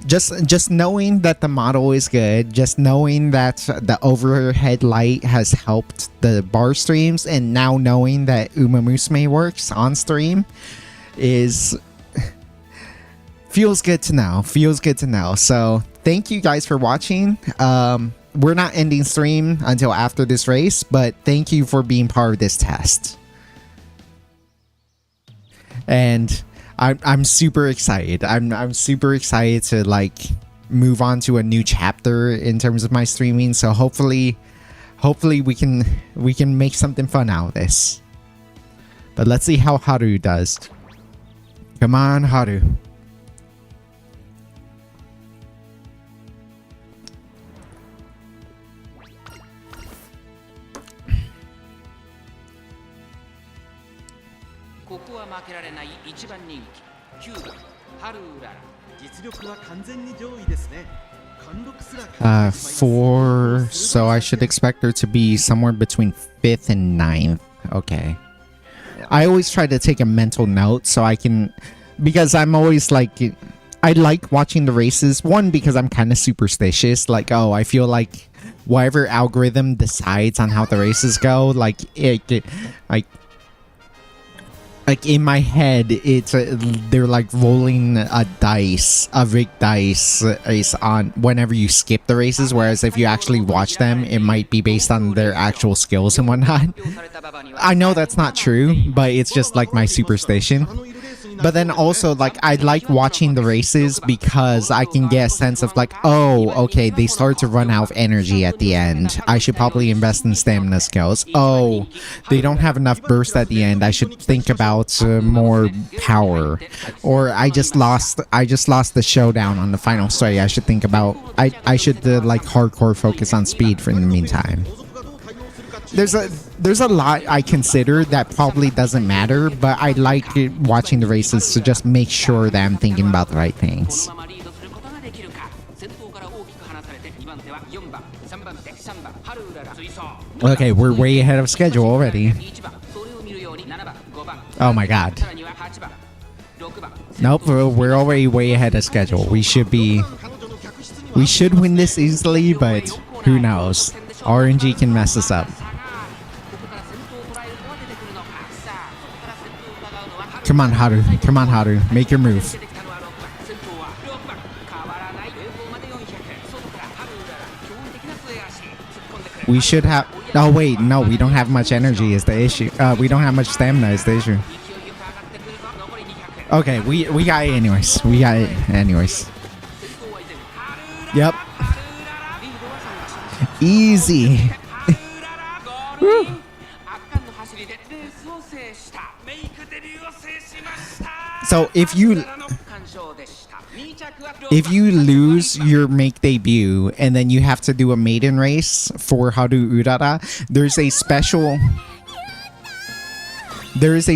just knowing that the model is good, just knowing that the overhead light has helped the bar streams, and now knowing that Uma Musume works on stream is feels good to know. Feels good to know. So thank you guys for watching. We're not ending stream until after this race, but thank you for being part of this test. And I'm super excited. I'm super excited to like move on to a new chapter in terms of my streaming. So hopefully Hopefully we can make something fun out of this. But let's see how Haru does. Come on, Haru. Four, so I should expect her to be somewhere between 5th and 9th. Okay. I always try to take a mental note so I can, because I'm always like, I like watching the races. One, because I'm kind of superstitious. Like, oh, I feel like whatever algorithm decides on how the races go, like in my head, it's they're like rolling a dice, a rigged dice is on whenever you skip the races. Whereas if you actually watch them, it might be based on their actual skills and whatnot. I know that's not true, but it's just like my superstition. But then also, like, I like watching the races because I can get a sense of like, oh, okay, they start to run out of energy at the end. I should probably invest in stamina skills. Oh, they don't have enough burst at the end. I should think about more power. Or I just lost the showdown on the final story. I should think about, I should like hardcore focus on speed for in the meantime. There's a lot I consider that probably doesn't matter, but I like watching the races to just make sure that I'm thinking about the right things. Okay, we're way ahead of schedule already. Oh my god. Nope, we're already way ahead of schedule. We should win this easily, but who knows? RNG can mess us up. Come on, Haru. Come on, Haru. Make your move. We should have... Oh, wait. No, we don't have much energy is the issue. We don't have much stamina is the issue. Okay, we got it anyways. We got it anyways. Yep. Easy. Woo. So if you lose your make debut and then you have to do a maiden race for Haru Urara, there is a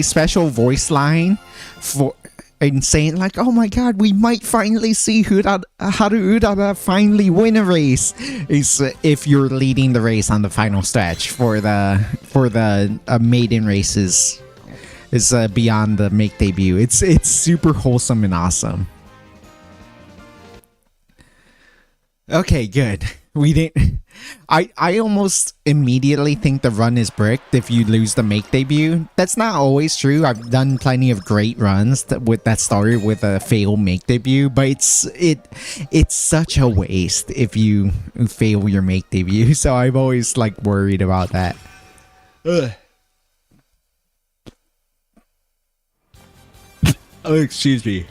special voice line for and saying like, oh my god, we might finally see Haru Urara finally win a race, is if you're leading the race on the final stretch for the maiden races. Is beyond the make debut. It's super wholesome and awesome. Okay, good. We didn't. I almost immediately think the run is bricked if you lose the make debut. That's not always true. I've done plenty of great runs with that started with a failed make debut, but it's such a waste if you fail your make debut. So I've always like worried about that. Ugh. Oh, excuse me.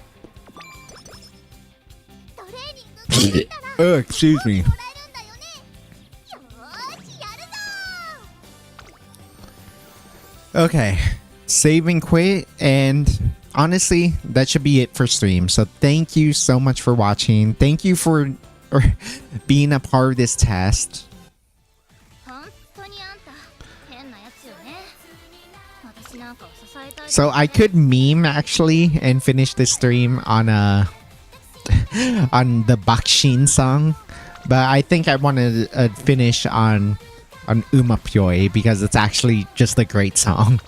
Oh, excuse me. Okay, save and quit, and honestly, that should be it for stream. So thank you so much for watching. Thank you for being a part of this test. So I could meme actually and finish this stream on on the Bakshin song, but I think I want to finish on Umapyoi because it's actually just a great song.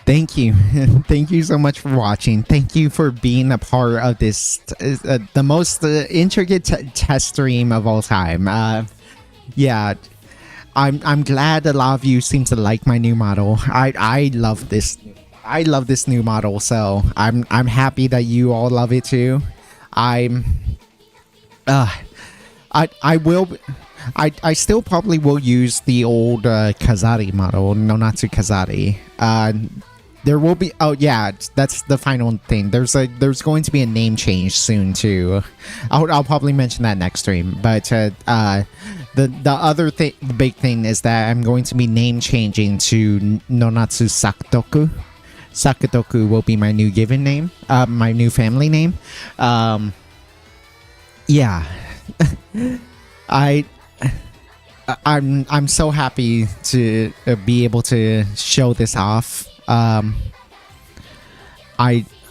Thank you. Thank you so much for watching. Thank you for being a part of this, the most intricate test stream of all time. Yeah, I'm glad a lot of you seem to like my new model. I love this. I love this new model, so I'm happy that you all love it too. I'm I will I still probably will use the old Kazari model, Nonatsu Kazari. There will be, oh yeah, that's the final thing. There's going to be a name change soon too. I'll probably mention that next stream. But the other thing, the big thing is that I'm going to be name changing to Nonatsu Sakutoku. Sakutoku will be my new given name, my new family name. Yeah, I'm so happy to be able to show this off. I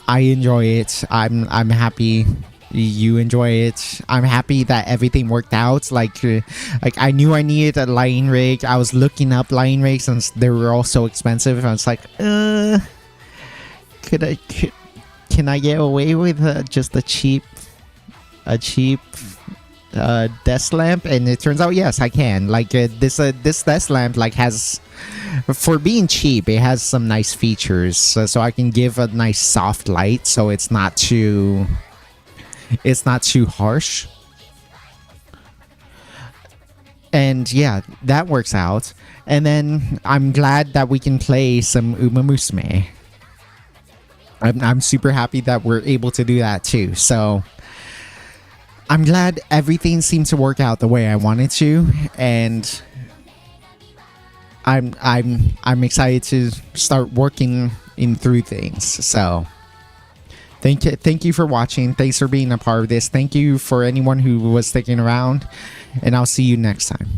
enjoy it. I'm happy you enjoy it. I'm happy that everything worked out. Like I knew I needed a lighting rig. I was looking up lighting rigs and they were all so expensive. I was like, can I get away with just a cheap desk lamp? And it turns out yes, I can. Like this desk lamp like has, for being cheap, it has some nice features, so I can give a nice soft light, so it's not too harsh. And yeah, that works out. And then I'm glad that we can play some Uma Musume. I'm super happy that we're able to do that too. So I'm glad everything seemed to work out the way I wanted to, and I'm excited to start working in through things. So thank you for watching. Thanks for being a part of this. Thank you for anyone who was sticking around, and I'll see you next time.